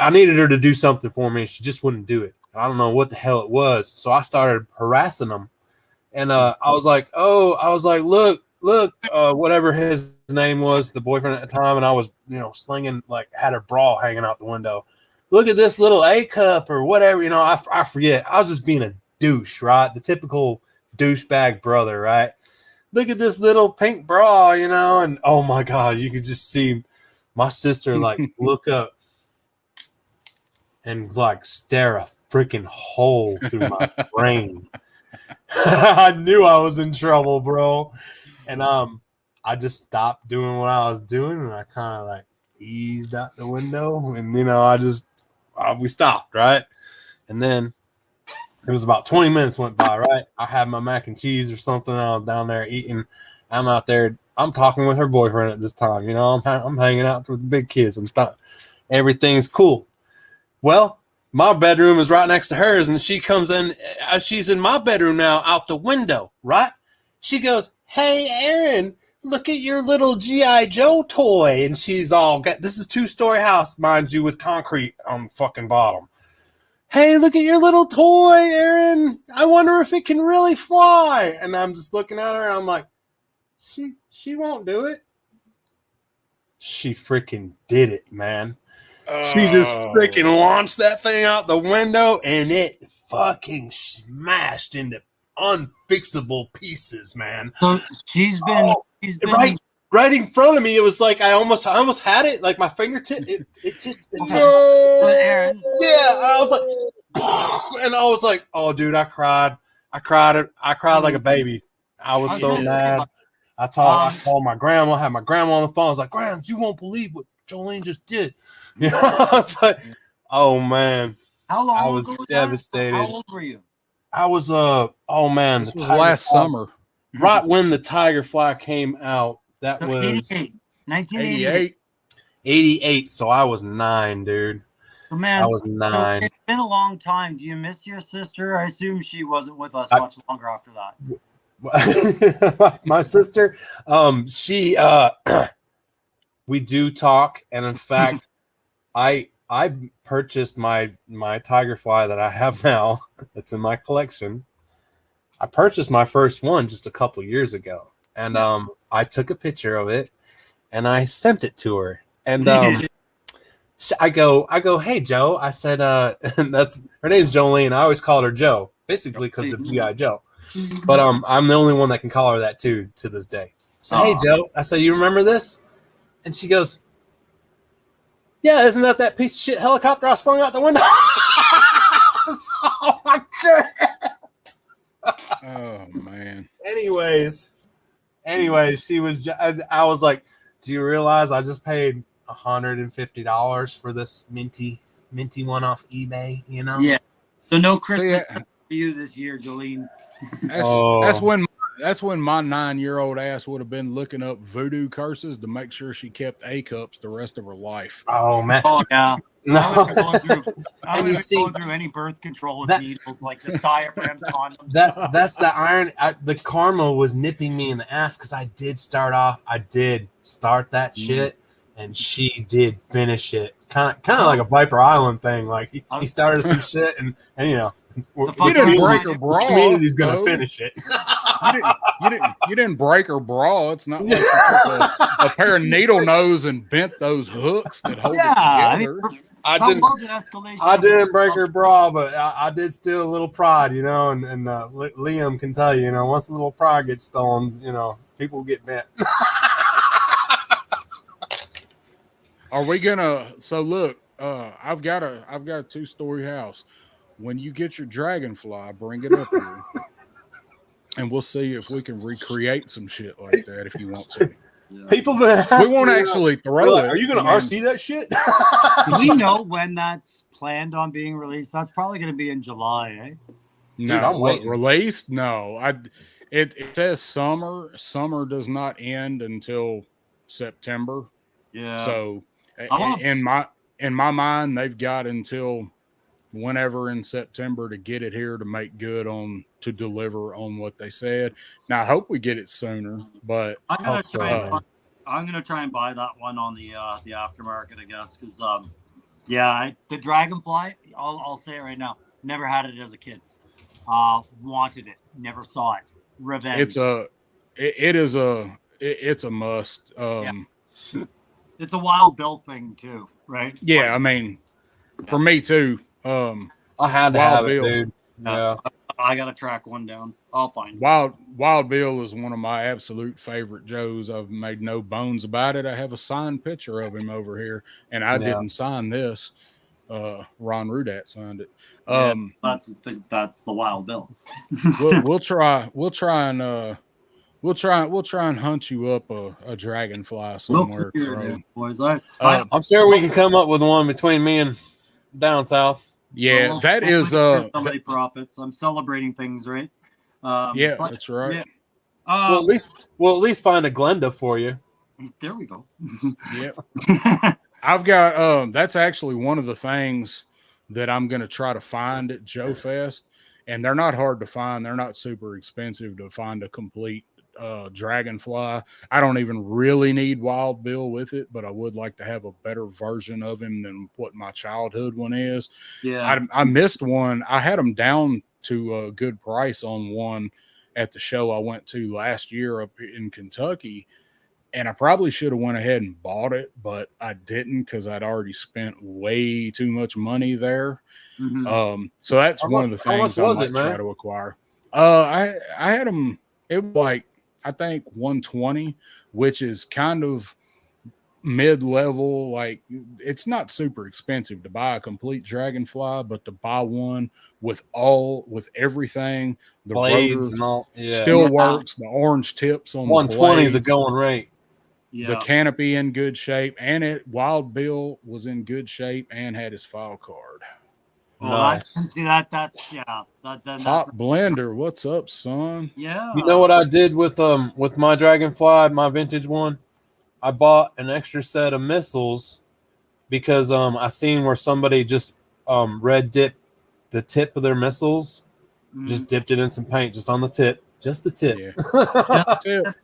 I needed her to do something for me. She just wouldn't do it. I don't know what the hell it was. So I started harassing them. And I was like, look, whatever his name was, the boyfriend at the time. And I was, slinging, like, had her bra hanging out the window. Look at this little A cup or whatever. I forget. I was just being a douche, right? The typical douchebag brother, right? Look at this little pink bra, and oh my God, you could just see my sister like look up and like stare a freaking hole through my brain. I knew I was in trouble, bro. And I just stopped doing what I was doing, and I kind of like eased out the window, and we stopped, right? And then it was about 20 minutes went by, right? I had my mac and cheese or something. I was down there eating. I'm out there. I'm talking with her boyfriend at this time. I'm hanging out with the big kids. Everything's cool. Well, my bedroom is right next to hers, and she comes in. She's in my bedroom now, out the window, right? She goes, "Hey, Aaron, look at your little G.I. Joe toy." And she's all got, this is 2-story house, mind you, with concrete on the fucking bottom. "Hey, look at your little toy, Aaron. I wonder if it can really fly." And I'm just looking at her, and I'm like, she won't do it. She freaking did it, man. She just freaking launched that thing out the window, and it fucking smashed into unfixable pieces, man. So she's been right in front of me. It was like I almost had it, like my fingertip. It Aaron. Yeah, I was like, and I was like, "Oh, dude, I cried like a baby. I was so mad. I called my grandma. Had my grandma on the phone. I was like, "Grams, you won't believe what Jolene just did." It's like, oh man. How long I was ago was devastated. How old were you? I was oh man, this was last summer. Right when the Tiger Fly came out. That was 1988. 88. So I was 9, dude. So man, I was 9. It's been a long time. Do you miss your sister? I assume she wasn't with us much longer after that. My sister, she we do talk, and in fact, I purchased my Tiger Fly that I have now. It's in my collection. I purchased my first one just a couple years ago, and I took a picture of it and I sent it to her. And I go, "Hey Joe," I said, that's her name's Jolene. I always called her Joe, basically because of G.I. Joe. But I'm the only one that can call her that too to this day. said, "Hey, Joe," I said, "You remember this?" And she goes, "Yeah, isn't that piece of shit helicopter I slung out the window?" Oh my god! Oh man. Anyways, she was. I was like, "Do you realize I just paid $150 for this minty one off eBay?" You know? Yeah. So no Christmas for you this year, Jolene. That's when my 9-year-old ass would have been looking up voodoo curses to make sure she kept A cups the rest of her life. Oh man! Oh yeah. No. I was going through any birth control with needles, like just diaphragms, condoms. That's the iron. The karma was nipping me in the ass because I did start that shit, and she did finish it. Kind of like a Viper Island thing. Like he started some shit, and you know, you didn't break her bra. The community's gonna finish it. You didn't break her bra. It's not like you took a pair of needle nose and bent those hooks that hold it together. I didn't break her bra, but I did steal a little pride, you know, and Liam can tell you, you know, once a little pride gets stolen, you know, people get bent. Are we gonna? So look, I've got a 2-story house. When you get your dragonfly, bring it up here, and we'll see if we can recreate some shit like that if you want to. Yeah. People been asking, we won't actually throw it. Are you going to RC that shit? Do we know when that's planned on being released? That's probably going to be in July, eh? No, released? No, it says summer. Summer does not end until September. Yeah. So in my mind, they've got until whenever in September to get it here to make good on to deliver on what they said. Now I hope we get it sooner, but I'm gonna try and buy that one on the aftermarket, I guess, because the Dragonfly. I'll say it right now. Never had it as a kid. Wanted it. Never saw it. Revenge. It's a must. It's a Wild Bill thing too, right? Yeah, I mean, for me too. I had to have it, dude. Yeah, I gotta track one down. I'll find it. Wild Bill is one of my absolute favorite Joes. I've made no bones about it. I have a signed picture of him over here, and I didn't sign this. Ron Rudat signed it. That's the Wild Bill. we'll try and hunt you up a dragonfly somewhere. Boys. I'm sure we can come up with one between me and down south. Yeah, that is somebody profits. I'm celebrating things, right? That's right. Yeah. We'll at least find a Glenda for you. There we go. Yep. I've got that's actually one of the things that I'm going to try to find at Joe Fest, and they're not hard to find. They're not super expensive to find a complete Dragonfly. I don't even really need Wild Bill with it, but I would like to have a better version of him than what my childhood one is. Yeah, I missed one. I had them down to a good price on one at the show I went to last year up in Kentucky, and I probably should have went ahead and bought it, but I didn't because I'd already spent way too much money there. Mm-hmm. So that's one of the things I might try to acquire. I had them. It was like, I think 120, which is kind of mid-level. Like, it's not super expensive to buy a complete Dragonfly, but to buy one with everything, the blades and all, still works. The orange tips on 120 is a going rate. Yeah. The canopy in good shape, and Wild Bill was in good shape and had his file card. Nice. See that's Hot Blender, what's up, son? Yeah. You know what I did with my Dragonfly, my vintage one? I bought an extra set of missiles because I seen where somebody just red dipped the tip of their missiles, just dipped it in some paint just on the tip. Just the tip. Yeah.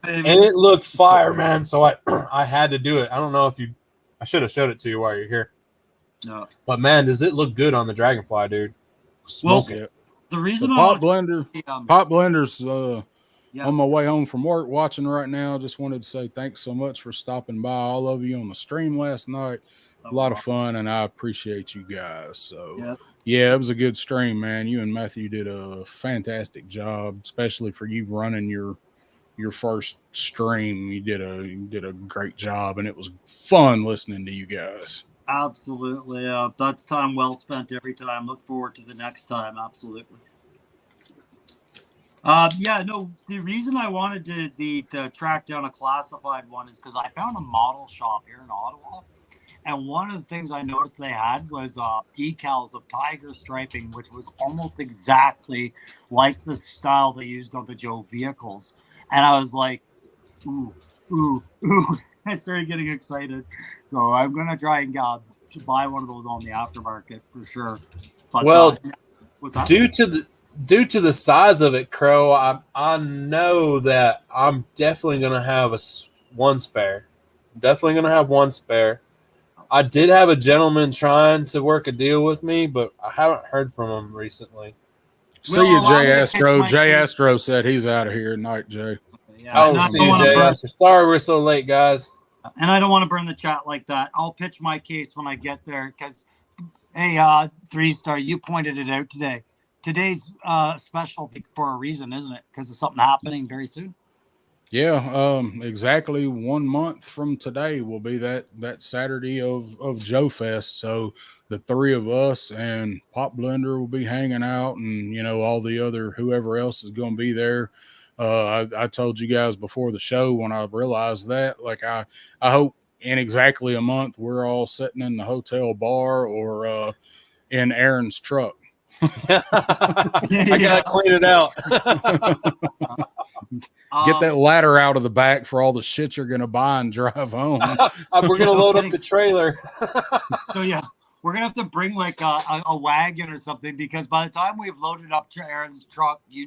And it looked fire, man. So I had to do it. I don't know if I should have showed it to you while you're here. No. But man, does it look good on the Dragonfly, dude? Smoke it. The reason Pot Blender's on my way home from work watching right now. Just wanted to say thanks so much for stopping by, all of you, on the stream last night. A lot of fun, and I appreciate you guys. So yeah, it was a good stream, man. You and Matthew did a fantastic job, especially for you running your your first stream. You did a great job, and it was fun listening to you guys. Absolutely. That's time well spent every time. Look forward to the next time. Absolutely. The reason I wanted to track down a classified one is because I found a model shop here in Ottawa. And one of the things I noticed they had was decals of tiger striping, which was almost exactly like the style they used on the Joe vehicles. And I was like, ooh. I started getting excited. So I'm going to try and buy one of those on the aftermarket for sure. But, due to the size of it, Crow, I know that I'm definitely going to have one spare. Definitely going to have one spare. I did have a gentleman trying to work a deal with me, but I haven't heard from him recently. See you, Jay Astro. Jay Astro said he's out of here tonight, Jay. Yeah, see you, Jay Astro. Sorry we're so late, guys. And I don't want to burn the chat like that. I'll pitch my case when I get there because, hey, 3-star, you pointed it out today. Today's special for a reason, isn't it? Because of something happening very soon. Yeah, exactly 1 month from today will be that Saturday of Joe Fest. So the three of us and Pop Blender will be hanging out, and all the other whoever else is going to be there. I told you guys before the show when I realized that, like I hope in exactly a month we're all sitting in the hotel bar or in Aaron's truck. I gotta clean it out. Get that ladder out of the back for all the shit you're gonna buy and drive home. We're gonna load up the trailer. So yeah, we're gonna have to bring like a wagon or something, because by the time we've loaded up Aaron's truck, we're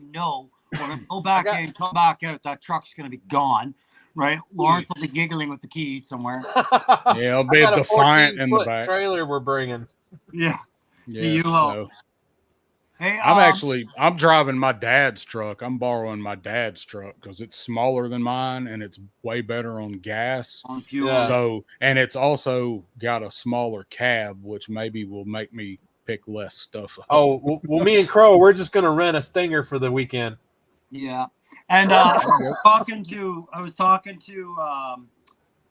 gonna go back in, come back out. That truck's gonna be gone, right? Lawrence will be giggling with the keys somewhere. Yeah, it'll be a Defiant in the back. Trailer we're bringing. Yeah. Yeah. So. Hey, I'm driving my dad's truck. I'm borrowing my dad's truck because it's smaller than mine and it's way better on gas. On fuel. Yeah. So, and it's also got a smaller cab, which maybe will make me pick less stuff up. Oh, well, me and Crow, we're just gonna rent a Stinger for the weekend. Yeah, and I was talking to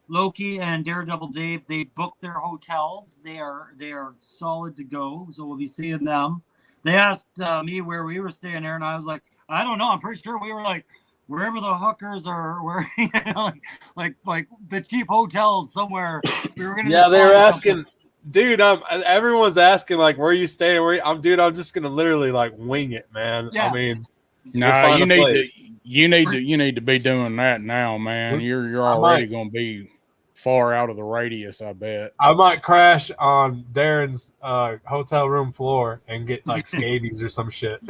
Loki and Daredevil Dave. They booked their hotels. They are solid to go. So we'll be seeing them. They asked me where we were staying there, and I was like, I don't know. I'm pretty sure we were like wherever the hookers are, where like the cheap hotels somewhere. We were gonna. Yeah, they were asking, dude. Everyone's asking like, where are you staying? I'm just gonna literally like wing it, man. Yeah. I mean, no, you need to be doing that now, man. You're already gonna be far out of the radius, I bet. I might crash on Darren's hotel room floor and get like scabies or some shit.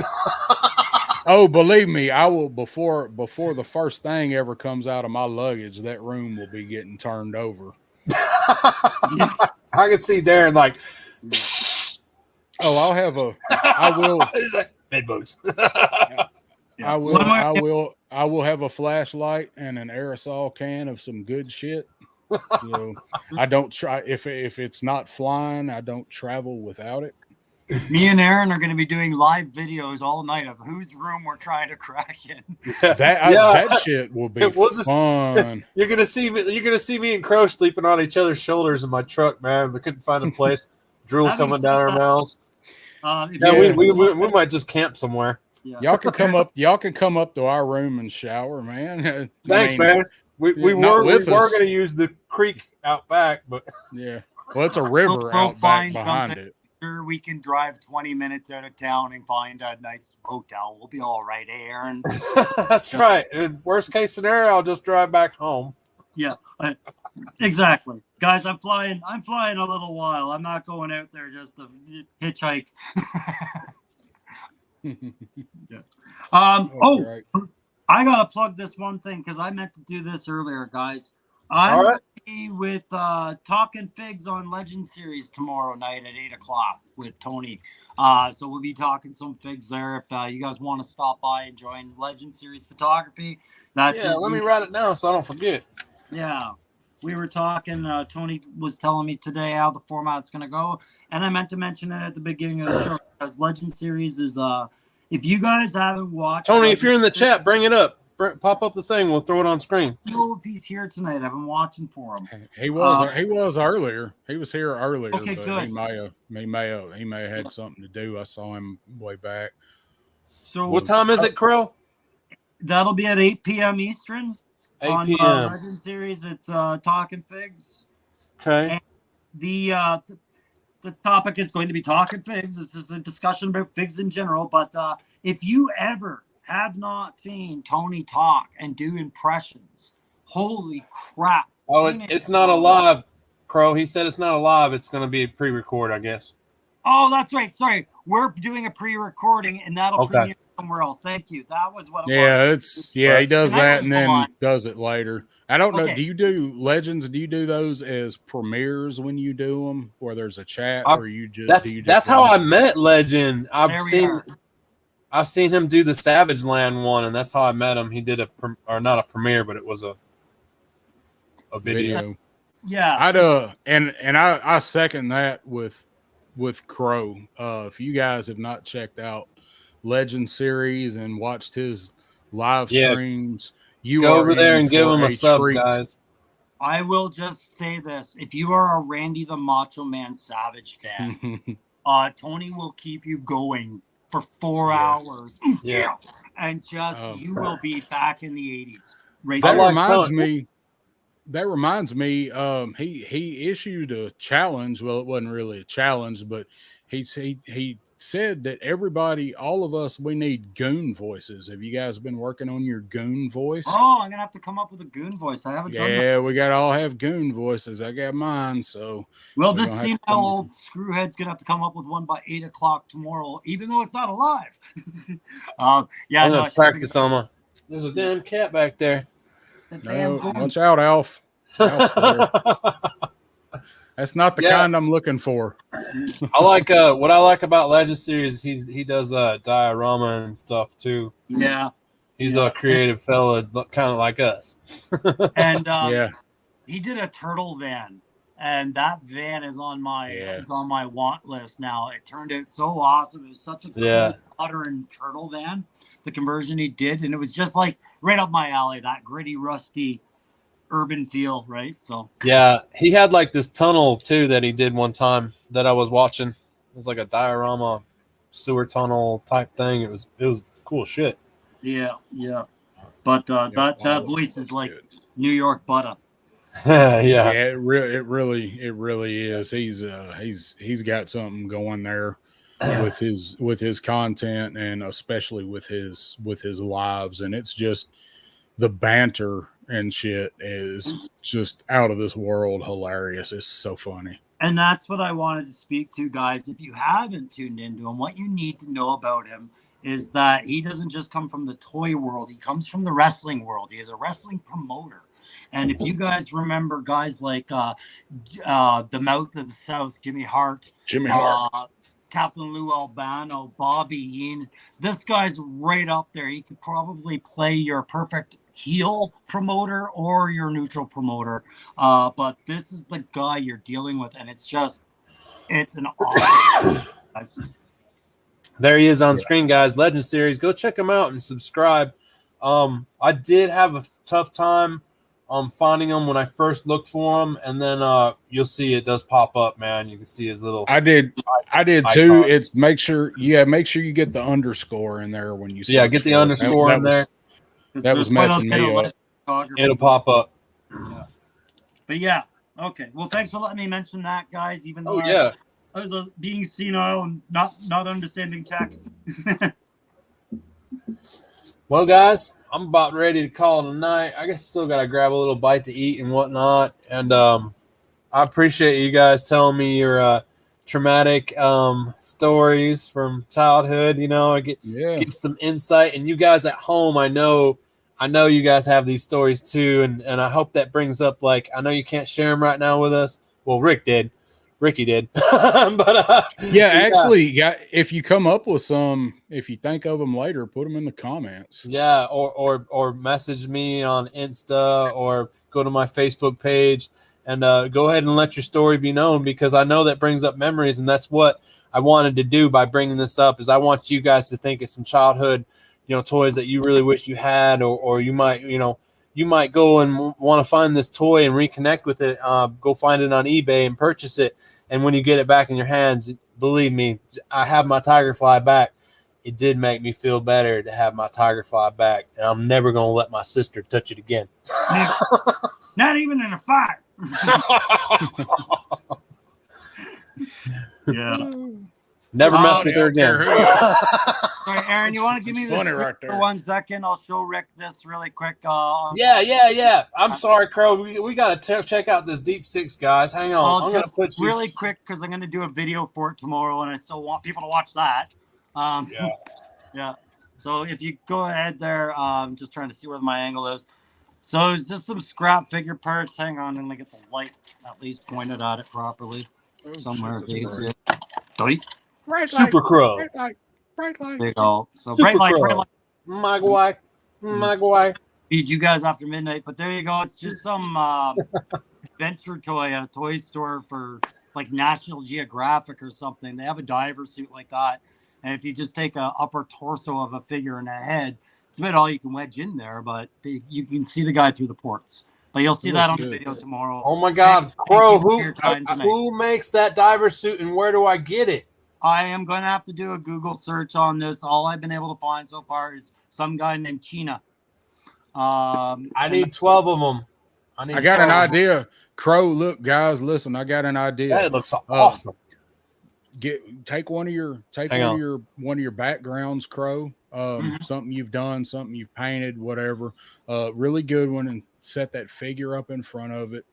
Oh, believe me, I will before the first thing ever comes out of my luggage, that room will be getting turned over. I can see Darren like, oh, I will bed bugs. I will have a flashlight and an aerosol can of some good shit. So I don't try if it's not flying, I don't travel without it. Me and Aaron are going to be doing live videos all night of whose room we're trying to crash in. That shit will be fun. You're gonna see me and Crow sleeping on each other's shoulders in my truck, man. We couldn't find a place. Drool coming down our mouths. We might just camp somewhere. Yeah. Y'all can come up to our room and shower, man. Thanks, man. We were going to use the creek out back, but yeah, well, it's a river out back behind it. Sure, we can drive 20 minutes out of town and find a nice hotel. We'll be all right, Aaron. That's right. In worst case scenario, I'll just drive back home. Yeah, exactly, guys. I'm flying a little while. I'm not going out there just to hitchhike. Yeah. Right. I gotta plug this one thing because I meant to do this earlier, guys. I'm gonna be with Talking Figs on Legend Series tomorrow night at 8:00 with Tony. So we'll be talking some figs there. If you guys want to stop by and join Legend Series photography, let me write it down so I don't forget. Yeah, we were talking. Tony was telling me today how the format's gonna go, and I meant to mention it at the beginning of the show because Legend Series is if you guys haven't watched Tony, if you're in the chat, bring it up. pop up the thing. We'll throw it on screen. I don't know if he's here tonight. I've been watching for him. He was earlier. He was here earlier. Okay, but good. He may have had something to do. I saw him way back. So What time is it, Crow? That'll be at 8 p.m. Eastern. 8 on p.m. Legend Series. It's Talking Figs. Okay. And the topic is going to be Talking Figs. This is a discussion about figs in general. But if you ever have not seen Tony talk and do impressions, holy crap! Oh, it's not a live, Crow. He said it's not a live. It's going to be a pre-record, I guess. Oh, that's right. Sorry, we're doing a pre-recording, and that'll premiere somewhere else. Thank you. That was what. He does that and then fun. does it later. I don't know. Okay. Do you do Legends? Do you do those as premieres when you do them, where there's a chat, or you just? That's how I met Legend. I've There seen him do the Savage Land one, and that's how I met him. He did not a premiere, but it was a video. Yeah. I second that with Crow. If you guys have not checked out Legend Series and watched his live streams, you go are over there and give him a sub, treat. guys. I will just say this: if you are a Randy the Macho Man Savage fan, Tony will keep you going for 4 hours. Yeah, and just you will be back in the 80s. Right. That reminds me. He issued a challenge. Well, it wasn't really a challenge, but he said that all of us, we need goon voices. Have you guys been working on your goon voice? Oh, I'm gonna have to come up with a goon voice. I haven't done that. Yeah, we gotta all have goon voices. I got mine, so. Well, this seems how old Screwhead's gonna have to come up with one by 8 o'clock tomorrow, even though it's not alive. I'm gonna practice on my. There's a damn cat back there. No, watch out, Alf. Alf's there. That's not the kind I'm looking for. I like what I like about Legend Series. He does diorama and stuff too. Yeah, he's a creative fella, kind of like us. And he did a turtle van, and that van is on my want list now. It turned out so awesome. It was such a cool modern turtle van. The conversion he did, and it was just like right up my alley. That gritty, rusty urban feel, right? So yeah, he had like this tunnel too that he did one time that I was watching. It was like a diorama sewer tunnel type thing. It was cool shit. Yeah. But that voice is like good. New York butter. Yeah, it really is. He's got something going there with his content, and especially with his lives, and it's just the banter and shit is just out of this world hilarious. It's so funny. And that's what I wanted to speak to, guys. If you haven't tuned into him, what you need to know about him is that he doesn't just come from the toy world. He comes from the wrestling world. He is a wrestling promoter. And if you guys remember guys like the Mouth of the South, Jimmy Hart, Captain Lou Albano, Bobby Heenan, this guy's right up there. He could probably play your perfect heel promoter or your neutral promoter, but this is the guy you're dealing with, and it's an awesome. There he is on screen, guys. Legend Series, go check him out and subscribe. I did have a tough time finding him when I first looked for him, and then you'll see it does pop up, man. You can see his little I did too. It's make sure you get the underscore in there when you get the underscore in there. That was messing me up. It'll pop up. Yeah. But yeah, okay. Well, thanks for letting me mention that, guys. Even though I was being senile and not understanding tech. Well, guys, I'm about ready to call it a night. I guess still got to grab a little bite to eat and whatnot. And I appreciate you guys telling me your traumatic stories from childhood. You know, I get some insight. And you guys at home, I know you guys have these stories too. And I hope that brings up, like, I know you can't share them right now with us. Well, Ricky did. But actually, if you come up with some, if you think of them later, put them in the comments. Yeah, or message me on Insta or go to my Facebook page and go ahead and let your story be known, because I know that brings up memories, and that's what I wanted to do by bringing this up. Is I want you guys to think of some childhood, toys that you really wish you had, or you might, you might go and want to find this toy and reconnect with it. Go find it on eBay and purchase it. And when you get it back in your hands, believe me, I have my Tigerfly back. It did make me feel better to have my Tigerfly back, and I'm never going to let my sister touch it again. Not even in a fight. Yeah. Never mess with her again. Sorry, Aaron, you want to give me this right for 1 second? I'll show Rick this really quick. Yeah. I'm sorry, Crow. We got to check out this Deep Six, guys. Hang on. I'm going to put you really quick because I'm going to do a video for it tomorrow, and I still want people to watch that. Yeah. So if you go ahead there, I'm just trying to see where my angle is. So it's just some scrap figure parts. Hang on, and let me get the light at least pointed at it properly. Somewhere if you can see it. Super Crow. Bright light. There you go. So Super bright Crow. light. My guy. Feed you guys after midnight, but there you go. It's just some adventure toy at a toy store for like National Geographic or something. They have a diver suit like that, and if you just take a upper torso of a figure and a head, it's about all you can wedge in there. But you can see the guy through the ports. But you'll see that on the video tomorrow. Oh my God, Crow! Who makes that diver suit, and where do I get it? I am going to have to do a Google search on this. All I've been able to find so far is some guy named China. I need 12 of them. I got an idea. Crow, look, guys, listen. I got an idea. That looks awesome. Take one of your backgrounds, Crow. Something you've done, something you've painted, whatever. Really good one, and set that figure up in front of it.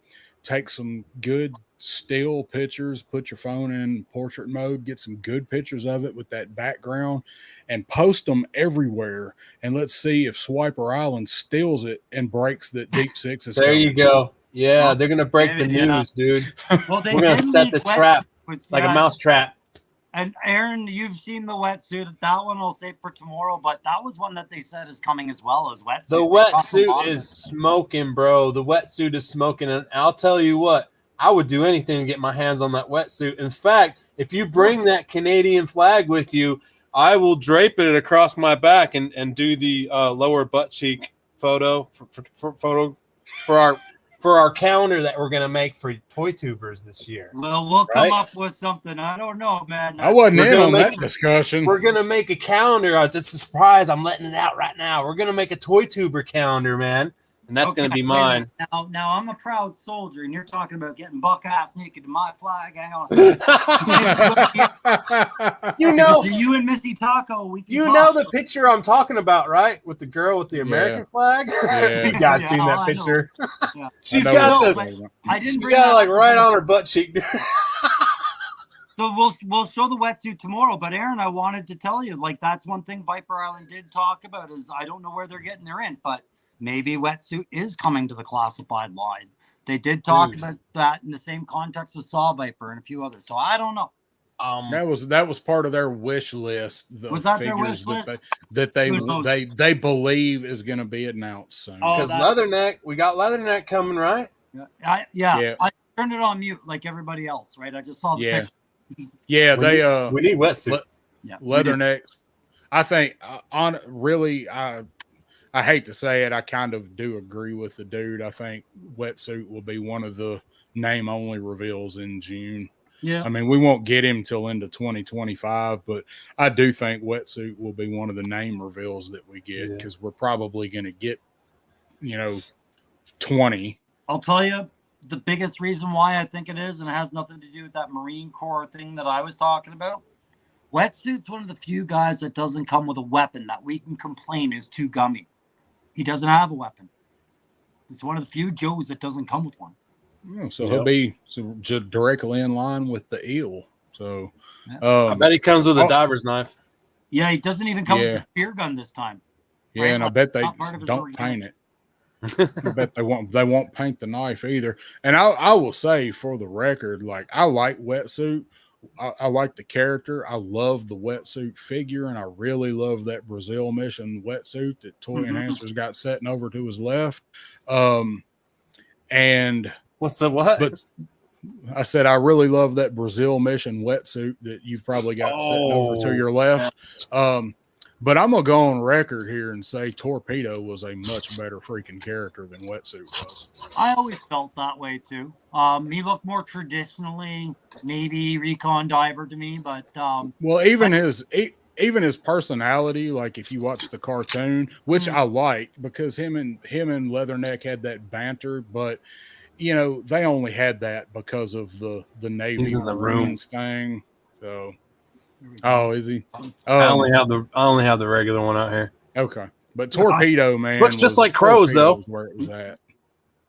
Take some good still pictures, put your phone in portrait mode, get some good pictures of it with that background, and post them everywhere. And let's see if Swiper Island steals it and breaks that Deep Six is there coming. You go. Yeah, they're gonna break the news, dude. Well, we're gonna set the trap like a mouse trap. And Aaron, you've seen the wetsuit. That one I'll save for tomorrow, but that was one that they said is coming as well as wetsuit. The wetsuit is smoking, bro. The wetsuit is smoking, and I'll tell you what, I would do anything to get my hands on that wetsuit. In fact, if you bring that Canadian flag with you, I will drape it across my back and do the lower butt cheek photo for our calendar that we're gonna make for Toy Tubers this year. Well, we'll come up with something. I don't know, man. I wasn't in on that discussion. We're gonna make a calendar. It's a surprise. I'm letting it out right now. We're gonna make a Toy Tuber calendar, man, and that's gonna be mine. Now I'm a proud soldier, and you're talking about getting buck ass naked to my flag. Hang on. You and Missy Taco. You know the picture I'm talking about, right? With the girl with the American flag. Yeah. You guys seen that picture? Yeah. She's got it like right on her butt cheek. So we'll show the wetsuit tomorrow. But Aaron, I wanted to tell you, like, that's one thing Viper Island did talk about is I don't know where they're getting their int, but maybe wetsuit is coming to the classified line. They did talk about that in the same context as Saw Viper and a few others. So I don't know. That was part of their wish list. Was that their wish list? That they believe is going to be announced soon. Because Leatherneck, we got Leatherneck coming, right? Yeah. I turned it on mute like everybody else, right? I just saw the picture. Yeah, we need wetsuit. Leathernecks. I think I hate to say it, I kind of do agree with the dude. I think wetsuit will be one of the name only reveals in June. Yeah. I mean, we won't get him till into 2025, but I do think wetsuit will be one of the name reveals that we get because we're probably going to get, 20. I'll tell you the biggest reason why I think it is, and it has nothing to do with that Marine Corps thing that I was talking about. Wetsuit's one of the few guys that doesn't come with a weapon that we can complain is too gummy. He doesn't have a weapon. It's one of the few Joes that doesn't come with one. So he'll be directly in line with the eel. So I bet he comes with a diver's knife. Yeah, he doesn't even come with a spear gun this time. Yeah, right? And I bet they don't paint it. I bet they won't paint the knife either. And I will say for the record, like I like wetsuit. I like the character. I love the wetsuit figure, and I really love that Brazil mission wetsuit that Toy Enhancer's got sitting over to his left. And what's the what? But I said I really love that Brazil mission wetsuit that you've probably got sitting over to your left. But I'm gonna go on record here and say Torpedo was a much better freaking character than Wetsuit was. I always felt that way too. He looked more traditionally, maybe recon diver to me, but well, even his personality, like if you watch the cartoon, which I liked because him and Leatherneck had that banter, but you know they only had that because of the Navy Marines thing. So, oh, is he? I only have the regular one out here. Okay, but Torpedo Man looks just like Crow's though. Where it was at.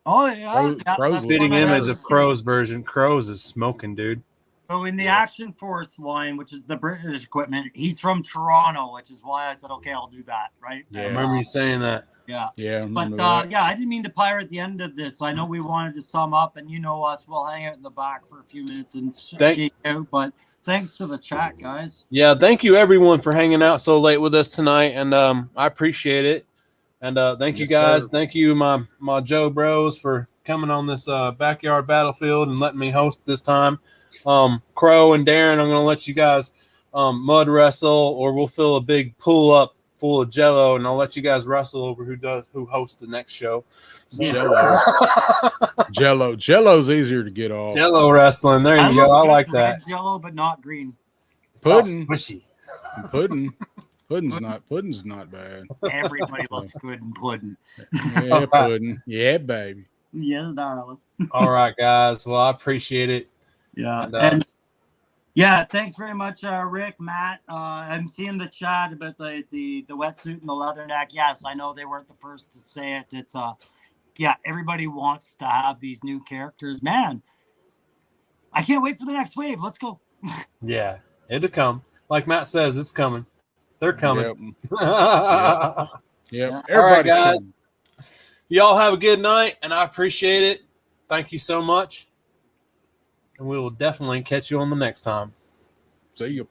Oh yeah, Crow's spitting image of Crow's version. Crow's is smoking, dude. So in the Action Force line, which is the British equipment, he's from Toronto, which is why I said, okay, I'll do that, right? Yeah, I remember you saying that. Yeah. Yeah. But yeah, I didn't mean to pirate the end of this. I know we wanted to sum up, and you know us, we'll hang out in the back for a few minutes and shake out. But thanks to the chat, guys. Yeah, thank you everyone for hanging out so late with us tonight, and I appreciate it. And thank you guys. Sir. Thank you, my Joe Bros, for coming on this backyard battlefield and letting me host this time. Crow and Darren, I'm going to let you guys mud wrestle, or we'll fill a big pool up full of Jello, and I'll let you guys wrestle over who hosts the next show. So. Jello's easier to get off. Jello wrestling, there you go. I like that. Jello, but not green. Pudding, squishy. Pudding's not bad. Everybody loves good in pudding. Yeah, pudding. Yeah, baby. Yes, darling. All right, guys. Well, I appreciate it. Yeah, and yeah, thanks very much, Rick, Matt. I'm seeing the chat about the wetsuit and the leatherneck. Yes, I know they weren't the first to say it. It's yeah, everybody wants to have these new characters. Man, I can't wait for the next wave. Let's go. Yeah, it'll come. Like Matt says, it's coming. They're coming. Yep. All right, guys. Coming. Y'all have a good night, and I appreciate it. Thank you so much. And we will definitely catch you on the next time. See you.